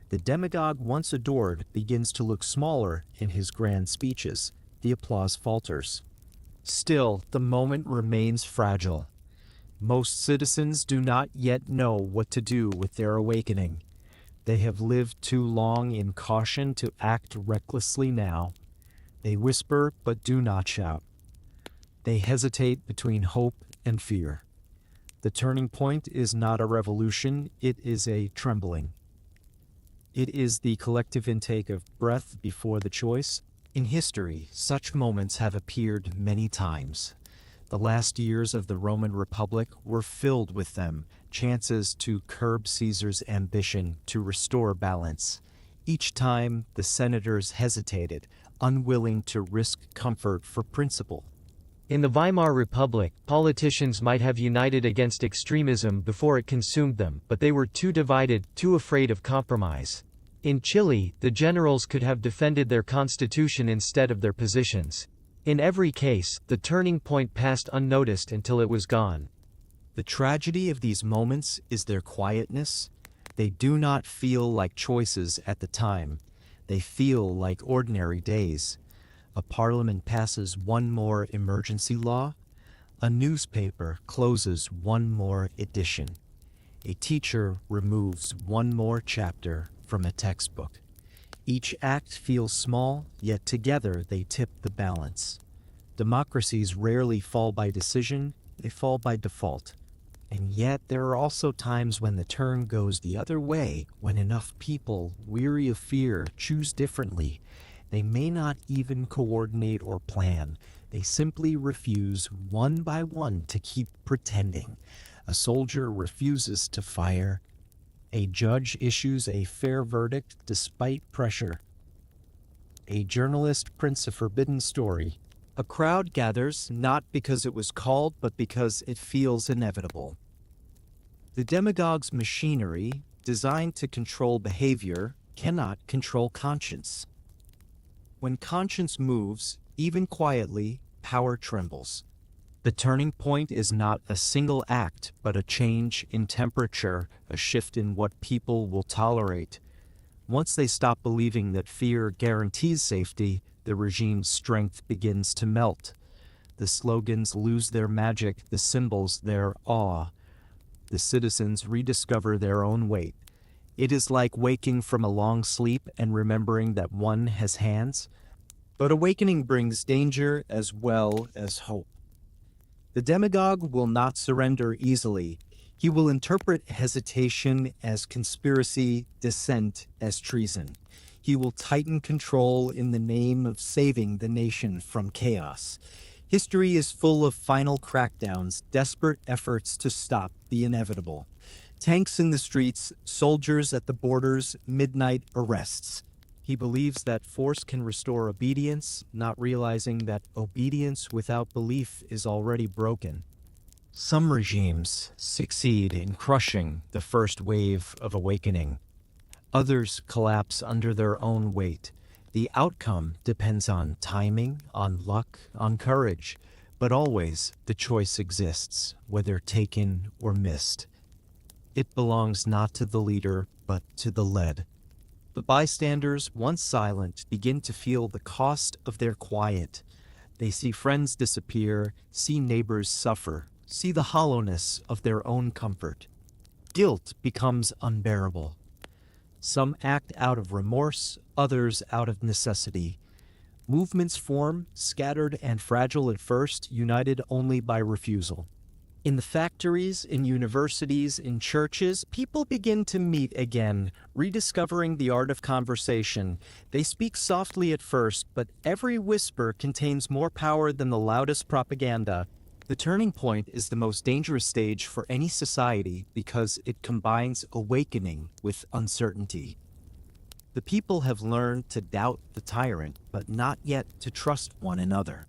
A: The demagogue once adored begins to look smaller in his grand speeches. The applause falters. Still, the moment remains fragile. Most citizens do not yet know what to do with their awakening. They have lived too long in caution to act recklessly now. They whisper but do not shout. They hesitate between hope and fear. The turning point is not a revolution, it is a trembling. It is the collective intake of breath before the choice. In history, such moments have appeared many times. The last years of the Roman Republic were filled with them, chances to curb Caesar's ambition to restore balance. Each time, the senators hesitated, unwilling to risk comfort for principle.
B: In the Weimar Republic, politicians might have united against extremism before it consumed them, but they were too divided, too afraid of compromise. In Chile, the generals could have defended their constitution instead of their positions. In every case, the turning point passed unnoticed until it was gone.
A: The tragedy of these moments is their quietness. They do not feel like choices at the time. They feel like ordinary days. A parliament passes one more emergency law. A newspaper closes one more edition. A teacher removes one more chapter from a textbook. Each act feels small, yet together they tip the balance. Democracies rarely fall by decision, they fall by default. And yet there are also times when the turn goes the other way, when enough people, weary of fear, choose differently. They may not even coordinate or plan. They simply refuse one by one to keep pretending. A soldier refuses to fire. A judge issues a fair verdict despite pressure. A journalist prints a forbidden story. A crowd gathers not because it was called, but because it feels inevitable. The demagogue's machinery, designed to control behavior, cannot control conscience. When conscience moves, even quietly, power trembles. The turning point is not a single act, but a change in temperature, a shift in what people will tolerate. Once they stop believing that fear guarantees safety, the regime's strength begins to melt. The slogans lose their magic, the symbols their awe. The citizens rediscover their own weight. It is like waking from a long sleep and remembering that one has hands. But awakening brings danger as well as hope. The demagogue will not surrender easily. He will interpret hesitation as conspiracy, dissent as treason. He will tighten control in the name of saving the nation from chaos. History is full of final crackdowns, desperate efforts to stop the inevitable. Tanks in the streets, soldiers at the borders, midnight arrests. He believes that force can restore obedience, not realizing that obedience without belief is already broken. Some regimes succeed in crushing the first wave of awakening. Others collapse under their own weight. The outcome depends on timing, on luck, on courage, but always the choice exists, whether taken or missed. It belongs not to the leader, but to the led. The bystanders, once silent, begin to feel the cost of their quiet. They see friends disappear, see neighbors suffer, see the hollowness of their own comfort. Guilt becomes unbearable. Some act out of remorse, others out of necessity. Movements form, scattered and fragile at first, united only by refusal. In the factories, in universities, in churches, people begin to meet again, rediscovering the art of conversation. They speak softly at first, but every whisper contains more power than the loudest propaganda. The turning point is the most dangerous stage for any society because it combines awakening with uncertainty. The people have learned to doubt the tyrant, but not yet to trust one another.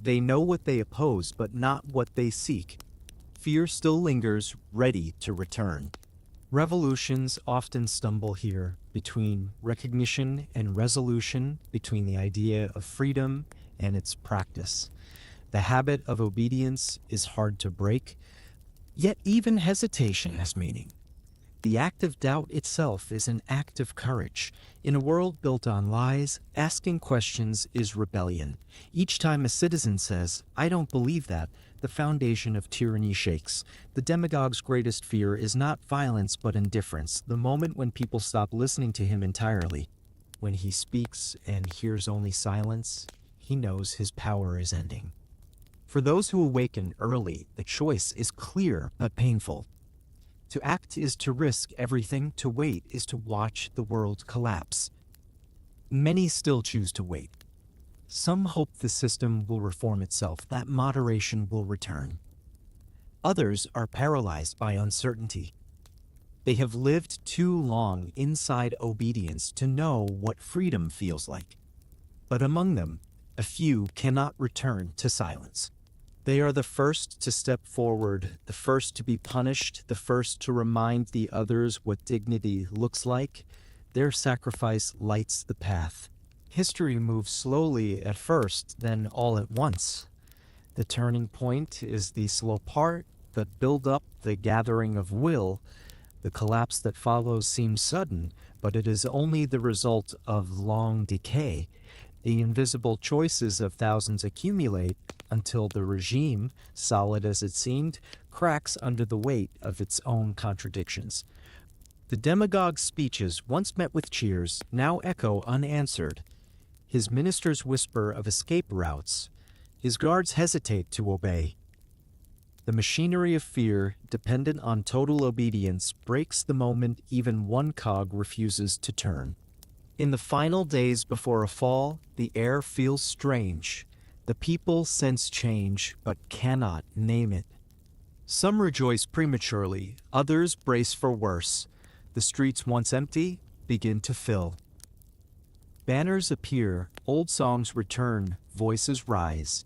A: They know what they oppose, but not what they seek. Fear still lingers, ready to return. Revolutions often stumble here, between recognition and resolution, between the idea of freedom and its practice. The habit of obedience is hard to break, yet even hesitation has meaning. The act of doubt itself is an act of courage. In a world built on lies, asking questions is rebellion. Each time a citizen says, "I don't believe that," the foundation of tyranny shakes. The demagogue's greatest fear is not violence but indifference, the moment when people stop listening to him entirely. When he speaks and hears only silence, he knows his power is ending. For those who awaken early, the choice is clear but painful. To act is to risk everything, to wait is to watch the world collapse. Many still choose to wait. Some hope the system will reform itself, that moderation will return. Others are paralyzed by uncertainty. They have lived too long inside obedience to know what freedom feels like. But among them, a few cannot return to silence. They are the first to step forward, the first to be punished, the first to remind the others what dignity looks like. Their sacrifice lights the path. History moves slowly at first, then all at once. The turning point is the slow part, the build-up, the gathering of will. The collapse that follows seems sudden, but it is only the result of long decay. The invisible choices of thousands accumulate until the regime, solid as it seemed, cracks under the weight of its own contradictions. The demagogue's speeches, once met with cheers, now echo unanswered. His ministers whisper of escape routes. His guards hesitate to obey. The machinery of fear, dependent on total obedience, breaks the moment even one cog refuses to turn. In the final days before a fall, the air feels strange. The people sense change, but cannot name it. Some rejoice prematurely, others brace for worse. The streets once empty begin to fill. Banners appear, old songs return, voices rise.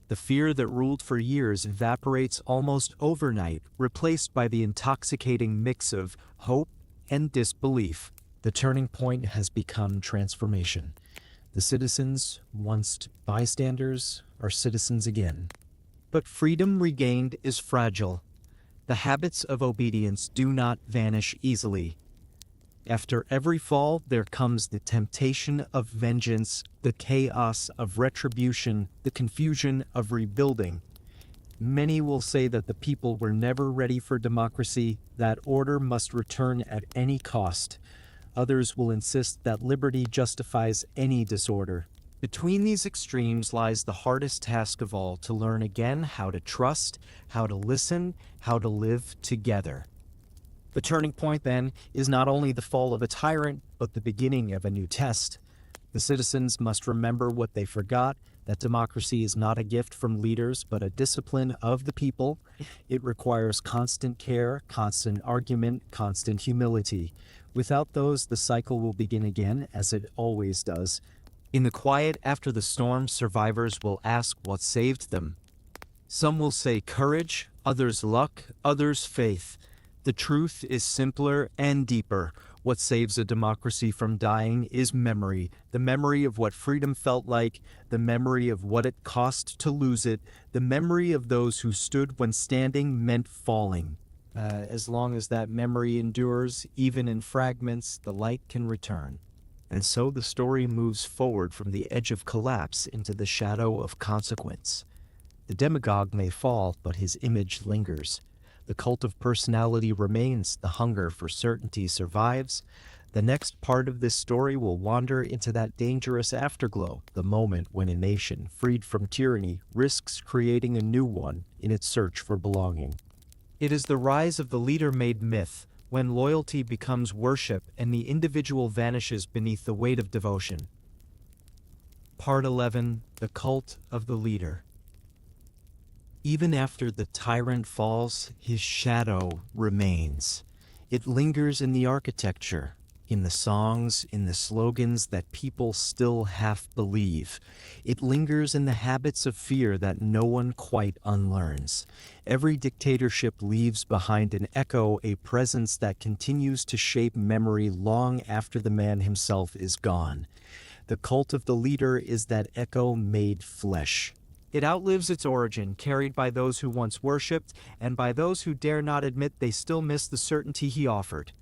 A: The fear that ruled for years evaporates almost overnight, replaced by the intoxicating mix of hope and disbelief. The turning point has become transformation. The citizens, once bystanders, are citizens again. But freedom regained is fragile. The habits of obedience do not vanish easily. After every fall, there comes the temptation of vengeance, the chaos of retribution, the confusion of rebuilding. Many will say that the people were never ready for democracy, that order must return at any cost. Others will insist that liberty justifies any disorder. Between these extremes lies the hardest task of all, to learn again how to trust, how to listen, how to live together. The turning point, then, is not only the fall of a tyrant, but the beginning of a new test. The citizens must remember what they forgot, that democracy is not a gift from leaders, but a discipline of the people. It requires constant care, constant argument, constant humility. Without those, the cycle will begin again, as it always does. In the quiet after the storm, survivors will ask what saved them. Some will say courage, others luck, others faith. The truth is simpler and deeper. What saves a democracy from dying is memory. The memory of what freedom felt like, the memory of what it cost to lose it, the memory of those who stood when standing meant falling. As long as that memory endures, even in fragments, the light can return. And so the story moves forward from the edge of collapse into the shadow of consequence. The demagogue may fall, but his image lingers. The cult of personality remains, the hunger for certainty survives. The next part of this story will wander into that dangerous afterglow, the moment when a nation, freed from tyranny, risks creating a new one in its search for belonging. It is the rise of the leader-made myth, when loyalty becomes worship and the individual vanishes beneath the weight of devotion. Part 11. The Cult of the Leader. Even after the tyrant falls, his shadow remains. It lingers in the architecture, in the songs, in the slogans that people still half believe. It lingers in the habits of fear that no one quite unlearns. Every dictatorship leaves behind an echo, a presence that continues to shape memory long after the man himself is gone. The cult of the leader is that echo made flesh. It outlives its origin, carried by those who once worshipped, and by those who dare not admit they still miss the certainty he offered.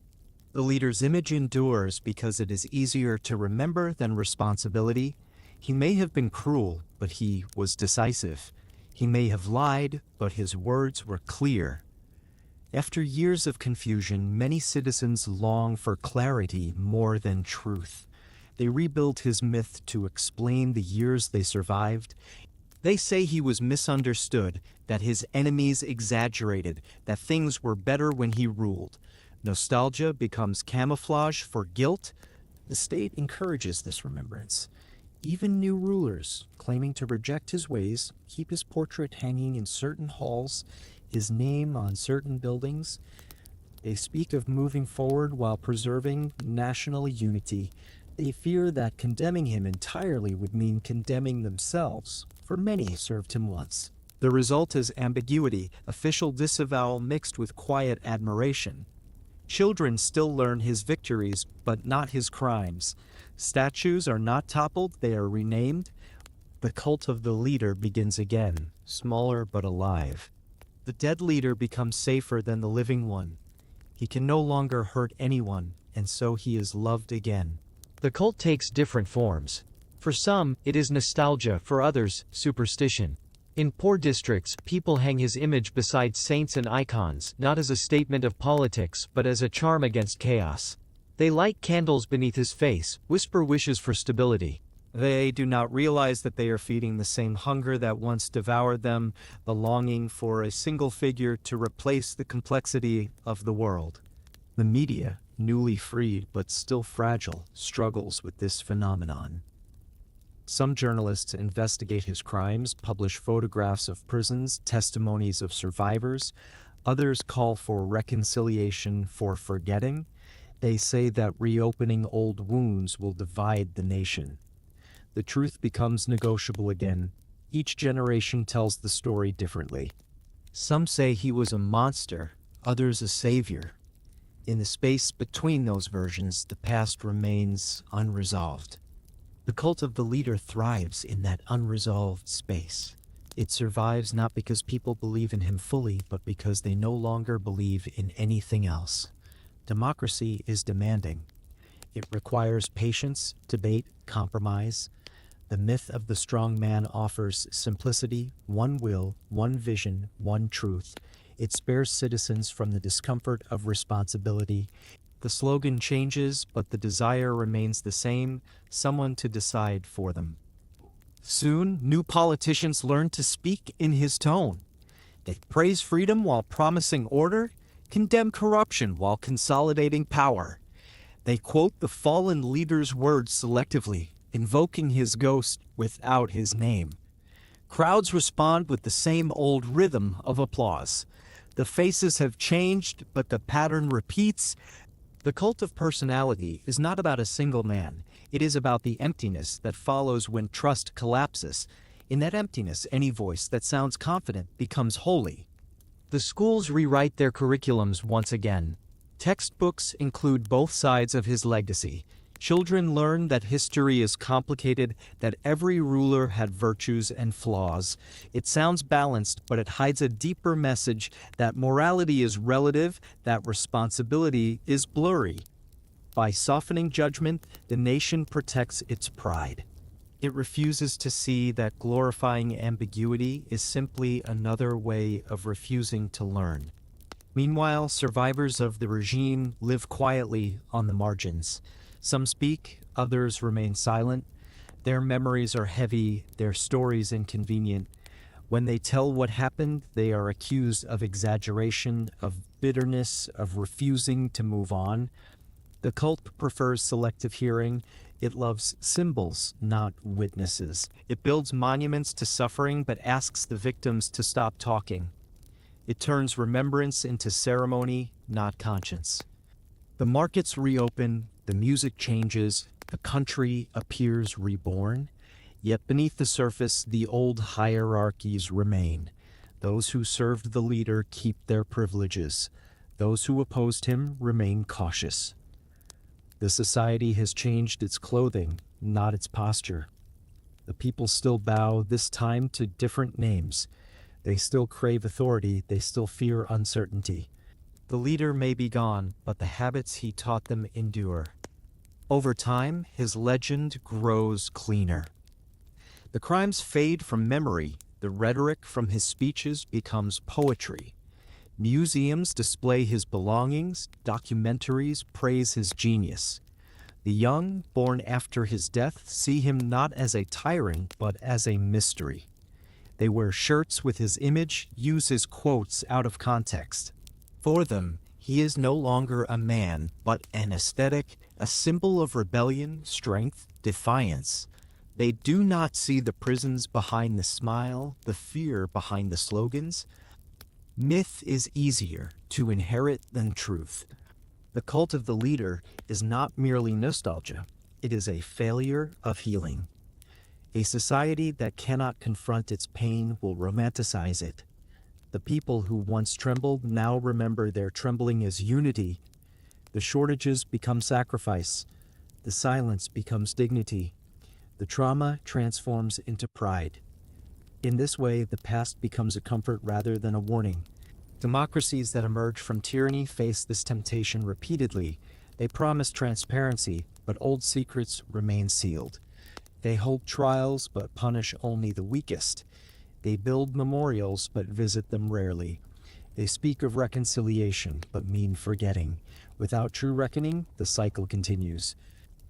A: The leader's image endures because it is easier to remember than responsibility. He may have been cruel, but he was decisive. He may have lied, but his words were clear. After years of confusion, many citizens long for clarity more than truth. They rebuild his myth to explain the years they survived. They say he was misunderstood, that his enemies exaggerated, that things were better when he ruled. Nostalgia becomes camouflage for guilt. The state encourages this remembrance. Even new rulers, claiming to reject his ways, keep his portrait hanging in certain halls, his name on certain buildings. They speak of moving forward while preserving national unity. They fear that condemning him entirely would mean condemning themselves, for many served him once. The result is ambiguity, official disavowal mixed with quiet admiration. Children still learn his victories, but not his crimes. Statues are not toppled, they are renamed. The cult of the leader begins again, smaller but alive. The dead leader becomes safer than the living one. He can no longer hurt anyone, and so he is loved again.
B: The cult takes different forms. For some, it is nostalgia, for others, superstition. In poor districts, people hang his image beside saints and icons, not as a statement of politics, but as a charm against chaos. They light candles beneath his face, whisper wishes for stability.
A: They do not realize that they are feeding the same hunger that once devoured them, the longing for a single figure to replace the complexity of the world. The media, newly freed but still fragile, struggles with this phenomenon. Some journalists investigate his crimes, publish photographs of prisons, testimonies of survivors. Others call for reconciliation for forgetting. They say that reopening old wounds will divide the nation. The truth becomes negotiable again. Each generation tells the story differently. Some say he was a monster, others a savior. In the space between those versions, the past remains unresolved. The cult of the leader thrives in that unresolved space. It survives not because people believe in him fully, but because they no longer believe in anything else. Democracy is demanding. It requires patience, debate, compromise. The myth of the strong man offers simplicity, one will, one vision, one truth. It spares citizens from the discomfort of responsibility. The slogan changes, but the desire remains the same, someone to decide for them. Soon, new politicians learn to speak in his tone. They praise freedom while promising order, condemn corruption while consolidating power. They quote the fallen leader's words selectively, invoking his ghost without his name. Crowds respond with the same old rhythm of applause. The faces have changed, but the pattern repeats. The cult of personality is not about a single man. It is about the emptiness that follows when trust collapses. In that emptiness, any voice that sounds confident becomes holy. The schools rewrite their curriculums once again. Textbooks include both sides of his legacy. Children learn that history is complicated, that every ruler had virtues and flaws. It sounds balanced, but it hides a deeper message that morality is relative, that responsibility is blurry. By softening judgment, the nation protects its pride. It refuses to see that glorifying ambiguity is simply another way of refusing to learn. Meanwhile, survivors of the regime live quietly on the margins. Some speak, others remain silent. Their memories are heavy, their stories inconvenient. When they tell what happened, they are accused of exaggeration, of bitterness, of refusing to move on. The cult prefers selective hearing. It loves symbols, not witnesses. It builds monuments to suffering, but asks the victims to stop talking. It turns remembrance into ceremony, not conscience. The markets reopen, the music changes, the country appears reborn. Yet beneath the surface, the old hierarchies remain. Those who served the leader keep their privileges. Those who opposed him remain cautious. The society has changed its clothing, not its posture. The people still bow, this time to different names. They still crave authority, they still fear uncertainty. The leader may be gone, but the habits he taught them endure. Over time, his legend grows cleaner. The crimes fade from memory, the rhetoric from his speeches becomes poetry. Museums display his belongings, documentaries praise his genius. The young, born after his death, see him not as a tyrant, but as a mystery. They wear shirts with his image, use his quotes out of context. For them, he is no longer a man, but an aesthetic, a symbol of rebellion, strength, defiance. They do not see the prisons behind the smile, the fear behind the slogans. Myth is easier to inherit than truth. The cult of the leader is not merely nostalgia, it is a failure of healing. A society that cannot confront its pain will romanticize it. The people who once trembled now remember their trembling as unity. The shortages become sacrifice. The silence becomes dignity. The trauma transforms into pride. In this way, the past becomes a comfort rather than a warning. Democracies that emerge from tyranny face this temptation repeatedly. They promise transparency, but old secrets remain sealed. They hold trials, but punish only the weakest. They build memorials, but visit them rarely. They speak of reconciliation, but mean forgetting. Without true reckoning, the cycle continues.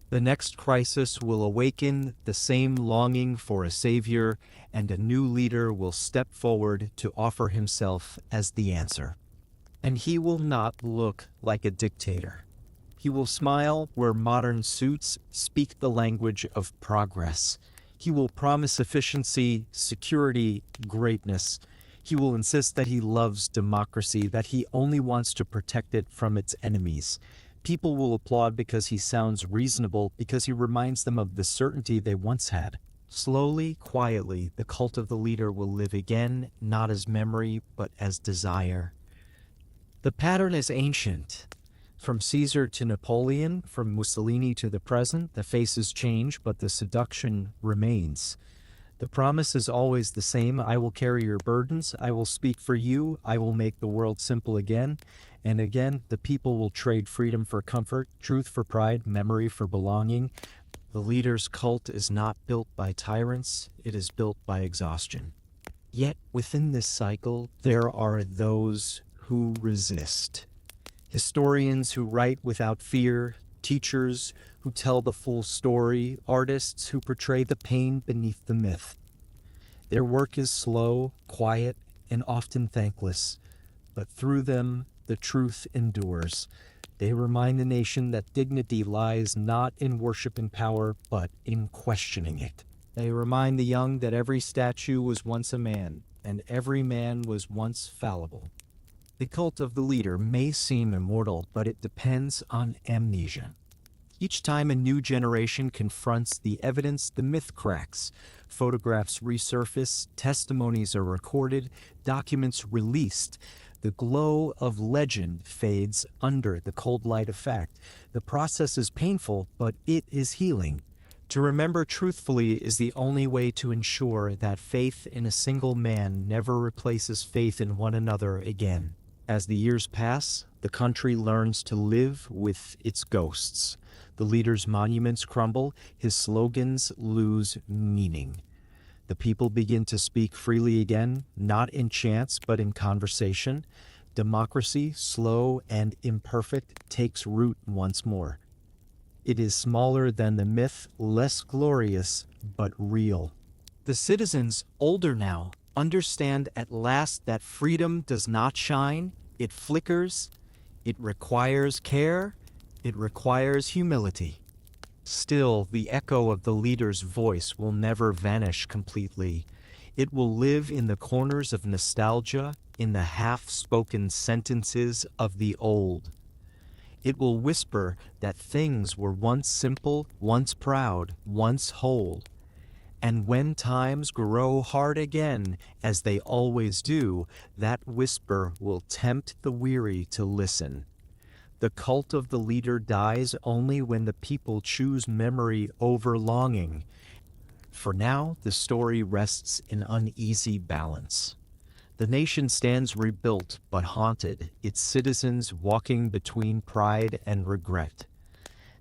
A: The next crisis will awaken the same longing for a savior, and a new leader will step forward to offer himself as the answer. And he will not look like a dictator. He will smile where modern suits speak the language of progress. He will promise efficiency, security, greatness. He will insist that he loves democracy, that he only wants to protect it from its enemies. People will applaud because he sounds reasonable, because he reminds them of the certainty they once had. Slowly, quietly, the cult of the leader will live again, not as memory, but as desire. The pattern is ancient. From Caesar to Napoleon, from Mussolini to the present, the faces change, but the seduction remains. The promise is always the same: I will carry your burdens, I will speak for you, I will make the world simple again. And again, the people will trade freedom for comfort, truth for pride, memory for belonging. The leader's cult is not built by tyrants, it is built by exhaustion. Yet within this cycle, there are those who resist. Historians who write without fear, teachers who tell the full story, artists who portray the pain beneath the myth. Their work is slow, quiet, and often thankless, but through them, the truth endures. They remind the nation that dignity lies not in worship and power, but in questioning it. They remind the young that every statue was once a man, and every man was once fallible. The cult of the leader may seem immortal, but it depends on amnesia. Each time a new generation confronts the evidence, the myth cracks. Photographs resurface, testimonies are recorded, documents released. The glow of legend fades under the cold light of fact. The process is painful, but it is healing. To remember truthfully is the only way to ensure that faith in a single man never replaces faith in one another again. As the years pass, the country learns to live with its ghosts. The leader's monuments crumble, his slogans lose meaning. The people begin to speak freely again, not in chants but in conversation. Democracy, slow and imperfect, takes root once more. It is smaller than the myth, less glorious, but real. The citizens, older now, understand at last that freedom does not shine, it flickers, it requires care, it requires humility. Still, the echo of the leader's voice will never vanish completely. It will live in the corners of nostalgia, in the half-spoken sentences of the old. It will whisper that things were once simple, once proud, once whole. And when times grow hard again, as they always do, that whisper will tempt the weary to listen. The cult of the leader dies only when the people choose memory over longing. For now, the story rests in uneasy balance. The nation stands rebuilt but haunted, its citizens walking between pride and regret.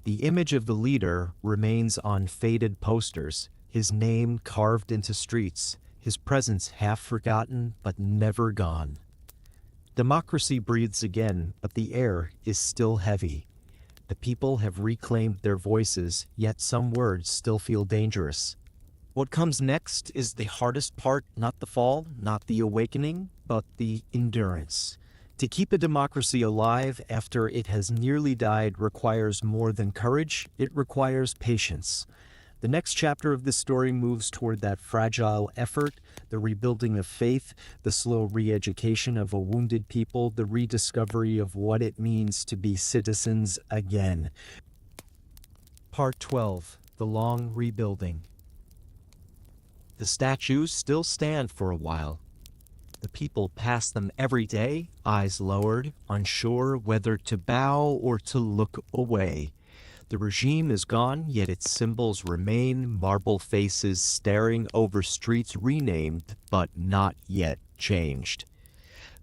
A: The image of the leader remains on faded posters, his name carved into streets, his presence half forgotten but never gone. Democracy breathes again, but the air is still heavy. The people have reclaimed their voices, yet some words still feel dangerous. What comes next is the hardest part, not the fall, not the awakening, but the endurance. To keep a democracy alive after it has nearly died requires more than courage, it requires patience. The next chapter of this story moves toward that fragile effort, the rebuilding of faith, the slow re-education of a wounded people, the rediscovery of what it means to be citizens again. Part 12. The Long Rebuilding. The statues still stand for a while. The people pass them every day, eyes lowered, unsure whether to bow or to look away. The regime is gone, yet its symbols remain, marble faces staring over streets renamed, but not yet changed.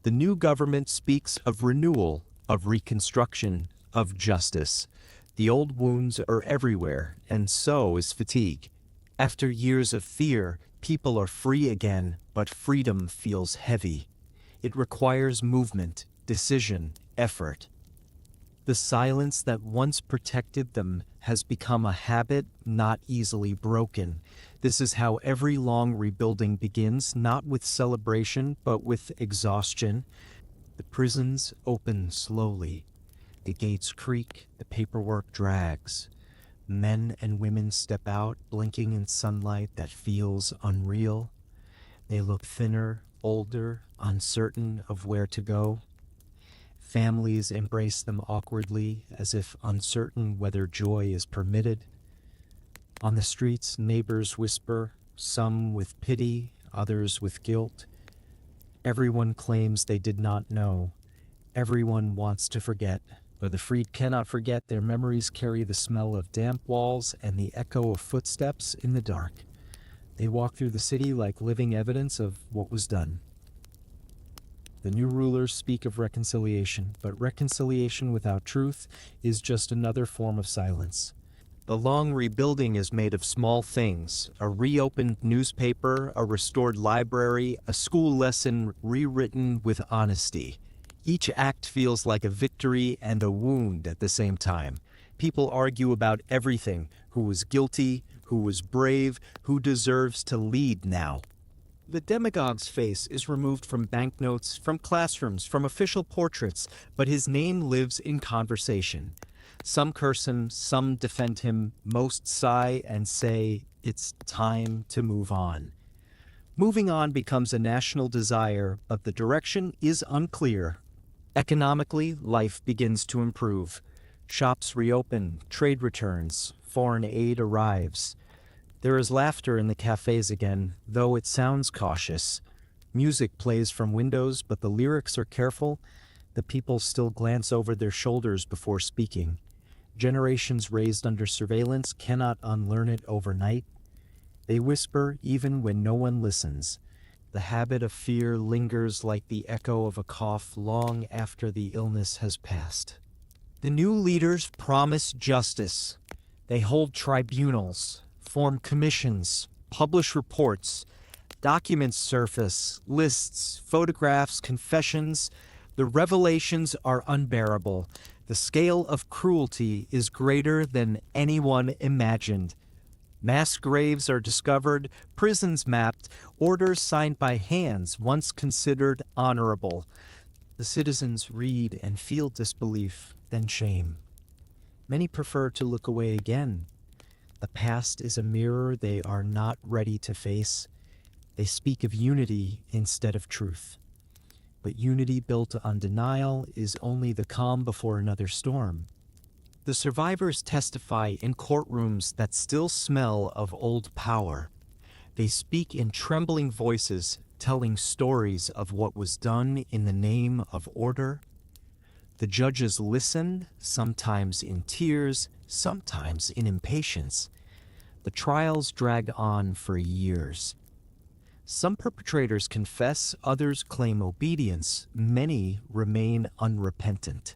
A: The new government speaks of renewal, of reconstruction, of justice. The old wounds are everywhere, and so is fatigue. After years of fear, people are free again, but freedom feels heavy. It requires movement, decision, effort. The silence that once protected them has become a habit not easily broken. This is how every long rebuilding begins, not with celebration, but with exhaustion. The prisons open slowly. The gates creak, the paperwork drags. Men and women step out, blinking in sunlight that feels unreal. They look thinner, older, uncertain of where to go. Families embrace them awkwardly, as if uncertain whether joy is permitted. On the streets, neighbors whisper, some with pity, others with guilt. Everyone claims they did not know. Everyone wants to forget. But the freed cannot forget. Their memories carry the smell of damp walls and the echo of footsteps in the dark. They walk through the city like living evidence of what was done. The new rulers speak of reconciliation, but reconciliation without truth is just another form of silence. The long rebuilding is made of small things: a reopened newspaper, a restored library, a school lesson rewritten with honesty. Each act feels like a victory and a wound at the same time. People argue about everything: who was guilty, who was brave, who deserves to lead now. The demagogue's face is removed from banknotes, from classrooms, from official portraits, but his name lives in conversation. Some curse him, some defend him, most sigh and say, it's time to move on. Moving on becomes a national desire, but the direction is unclear. Economically, life begins to improve. Shops reopen, trade returns, foreign aid arrives. There is laughter in the cafes again, though it sounds cautious. Music plays from windows, but the lyrics are careful. The people still glance over their shoulders before speaking. Generations raised under surveillance cannot unlearn it overnight. They whisper even when no one listens. The habit of fear lingers like the echo of a cough long after the illness has passed. The new leaders promise justice. They hold tribunals, form commissions, publish reports. Documents surface, lists, photographs, confessions. The revelations are unbearable. The scale of cruelty is greater than anyone imagined. Mass graves are discovered, prisons mapped, orders signed by hands once considered honorable. The citizens read and feel disbelief, then shame. Many prefer to look away again. The past is a mirror they are not ready to face. They speak of unity instead of truth. But unity built on denial is only the calm before another storm. The survivors testify in courtrooms that still smell of old power. They speak in trembling voices, telling stories of what was done in the name of order. The judges listen, sometimes in tears, sometimes in impatience. The trials drag on for years. Some perpetrators confess, others claim obedience, many remain unrepentant.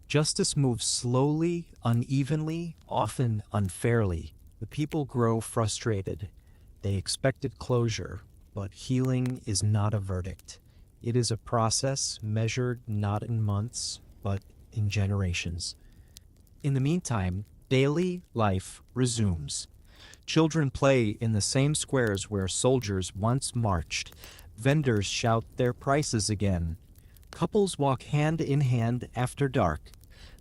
A: Justice moves slowly, unevenly, often unfairly. The people grow frustrated. They expected closure, but healing is not a verdict. It is a process measured not in months, but in generations. In the meantime, daily life resumes. Children play in the same squares where soldiers once marched. Vendors shout their prices again. Couples walk hand in hand after dark.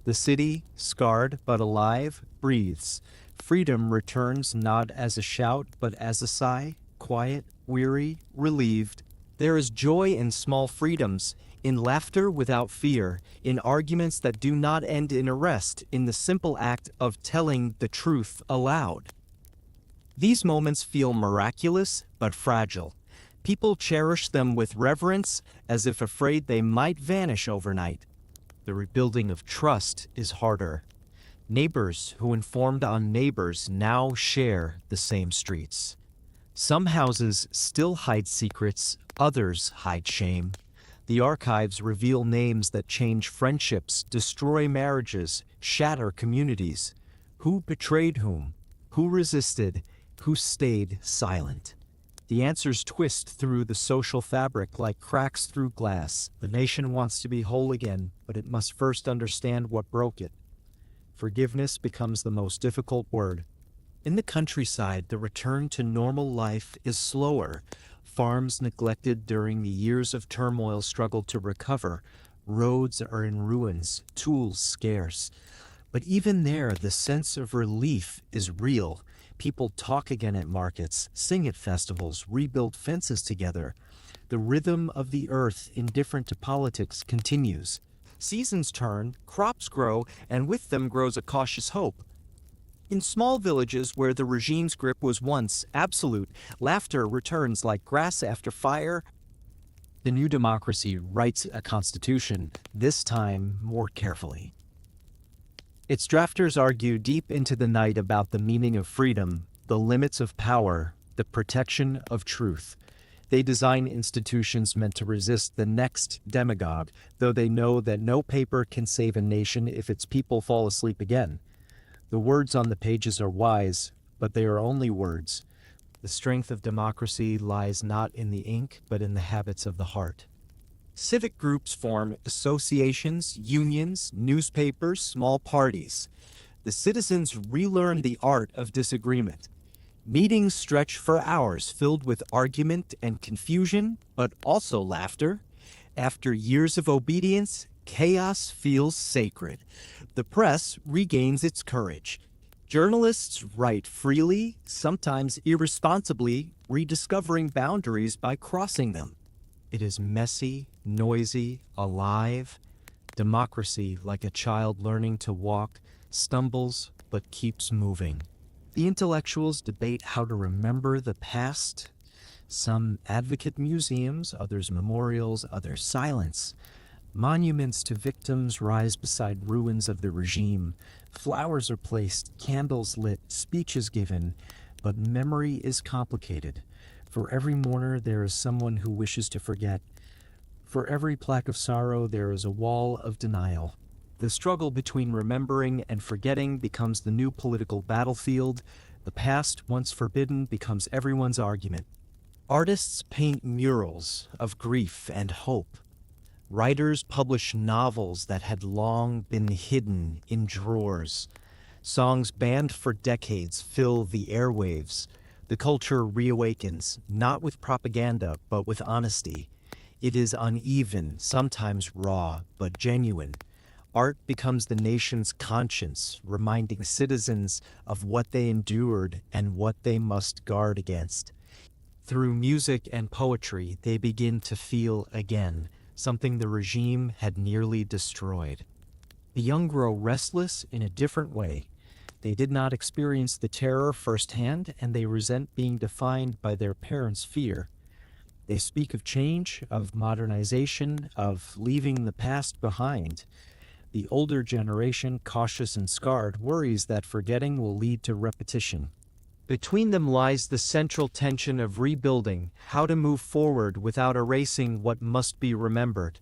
A: The city, scarred but alive, breathes. Freedom returns not as a shout but as a sigh, quiet, weary, relieved. There is joy in small freedoms, in laughter without fear, in arguments that do not end in arrest, in the simple act of telling the truth aloud. These moments feel miraculous but fragile. People cherish them with reverence, as if afraid they might vanish overnight. The rebuilding of trust is harder. Neighbors who informed on neighbors now share the same streets. Some houses still hide secrets, others hide shame. The archives reveal names that change friendships, destroy marriages, shatter communities. Who betrayed whom? Who resisted? Who stayed silent? The answers twist through the social fabric like cracks through glass. The nation wants to be whole again, but it must first understand what broke it. Forgiveness becomes the most difficult word. In the countryside, the return to normal life is slower. Farms neglected during the years of turmoil struggle to recover. Roads are in ruins, tools scarce. But even there, the sense of relief is real. People talk again at markets, sing at festivals, rebuild fences together. The rhythm of the earth, indifferent to politics, continues. Seasons turn, crops grow, and with them grows a cautious hope. In small villages where the regime's grip was once absolute, laughter returns like grass after fire. The new democracy writes a constitution, this time more carefully. Its drafters argue deep into the night about the meaning of freedom, the limits of power, the protection of truth. They design institutions meant to resist the next demagogue, though they know that no paper can save a nation if its people fall asleep again. The words on the pages are wise, but they are only words. The strength of democracy lies not in the ink, but in the habits of the heart. Civic groups form associations, unions, newspapers, small parties. The citizens relearn the art of disagreement. Meetings stretch for hours, filled with argument and confusion, but also laughter. After years of obedience, chaos feels sacred. The press regains its courage. Journalists write freely, sometimes irresponsibly, rediscovering boundaries by crossing them. It is messy, noisy, alive. Democracy, like a child learning to walk, stumbles but keeps moving. The intellectuals debate how to remember the past. Some advocate museums, others memorials, others silence. Monuments to victims rise beside ruins of the regime. Flowers are placed, candles lit, speeches given, but memory is complicated. For every mourner, there is someone who wishes to forget. For every plaque of sorrow, there is a wall of denial. The struggle between remembering and forgetting becomes the new political battlefield. The past, once forbidden, becomes everyone's argument. Artists paint murals of grief and hope. Writers publish novels that had long been hidden in drawers. Songs banned for decades fill the airwaves. The culture reawakens, not with propaganda, but with honesty. It is uneven, sometimes raw, but genuine. Art becomes the nation's conscience, reminding citizens of what they endured and what they must guard against. Through music and poetry, they begin to feel again, something the regime had nearly destroyed. The young grow restless in a different way. They did not experience the terror firsthand, and they resent being defined by their parents' fear. They speak of change, of modernization, of leaving the past behind. The older generation, cautious and scarred, worries that forgetting will lead to repetition. Between them lies the central tension of rebuilding, how to move forward without erasing what must be remembered.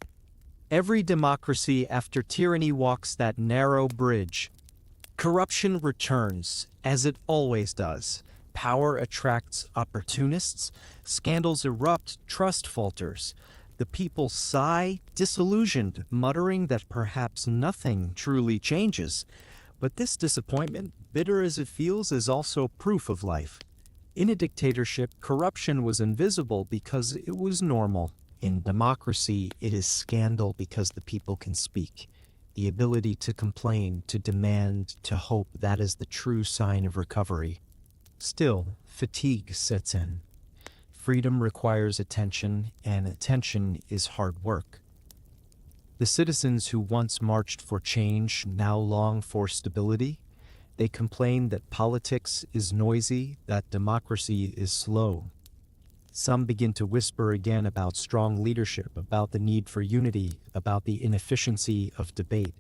A: Every democracy after tyranny walks that narrow bridge. Corruption returns, as it always does. Power attracts opportunists, scandals erupt, trust falters. The people sigh, disillusioned, muttering that perhaps nothing truly changes. But this disappointment, bitter as it feels, is also proof of life. In a dictatorship, corruption was invisible because it was normal. In democracy, it is scandal because the people can speak. The ability to complain, to demand, to hope, that is the true sign of recovery. Still, fatigue sets in. Freedom requires attention, and attention is hard work. The citizens who once marched for change now long for stability. They complain that politics is noisy, that democracy is slow. Some begin to whisper again about strong leadership, about the need for unity, about the inefficiency of debate.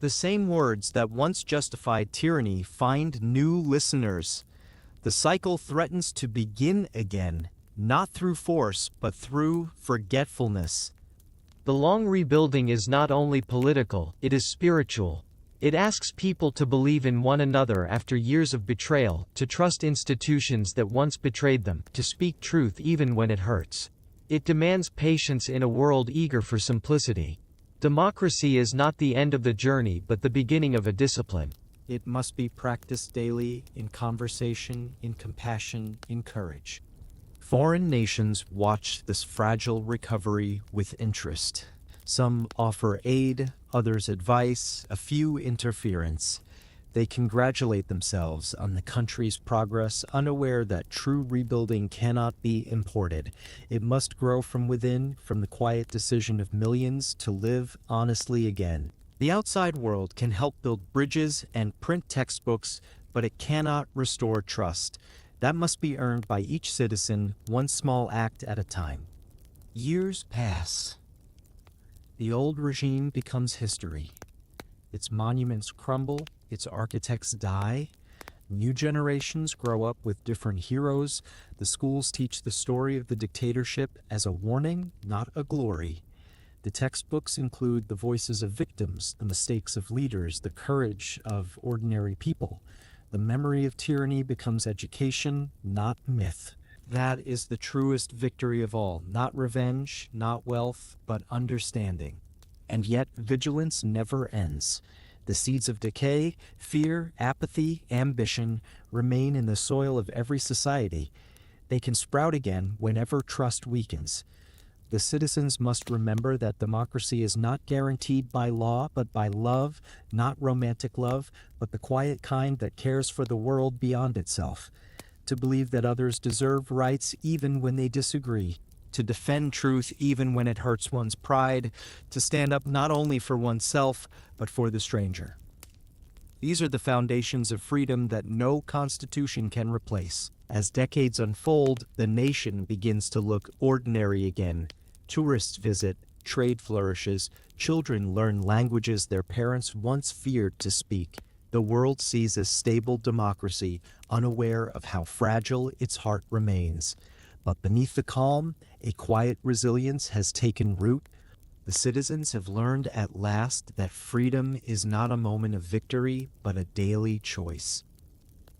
A: The same words that once justified tyranny find new listeners. The cycle threatens to begin again, not through force, but through forgetfulness.
B: The long rebuilding is not only political, it is spiritual. It asks people to believe in one another after years of betrayal, to trust institutions that once betrayed them, to speak truth even when it hurts. It demands patience in a world eager for simplicity. Democracy is not the end of the journey but the beginning of a discipline.
A: It must be practiced daily, in conversation, in compassion, in courage. Foreign nations watch this fragile recovery with interest. Some offer aid, others advice, a few interference. They congratulate themselves on the country's progress, unaware that true rebuilding cannot be imported. It must grow from within, from the quiet decision of millions to live honestly again. The outside world can help build bridges and print textbooks, but it cannot restore trust. That must be earned by each citizen, one small act at a time. Years pass. The old regime becomes history. Its monuments crumble, its architects die. New generations grow up with different heroes. The schools teach the story of the dictatorship as a warning, not a glory. The textbooks include the voices of victims, the mistakes of leaders, the courage of ordinary people. The memory of tyranny becomes education, not myth. That is the truest victory of all, not revenge, not wealth, but understanding. And yet, vigilance never ends. The seeds of decay, fear, apathy, ambition remain in the soil of every society. They can sprout again whenever trust weakens. The citizens must remember that democracy is not guaranteed by law, but by love, not romantic love, but the quiet kind that cares for the world beyond itself. To believe that others deserve rights even when they disagree. To defend truth even when it hurts one's pride. To stand up not only for oneself, but for the stranger. These are the foundations of freedom that no constitution can replace. As decades unfold, the nation begins to look ordinary again. Tourists visit, trade flourishes, children learn languages their parents once feared to speak. The world sees a stable democracy, unaware of how fragile its heart remains. But beneath the calm, a quiet resilience has taken root. The citizens have learned at last that freedom is not a moment of victory, but a daily choice.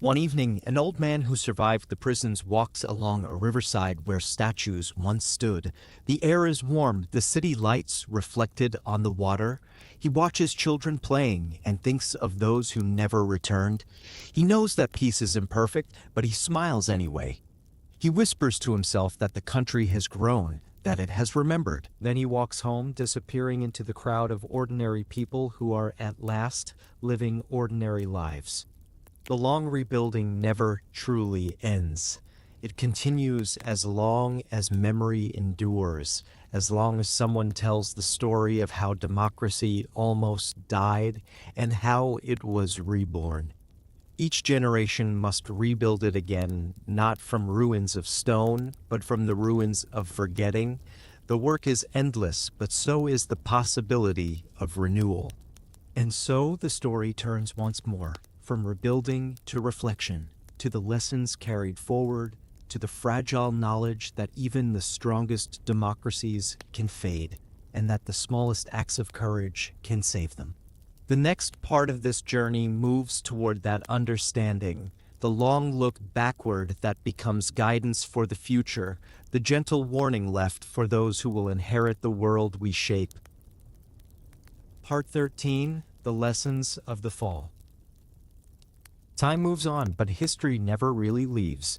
A: One evening, an old man who survived the prisons walks along a riverside where statues once stood. The air is warm, the city lights reflected on the water. He watches children playing and thinks of those who never returned. He knows that peace is imperfect, but he smiles anyway. He whispers to himself that the country has grown, that it has remembered. Then he walks home, disappearing into the crowd of ordinary people who are at last living ordinary lives. The long rebuilding never truly ends. It continues as long as memory endures, as long as someone tells the story of how democracy almost died and how it was reborn. Each generation must rebuild it again, not from ruins of stone, but from the ruins of forgetting. The work is endless, but so is the possibility of renewal. And so the story turns once more, from rebuilding to reflection, to the lessons carried forward, to the fragile knowledge that even the strongest democracies can fade, and that the smallest acts of courage can save them. The next part of this journey moves toward that understanding, the long look backward that becomes guidance for the future, the gentle warning left for those who will inherit the world we shape. Part 13, The Lessons of the Fall. Time moves on, but history never really leaves.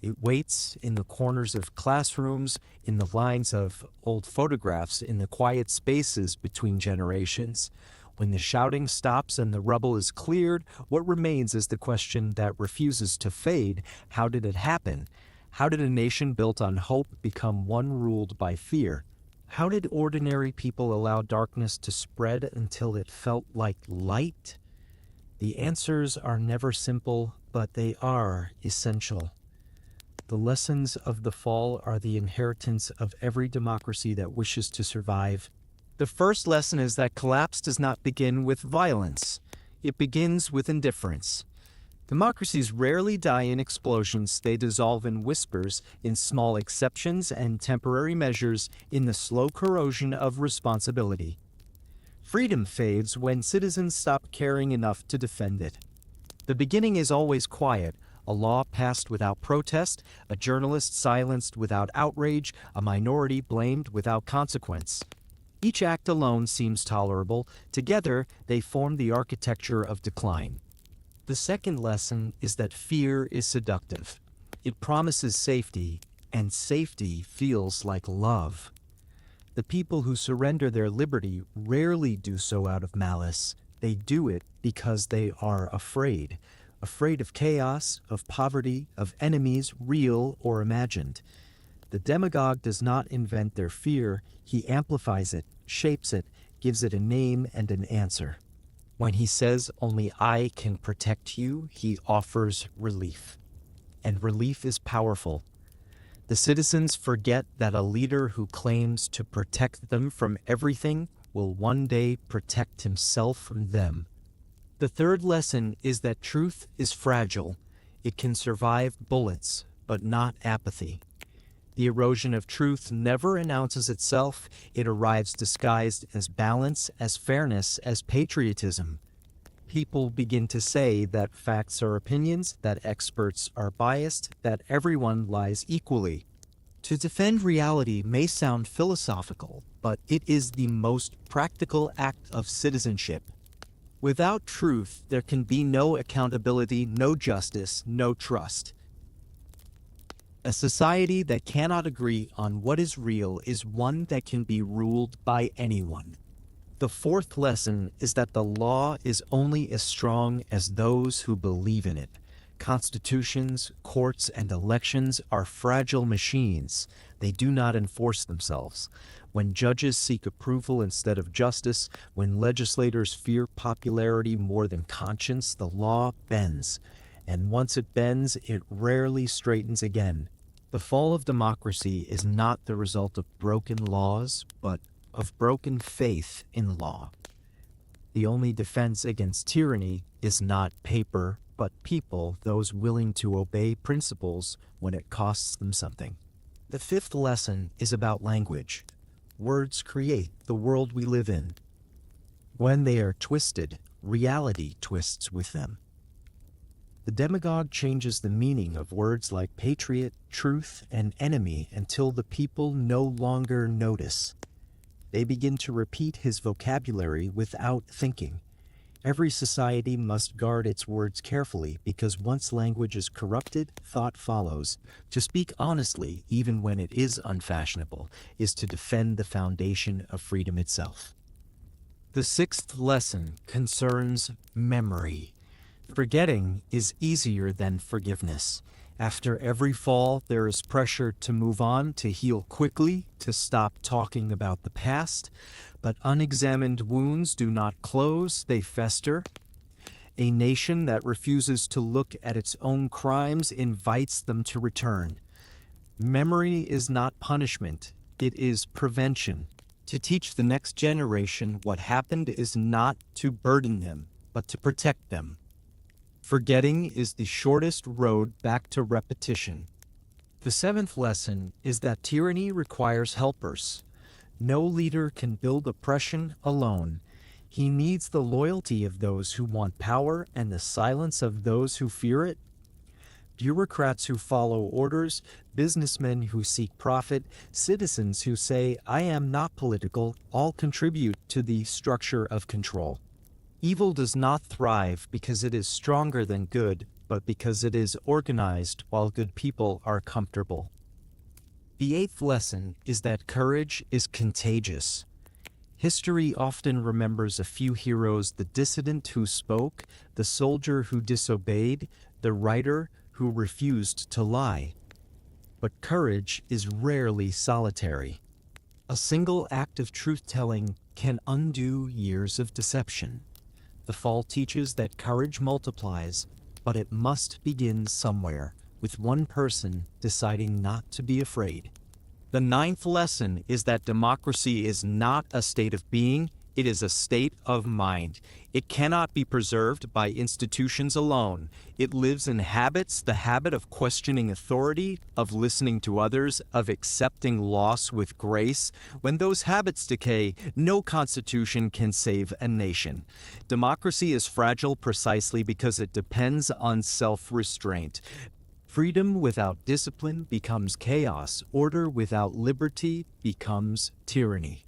A: It waits in the corners of classrooms, in the lines of old photographs, in the quiet spaces between generations. When the shouting stops and the rubble is cleared, what remains is the question that refuses to fade. How did it happen? How did a nation built on hope become one ruled by fear? How did ordinary people allow darkness to spread until it felt like light? The answers are never simple, but they are essential. The lessons of the fall are the inheritance of every democracy that wishes to survive. The first lesson is that collapse does not begin with violence. It begins with indifference. Democracies rarely die in explosions. They dissolve in whispers, in small exceptions and temporary measures, in the slow corrosion of responsibility. Freedom fades when citizens stop caring enough to defend it. The beginning is always quiet. A law passed without protest, a journalist silenced without outrage, a minority blamed without consequence. Each act alone seems tolerable. Together, they form the architecture of decline. The second lesson is that fear is seductive. It promises safety, and safety feels like love. The people who surrender their liberty rarely do so out of malice. They do it because they are afraid. Afraid of chaos, of poverty, of enemies, real or imagined. The demagogue does not invent their fear. He amplifies it, shapes it, gives it a name and an answer. When he says, "Only I can protect you," he offers relief. And relief is powerful. The citizens forget that a leader who claims to protect them from everything will one day protect himself from them. The third lesson is that truth is fragile. It can survive bullets, but not apathy. The erosion of truth never announces itself. It arrives disguised as balance, as fairness, as patriotism. People begin to say that facts are opinions, that experts are biased, that everyone lies equally. To defend reality may sound philosophical, but it is the most practical act of citizenship. Without truth, there can be no accountability, no justice, no trust. A society that cannot agree on what is real is one that can be ruled by anyone. The fourth lesson is that the law is only as strong as those who believe in it. Constitutions, courts, and elections are fragile machines. They do not enforce themselves. When judges seek approval instead of justice, when legislators fear popularity more than conscience, the law bends. And once it bends, it rarely straightens again. The fall of democracy is not the result of broken laws, but of broken faith in law. The only defense against tyranny is not paper, but people, those willing to obey principles when it costs them something. The fifth lesson is about language. Words create the world we live in. When they are twisted, reality twists with them. The demagogue changes the meaning of words like patriot, truth, and enemy until the people no longer notice. They begin to repeat his vocabulary without thinking. Every society must guard its words carefully because once language is corrupted, thought follows. To speak honestly, even when it is unfashionable, is to defend the foundation of freedom itself. The sixth lesson concerns memory. Forgetting is easier than forgiveness. After every fall, there is pressure to move on, to heal quickly, to stop talking about the past. But unexamined wounds do not close, they fester. A nation that refuses to look at its own crimes invites them to return. Memory is not punishment, it is prevention. To teach the next generation what happened is not to burden them, but to protect them. Forgetting is the shortest road back to repetition. The seventh lesson is that tyranny requires helpers. No leader can build oppression alone. He needs the loyalty of those who want power and the silence of those who fear it. Bureaucrats who follow orders, businessmen who seek profit, citizens who say, "I am not political," all contribute to the structure of control. Evil does not thrive because it is stronger than good, but because it is organized while good people are comfortable. The eighth lesson is that courage is contagious. History often remembers a few heroes: the dissident who spoke, the soldier who disobeyed, the writer who refused to lie. But courage is rarely solitary. A single act of truth-telling can undo years of deception. The fall teaches that courage multiplies, but it must begin somewhere, with one person deciding not to be afraid. The ninth lesson is that democracy is not a state of being, it is a state of mind. It cannot be preserved by institutions alone. It lives in habits, the habit of questioning authority, of listening to others, of accepting loss with grace. When those habits decay, no constitution can save a nation. Democracy is fragile precisely because it depends on self-restraint. Freedom without discipline becomes chaos. Order without liberty becomes tyranny.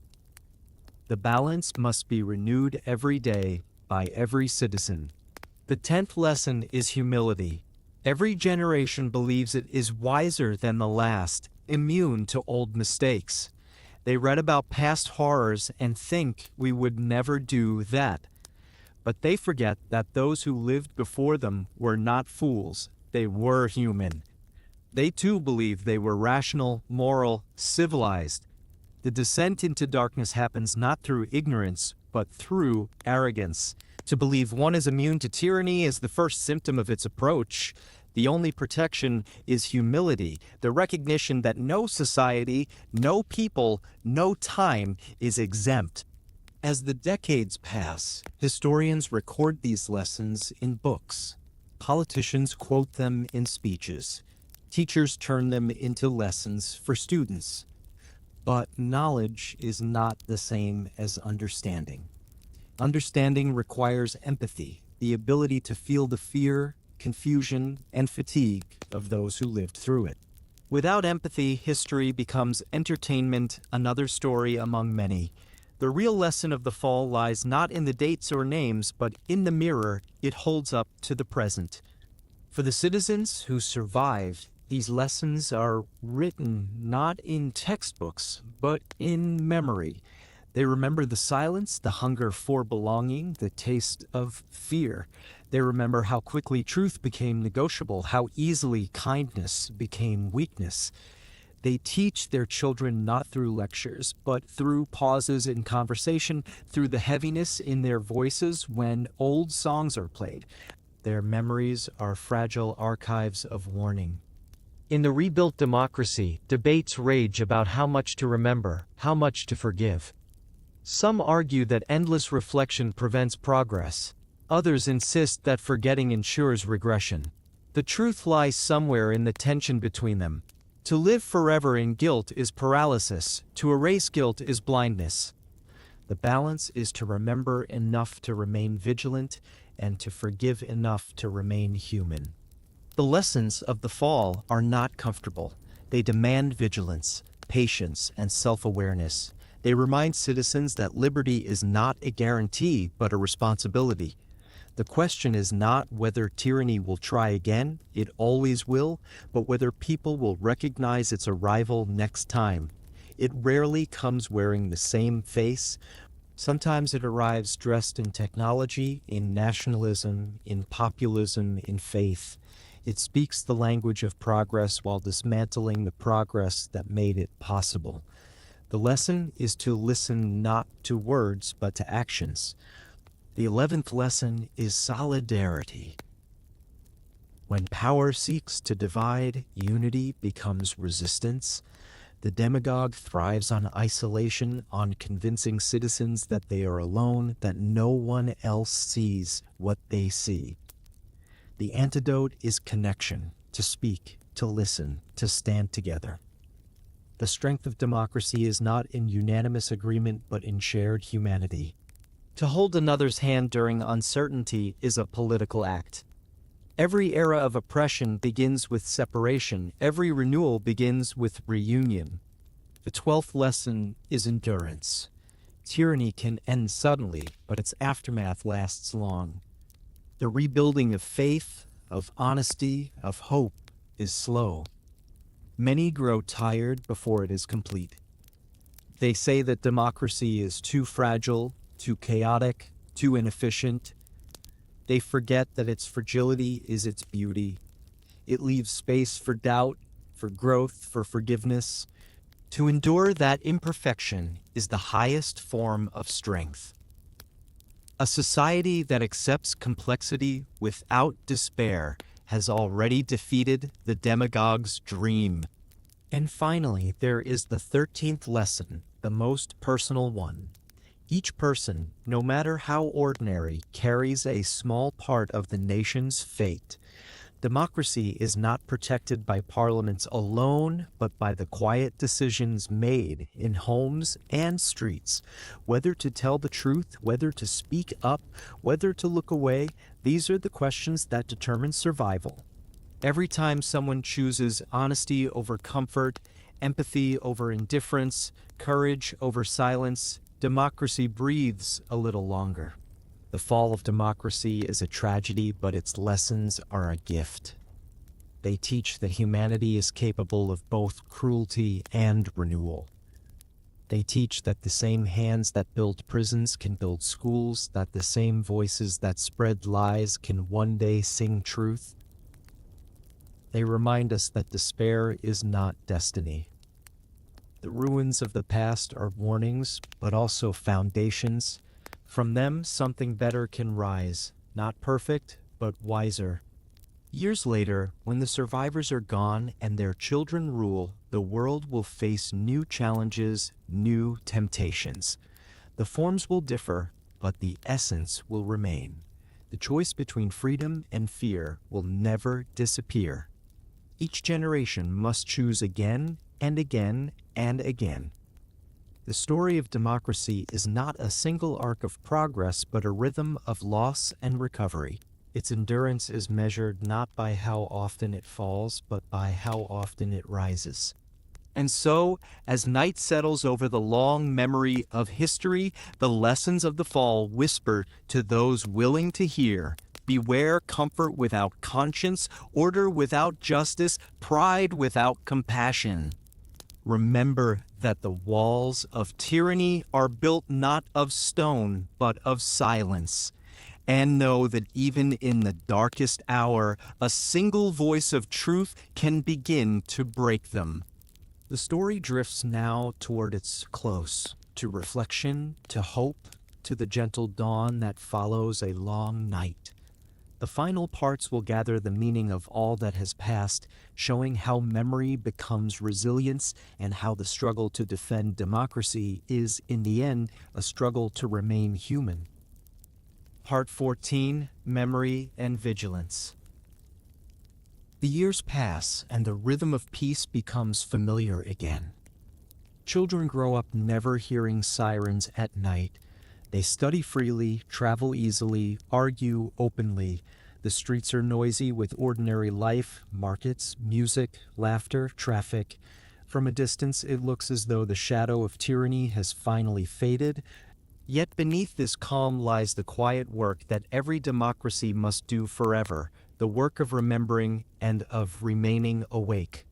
A: The balance must be renewed every day by every citizen. The 10th lesson is humility. Every generation believes it is wiser than the last, immune to old mistakes. They read about past horrors and think we would never do that. But they forget that those who lived before them were not fools. They were human. They too believed they were rational, moral, civilized. The descent into darkness happens not through ignorance, but through arrogance. To believe one is immune to tyranny is the first symptom of its approach. The only protection is humility, the recognition that no society, no people, no time is exempt. As the decades pass, historians record these lessons in books. Politicians quote them in speeches. Teachers turn them into lessons for students. But knowledge is not the same as understanding. Understanding requires empathy, the ability to feel the fear, confusion, and fatigue of those who lived through it. Without empathy, history becomes entertainment, another story among many. The real lesson of the fall lies not in the dates or names, but in the mirror it holds up to the present. For the citizens who survived, these lessons are written not in textbooks, but in memory. They remember the silence, the hunger for belonging, the taste of fear. They remember how quickly truth became negotiable, how easily kindness became weakness. They teach their children not through lectures, but through pauses in conversation, through the heaviness in their voices when old songs are played. Their memories are fragile archives of warning.
B: In the rebuilt democracy, debates rage about how much to remember, how much to forgive. Some argue that endless reflection prevents progress. Others insist that forgetting ensures regression. The truth lies somewhere in the tension between them. To live forever in guilt is paralysis. To erase guilt is blindness. The balance is to remember enough to remain vigilant and to forgive enough to remain human. The lessons of the fall are not comfortable. They demand vigilance, patience, and self-awareness. They remind citizens that liberty is not a guarantee, but a responsibility. The question is not whether tyranny will try again, it always will, but whether people will recognize its arrival next time. It rarely comes wearing the same face. Sometimes it arrives dressed in technology, in nationalism, in populism, in faith. It speaks the language of progress while dismantling the progress that made it possible. The lesson is to listen not to words, but to actions. The 11th lesson is solidarity. When power seeks to divide, unity becomes resistance. The demagogue thrives on isolation, on convincing citizens that they are alone, that no one else sees what they see.
A: The antidote is connection, to speak, to listen, to stand together. The strength of democracy is not in unanimous agreement but in shared humanity. To hold another's hand during uncertainty is a political act. Every era of oppression begins with separation. Every renewal begins with reunion. The 12th lesson is endurance. Tyranny can end suddenly, but its aftermath lasts long. The rebuilding of faith, of honesty, of hope is slow. Many grow tired before it is complete. They say that democracy is too fragile, too chaotic, too inefficient. They forget that its fragility is its beauty. It leaves space for doubt, for growth, for forgiveness. To endure that imperfection is the highest form of strength. A society that accepts complexity without despair has already defeated the demagogue's dream. And finally, there is the 13th lesson, the most personal one. Each person, no matter how ordinary, carries a small part of the nation's fate. Democracy is not protected by parliaments alone, but by the quiet decisions made in homes and streets. Whether to tell the truth, whether to speak up, whether to look away, these are the questions that determine survival. Every time someone chooses honesty over comfort, empathy over indifference, courage over silence, democracy breathes a little longer. The fall of democracy is a tragedy, but its lessons are a gift. They teach that humanity is capable of both cruelty and renewal. They teach that the same hands that build prisons can build schools, that the same voices that spread lies can one day sing truth. They remind us that despair is not destiny. The ruins of the past are warnings, but also foundations. From them, something better can rise, not perfect, but wiser. Years later, when the survivors are gone and their children rule, the world will face new challenges, new temptations. The forms will differ, but the essence will remain. The choice between freedom and fear will never disappear. Each generation must choose again and again and again. The story of democracy is not a single arc of progress, but a rhythm of loss and recovery. Its endurance is measured not by how often it falls, but by how often it rises. And so, as night settles over the long memory of history, the lessons of the fall whisper to those willing to hear. Beware comfort without conscience, order without justice, pride without compassion. Remember that the walls of tyranny are built not of stone, but of silence. And know that even in the darkest hour, a single voice of truth can begin to break them. The story drifts now toward its close, to reflection, to hope, to the gentle dawn that follows a long night. The final parts will gather the meaning of all that has passed, showing how memory becomes resilience and how the struggle to defend democracy is, in the end, a struggle to remain human. Part 14, Memory and Vigilance. The years pass, and the rhythm of peace becomes familiar again. Children grow up never hearing sirens at night. They study freely, travel easily, argue openly. The streets are noisy with ordinary life, markets, music, laughter, traffic. From a distance, it looks as though the shadow of tyranny has finally faded. Yet beneath this calm lies the quiet work that every democracy must do forever, the work of remembering and of remaining awake.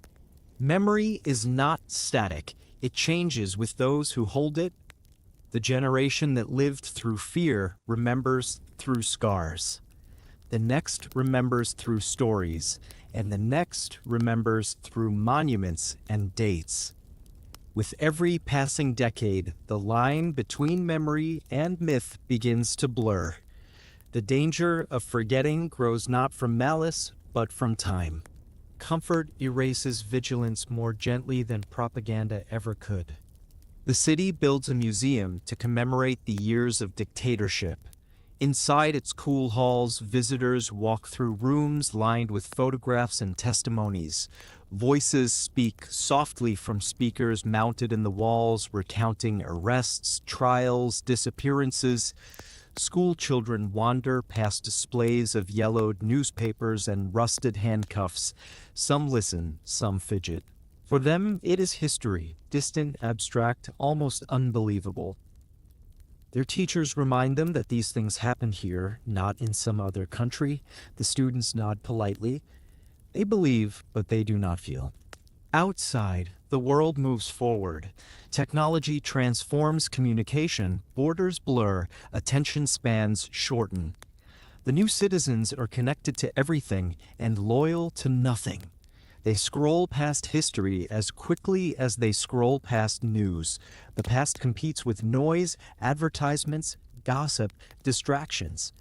A: Memory is not static. It changes with those who hold it. The generation that lived through fear remembers through scars. The next remembers through stories, and the next remembers through monuments and dates. With every passing decade, the line between memory and myth begins to blur. The danger of forgetting grows not from malice, but from time. Comfort erases vigilance more gently than propaganda ever could. The city builds a museum to commemorate the years of dictatorship. Inside its cool halls, visitors walk through rooms lined with photographs and testimonies. Voices speak softly from speakers mounted in the walls, recounting arrests, trials, disappearances. School children wander past displays of yellowed newspapers and rusted handcuffs. Some listen, some fidget. For them, it is history, distant, abstract, almost unbelievable. Their teachers remind them that these things happen here, not in some other country. The students nod politely. They believe, but they do not feel. Outside, the world moves forward. Technology transforms communication, borders blur, attention spans shorten. The new citizens are connected to everything and loyal to nothing. They scroll past history as quickly as they scroll past news. The past competes with noise, advertisements, gossip, distractions.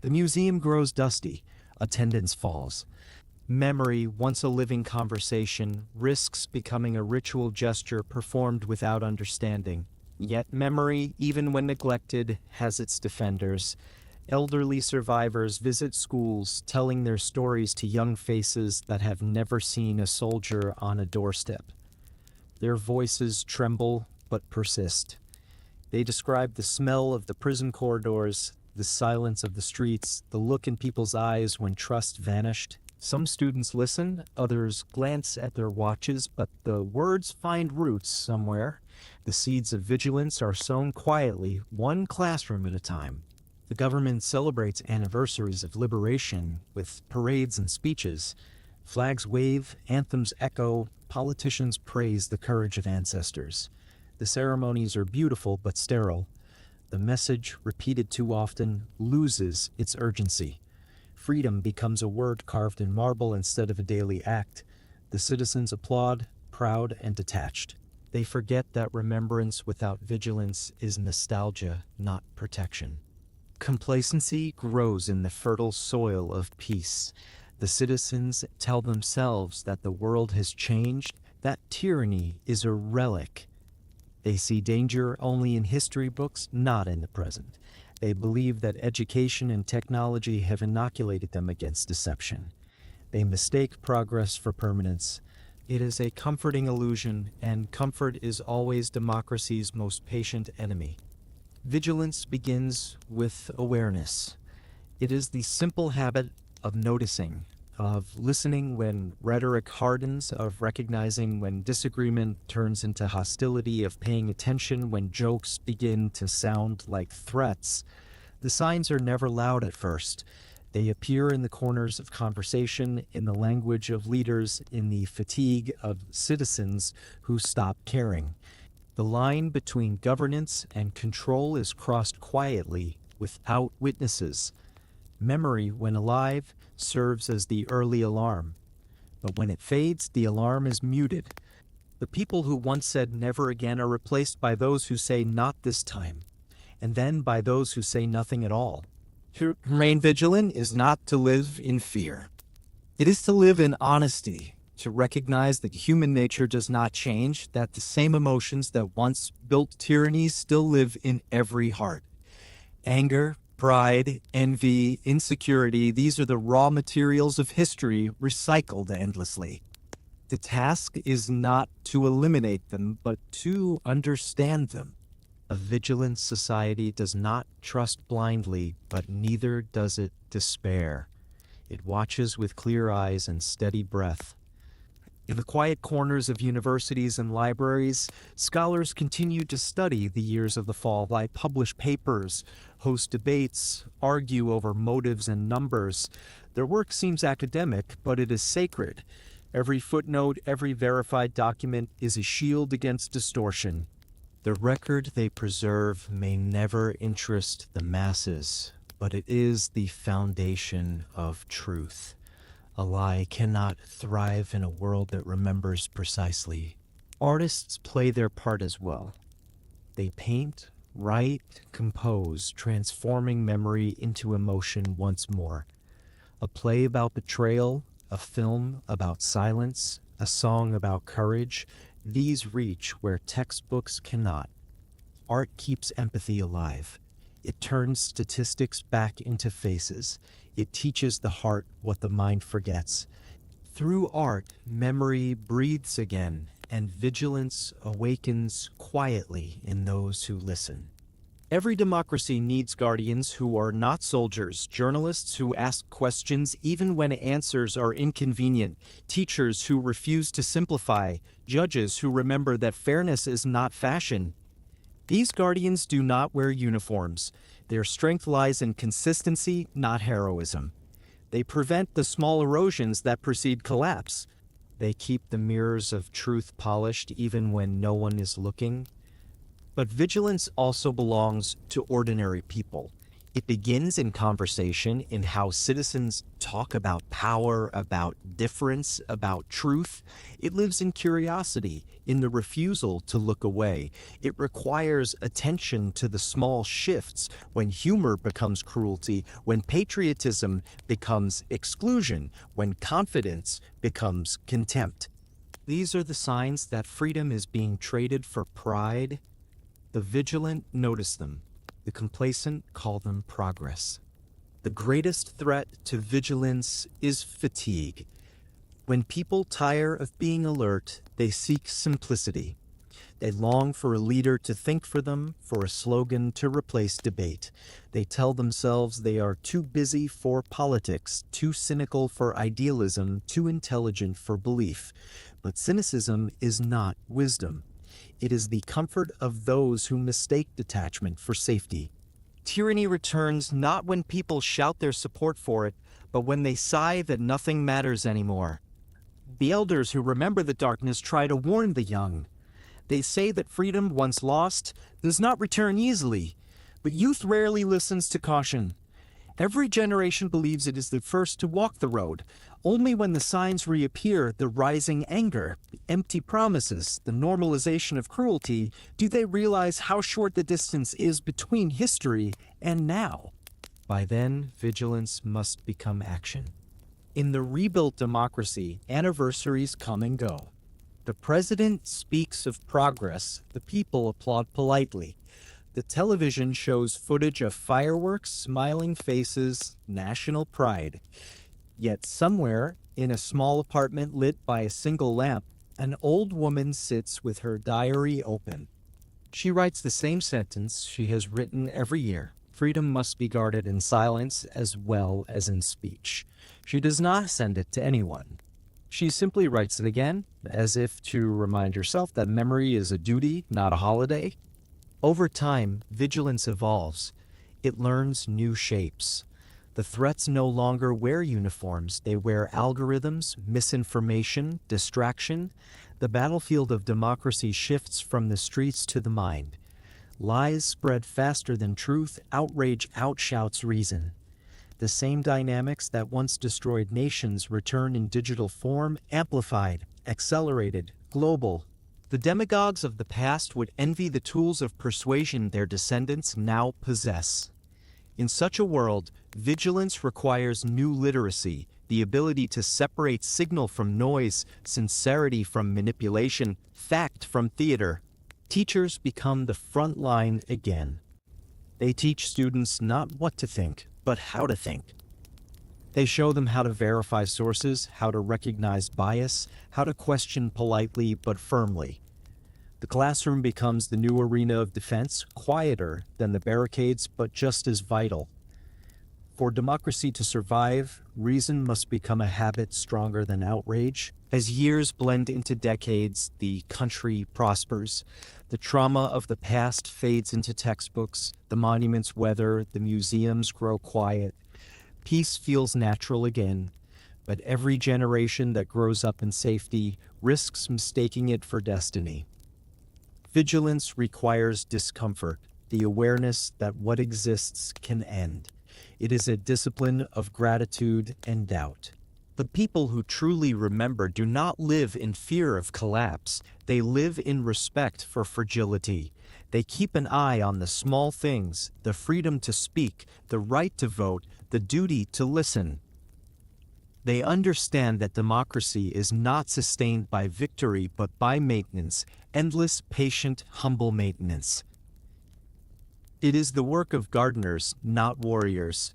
A: The museum grows dusty. Attendance falls. Memory, once a living conversation, risks becoming a ritual gesture performed without understanding. Yet memory, even when neglected, has its defenders. Elderly survivors visit schools, telling their stories to young faces that have never seen a soldier on a doorstep. Their voices tremble but persist. They describe the smell of the prison corridors, the silence of the streets, the look in people's eyes when trust vanished. Some students listen, others glance at their watches, but the words find roots somewhere. The seeds of vigilance are sown quietly, one classroom at a time. The government celebrates anniversaries of liberation with parades and speeches. Flags wave, anthems echo, politicians praise the courage of ancestors. The ceremonies are beautiful but sterile. The message, repeated too often, loses its urgency. Freedom becomes a word carved in marble instead of a daily act. The citizens applaud, proud and detached. They forget that remembrance without vigilance is nostalgia, not protection. Complacency grows in the fertile soil of peace. The citizens tell themselves that the world has changed, that tyranny is a relic. They see danger only in history books, not in the present. They believe that education and technology have inoculated them against deception. They mistake progress for permanence. It is a comforting illusion, and comfort is always democracy's most patient enemy. Vigilance begins with awareness. It is the simple habit of noticing, of listening when rhetoric hardens, of recognizing when disagreement turns into hostility, of paying attention when jokes begin to sound like threats. The signs are never loud at first. They appear in the corners of conversation, in the language of leaders, in the fatigue of citizens who stop caring. The line between governance and control is crossed quietly, without witnesses. Memory, when alive, serves as the early alarm. But when it fades, the alarm is muted. The people who once said never again are replaced by those who say not this time, and then by those who say nothing at all. To remain vigilant is not to live in fear. It is to live in honesty, to recognize that human nature does not change, that the same emotions that once built tyrannies still live in every heart. Anger, pride, envy, insecurity, these are the raw materials of history recycled endlessly. The task is not to eliminate them, but to understand them. A vigilant society does not trust blindly, but neither does it despair. It watches with clear eyes and steady breath. In the quiet corners of universities and libraries, scholars continue to study the years of the fall. They publish papers, host debates, argue over motives and numbers. Their work seems academic, but it is sacred. Every footnote, every verified document is a shield against distortion. The record they preserve may never interest the masses, but it is the foundation of truth. A lie cannot thrive in a world that remembers precisely. Artists play their part as well. They paint, write, compose, transforming memory into emotion once more. A play about betrayal, a film about silence, a song about courage, these reach where textbooks cannot. Art keeps empathy alive. It turns statistics back into faces. It teaches the heart what the mind forgets. Through art, memory breathes again, and vigilance awakens quietly in those who listen. Every democracy needs guardians who are not soldiers, journalists who ask questions even when answers are inconvenient, teachers who refuse to simplify, judges who remember that fairness is not fashion. These guardians do not wear uniforms. Their strength lies in consistency, not heroism. They prevent the small erosions that precede collapse. They keep the mirrors of truth polished even when no one is looking. But vigilance also belongs to ordinary people. It begins in conversation, in how citizens talk about power, about difference, about truth. It lives in curiosity, in the refusal to look away. It requires attention to the small shifts, when humor becomes cruelty, when patriotism becomes exclusion, when confidence becomes contempt. These are the signs that freedom is being traded for pride. The vigilant notice them. The complacent call them progress. The greatest threat to vigilance is fatigue. When people tire of being alert, they seek simplicity. They long for a leader to think for them, for a slogan to replace debate. They tell themselves they are too busy for politics, too cynical for idealism, too intelligent for belief. But cynicism is not wisdom. It is the comfort of those who mistake detachment for safety. Tyranny returns not when people shout their support for it, but when they sigh that nothing matters anymore. The elders who remember the darkness try to warn the young. They say that freedom, once lost, does not return easily, but youth rarely listens to caution. Every generation believes it is the first to walk the road. Only when the signs reappear, the rising anger, the empty promises, the normalization of cruelty, do they realize how short the distance is between history and now. By then, vigilance must become action. In the rebuilt democracy, anniversaries come and go. The president speaks of progress, the people applaud politely. The television shows footage of fireworks, smiling faces, national pride. Yet somewhere, in a small apartment lit by a single lamp, an old woman sits with her diary open. She writes the same sentence she has written every year. Freedom must be guarded in silence as well as in speech. She does not send it to anyone. She simply writes it again, as if to remind herself that memory is a duty, not a holiday. Over time, vigilance evolves. It learns new shapes. The threats no longer wear uniforms. They wear algorithms, misinformation, distraction. The battlefield of democracy shifts from the streets to the mind. Lies spread faster than truth. Outrage outshouts reason. The same dynamics that once destroyed nations return in digital form, amplified, accelerated, global. The demagogues of the past would envy the tools of persuasion their descendants now possess. In such a world, vigilance requires new literacy, the ability to separate signal from noise, sincerity from manipulation, fact from theater. Teachers become the front line again. They teach students not what to think, but how to think. They show them how to verify sources, how to recognize bias, how to question politely but firmly. The classroom becomes the new arena of defense, quieter than the barricades, but just as vital. For democracy to survive, reason must become a habit stronger than outrage. As years blend into decades, the country prospers. The trauma of the past fades into textbooks, the monuments weather, the museums grow quiet. Peace feels natural again, but every generation that grows up in safety risks mistaking it for destiny. Vigilance requires discomfort, the awareness that what exists can end. It is a discipline of gratitude and doubt. The people who truly remember do not live in fear of collapse. They live in respect for fragility. They keep an eye on the small things, the freedom to speak, the right to vote, the duty to listen. They understand that democracy is not sustained by victory but by maintenance, endless, patient, humble maintenance. It is the work of gardeners, not warriors.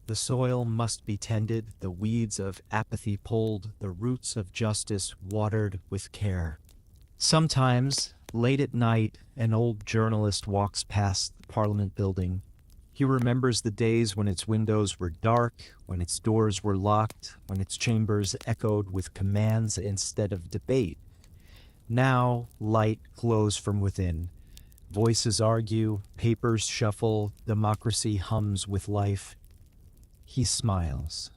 A: The soil must be tended, the weeds of apathy pulled, the roots of justice watered with care. Sometimes, late at night, an old journalist walks past the Parliament building. He remembers the days when its windows were dark, when its doors were locked, when its chambers echoed with commands instead of debate. Now, light glows from within. Voices argue, papers shuffle, democracy hums with life. He smiles.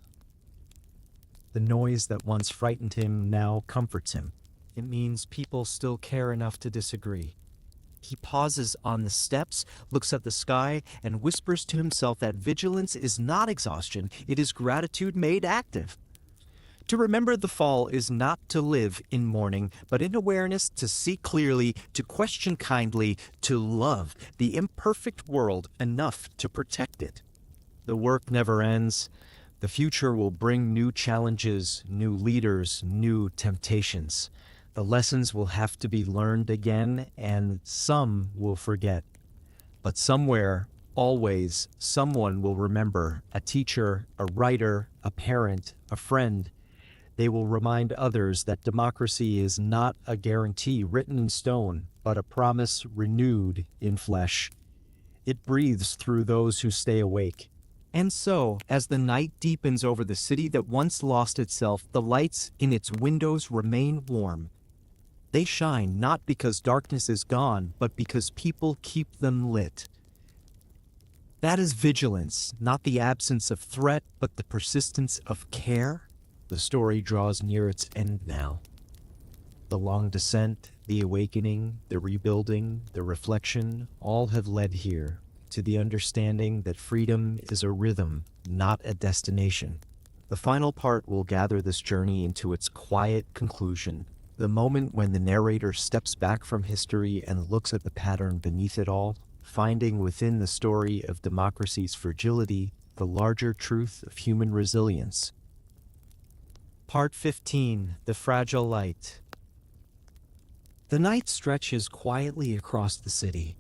A: The noise that once frightened him now comforts him. It means people still care enough to disagree. He pauses on the steps, looks at the sky, and whispers to himself that vigilance is not exhaustion, it is gratitude made active. To remember the fall is not to live in mourning, but in awareness, to see clearly, to question kindly, to love the imperfect world enough to protect it. The work never ends. The future will bring new challenges, new leaders, new temptations. The lessons will have to be learned again, and some will forget. But somewhere, always, someone will remember, a teacher, a writer, a parent, a friend. They will remind others that democracy is not a guarantee written in stone, but a promise renewed in flesh. It breathes through those who stay awake. And so, as the night deepens over the city that once lost itself, the lights in its windows remain warm. They shine not because darkness is gone, but because people keep them lit. That is vigilance, not the absence of threat, but the persistence of care. The story draws near its end now. The long descent, the awakening, the rebuilding, the reflection, all have led here, to the understanding that freedom is a rhythm, not a destination. The final part will gather this journey into its quiet conclusion, the moment when the narrator steps back from history and looks at the pattern beneath it all, finding within the story of democracy's fragility the larger truth of human resilience. Part 15. The Fragile Light. The night stretches quietly across the city.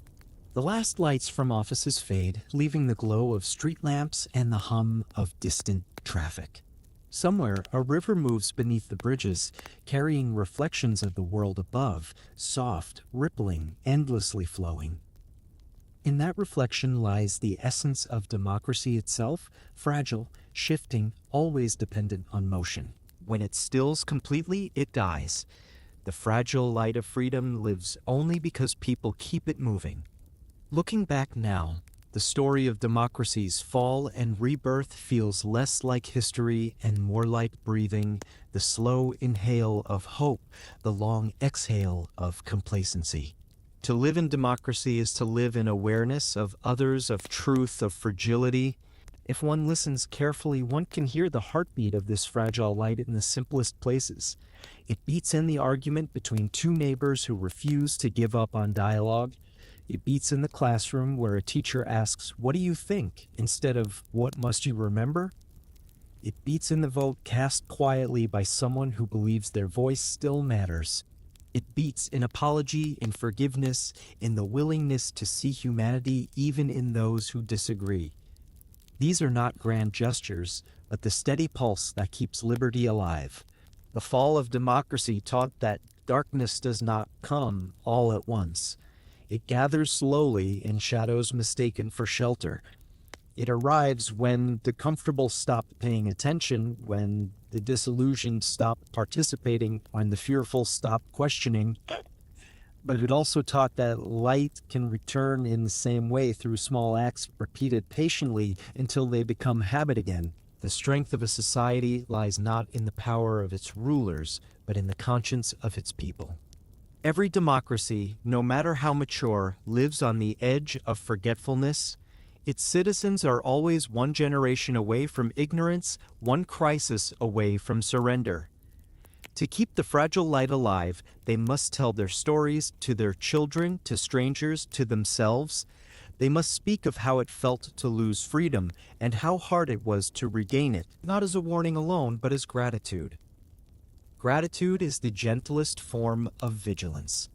A: The last lights from offices fade, leaving the glow of street lamps and the hum of distant traffic. Somewhere, a river moves beneath the bridges, carrying reflections of the world above, soft, rippling, endlessly flowing. In that reflection lies the essence of democracy itself, fragile, shifting, always dependent on motion. When it stills completely, it dies. The fragile light of freedom lives only because people keep it moving. Looking back now, the story of democracy's fall and rebirth feels less like history and more like breathing, the slow inhale of hope, the long exhale of complacency. To live in democracy is to live in awareness of others, of truth, of fragility. If one listens carefully, one can hear the heartbeat of this fragile light in the simplest places. It beats in the argument between two neighbors who refuse to give up on dialogue. It beats in the classroom where a teacher asks, "What do you think?" instead of, "What must you remember?" It beats in the vote cast quietly by someone who believes their voice still matters. It beats in apology, in forgiveness, in the willingness to see humanity even in those who disagree. These are not grand gestures, but the steady pulse that keeps liberty alive. The fall of democracy taught that darkness does not come all at once. It gathers slowly in shadows mistaken for shelter. It arrives when the comfortable stop paying attention, when the disillusioned stop participating, when the fearful stop questioning. But it also taught that light can return in the same way through small acts repeated patiently until they become habit again. The strength of a society lies not in the power of its rulers, but in the conscience of its people. Every democracy, no matter how mature, lives on the edge of forgetfulness. Its citizens are always one generation away from ignorance, one crisis away from surrender. To keep the fragile light alive, they must tell their stories to their children, to strangers, to themselves. They must speak of how it felt to lose freedom and how hard it was to regain it, not as a warning alone, but as gratitude. Gratitude is the gentlest form of vigilance.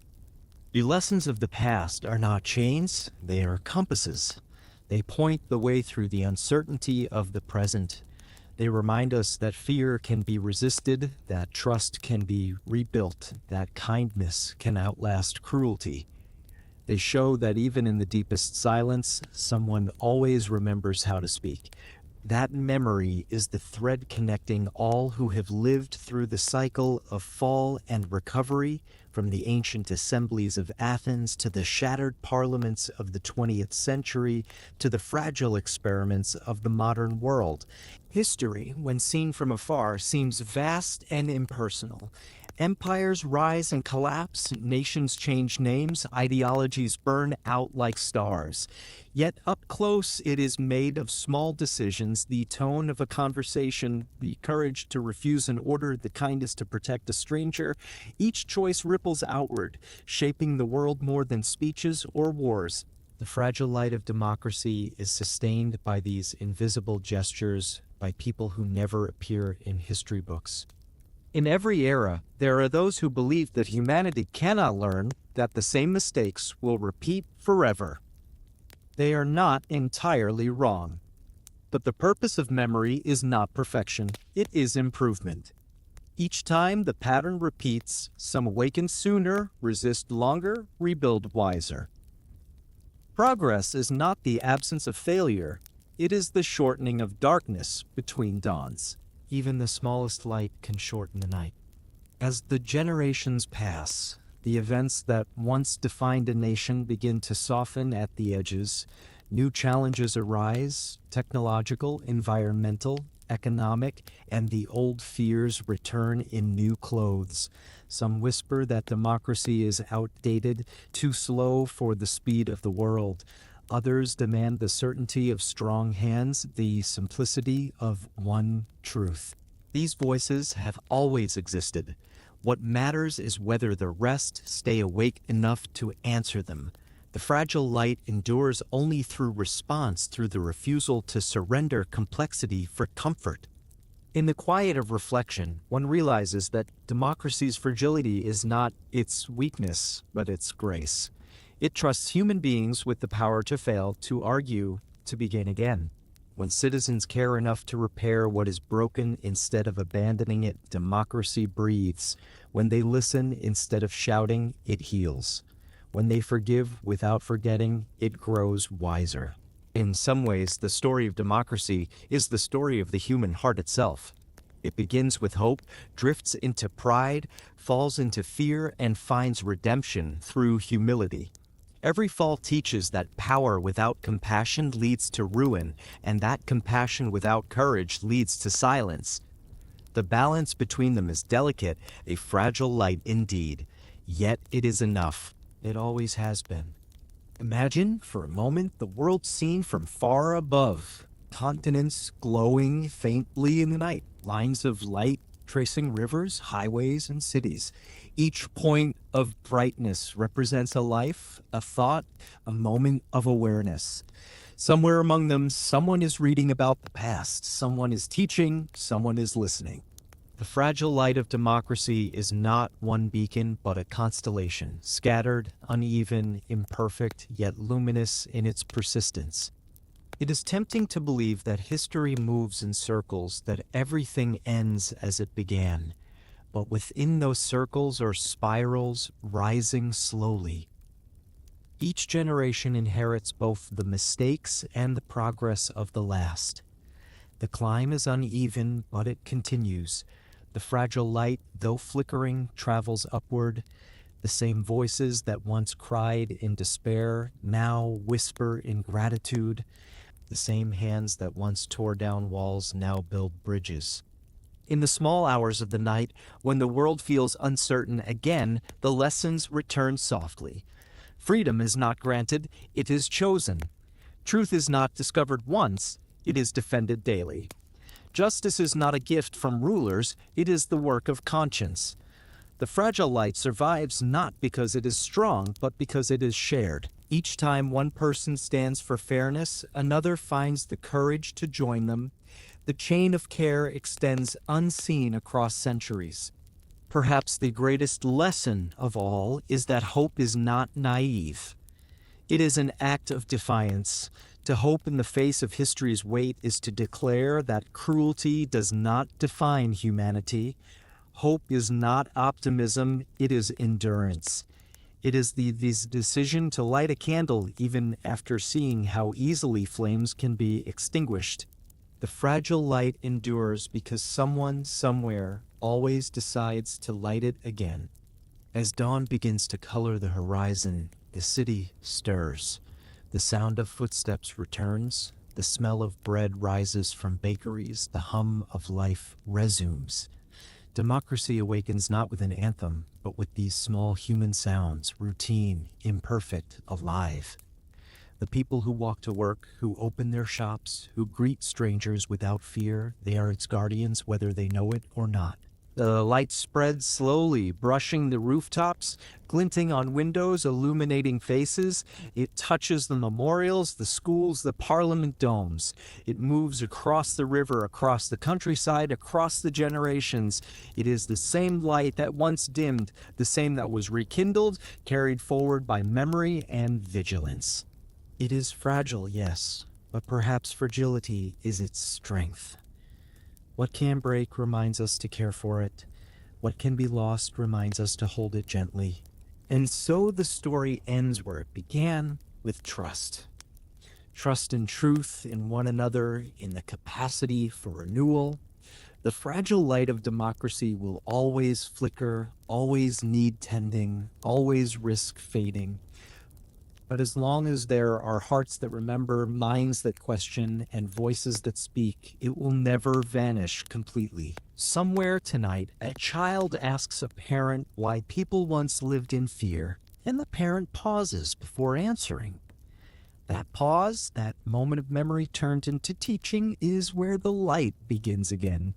A: The lessons of the past are not chains, they are compasses. They point the way through the uncertainty of the present. They remind us that fear can be resisted, that trust can be rebuilt, that kindness can outlast cruelty. They show that even in the deepest silence, someone always remembers how to speak. That memory is the thread connecting all who have lived through the cycle of fall and recovery, from the ancient assemblies of Athens to the shattered parliaments of the 20th century to the fragile experiments of the modern world. History, when seen from afar, seems vast and impersonal. Empires rise and collapse, nations change names, ideologies burn out like stars. Yet up close it is made of small decisions, the tone of a conversation, the courage to refuse an order, the kindness to protect a stranger. Each choice ripples outward, shaping the world more than speeches or wars. The fragile light of democracy is sustained by these invisible gestures, by people who never appear in history books. In every era, there are those who believe that humanity cannot learn, that the same mistakes will repeat forever. They are not entirely wrong. But the purpose of memory is not perfection, it is improvement. Each time the pattern repeats, some awaken sooner, resist longer, rebuild wiser. Progress is not the absence of failure, it is the shortening of darkness between dawns. Even the smallest light can shorten the night. As the generations pass, the events that once defined a nation begin to soften at the edges. New challenges arise, technological, environmental, economic, and the old fears return in new clothes. Some whisper that democracy is outdated, too slow for the speed of the world. Others demand the certainty of strong hands, the simplicity of one truth. These voices have always existed. What matters is whether the rest stay awake enough to answer them. The fragile light endures only through response, through the refusal to surrender complexity for comfort. In the quiet of reflection, one realizes that democracy's fragility is not its weakness, but its grace. It trusts human beings with the power to fail, to argue, to begin again. When citizens care enough to repair what is broken instead of abandoning it, democracy breathes. When they listen instead of shouting, it heals. When they forgive without forgetting, it grows wiser. In some ways, the story of democracy is the story of the human heart itself. It begins with hope, drifts into pride, falls into fear, and finds redemption through humility. Every fall teaches that power without compassion leads to ruin, and that compassion without courage leads to silence. The balance between them is delicate, a fragile light indeed. Yet it is enough. It always has been. Imagine, for a moment, the world seen from far above. Continents glowing faintly in the night, lines of light tracing rivers, highways, and cities. Each point of brightness represents a life, a thought, a moment of awareness. Somewhere among them, someone is reading about the past, someone is teaching, someone is listening. The fragile light of democracy is not one beacon, but a constellation, scattered, uneven, imperfect, yet luminous in its persistence. It is tempting to believe that history moves in circles, that everything ends as it began. But within those circles are spirals rising slowly. Each generation inherits both the mistakes and the progress of the last. The climb is uneven, but it continues. The fragile light, though flickering, travels upward. The same voices that once cried in despair now whisper in gratitude. The same hands that once tore down walls now build bridges. In the small hours of the night, when the world feels uncertain again, the lessons return softly. Freedom is not granted, it is chosen. Truth is not discovered once, it is defended daily. Justice is not a gift from rulers, it is the work of conscience. The fragile light survives not because it is strong, but because it is shared. Each time one person stands for fairness, another finds the courage to join them. The chain of care extends unseen across centuries. Perhaps the greatest lesson of all is that hope is not naive. It is an act of defiance. To hope in the face of history's weight is to declare that cruelty does not define humanity. Hope is not optimism, it is endurance. It is the decision to light a candle even after seeing how easily flames can be extinguished. The fragile light endures because someone somewhere always decides to light it again. As dawn begins to color the horizon, the city stirs. The sound of footsteps returns. The smell of bread rises from bakeries. The hum of life resumes. Democracy awakens not with an anthem, but with these small human sounds, routine, imperfect, alive. The people who walk to work, who open their shops, who greet strangers without fear, they are its guardians whether they know it or not. The light spreads slowly, brushing the rooftops, glinting on windows, illuminating faces. It touches the memorials, the schools, the parliament domes. It moves across the river, across the countryside, across the generations. It is the same light that once dimmed, the same that was rekindled, carried forward by memory and vigilance. It is fragile, yes, but perhaps fragility is its strength. What can break reminds us to care for it. What can be lost reminds us to hold it gently. And so the story ends where it began, with trust. Trust in truth, in one another, in the capacity for renewal. The fragile light of democracy will always flicker, always need tending, always risk fading. But as long as there are hearts that remember, minds that question, and voices that speak, it will never vanish completely. Somewhere tonight, a child asks a parent why people once lived in fear, and the parent pauses before answering. That pause, that moment of memory turned into teaching, is where the light begins again.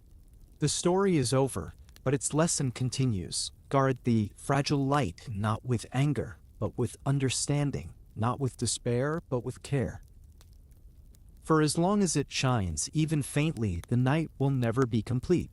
A: The story is over, but its lesson continues. Guard the fragile light, not with anger, but with understanding. Not with despair, but with care. For as long as it shines, even faintly, the night will never be complete.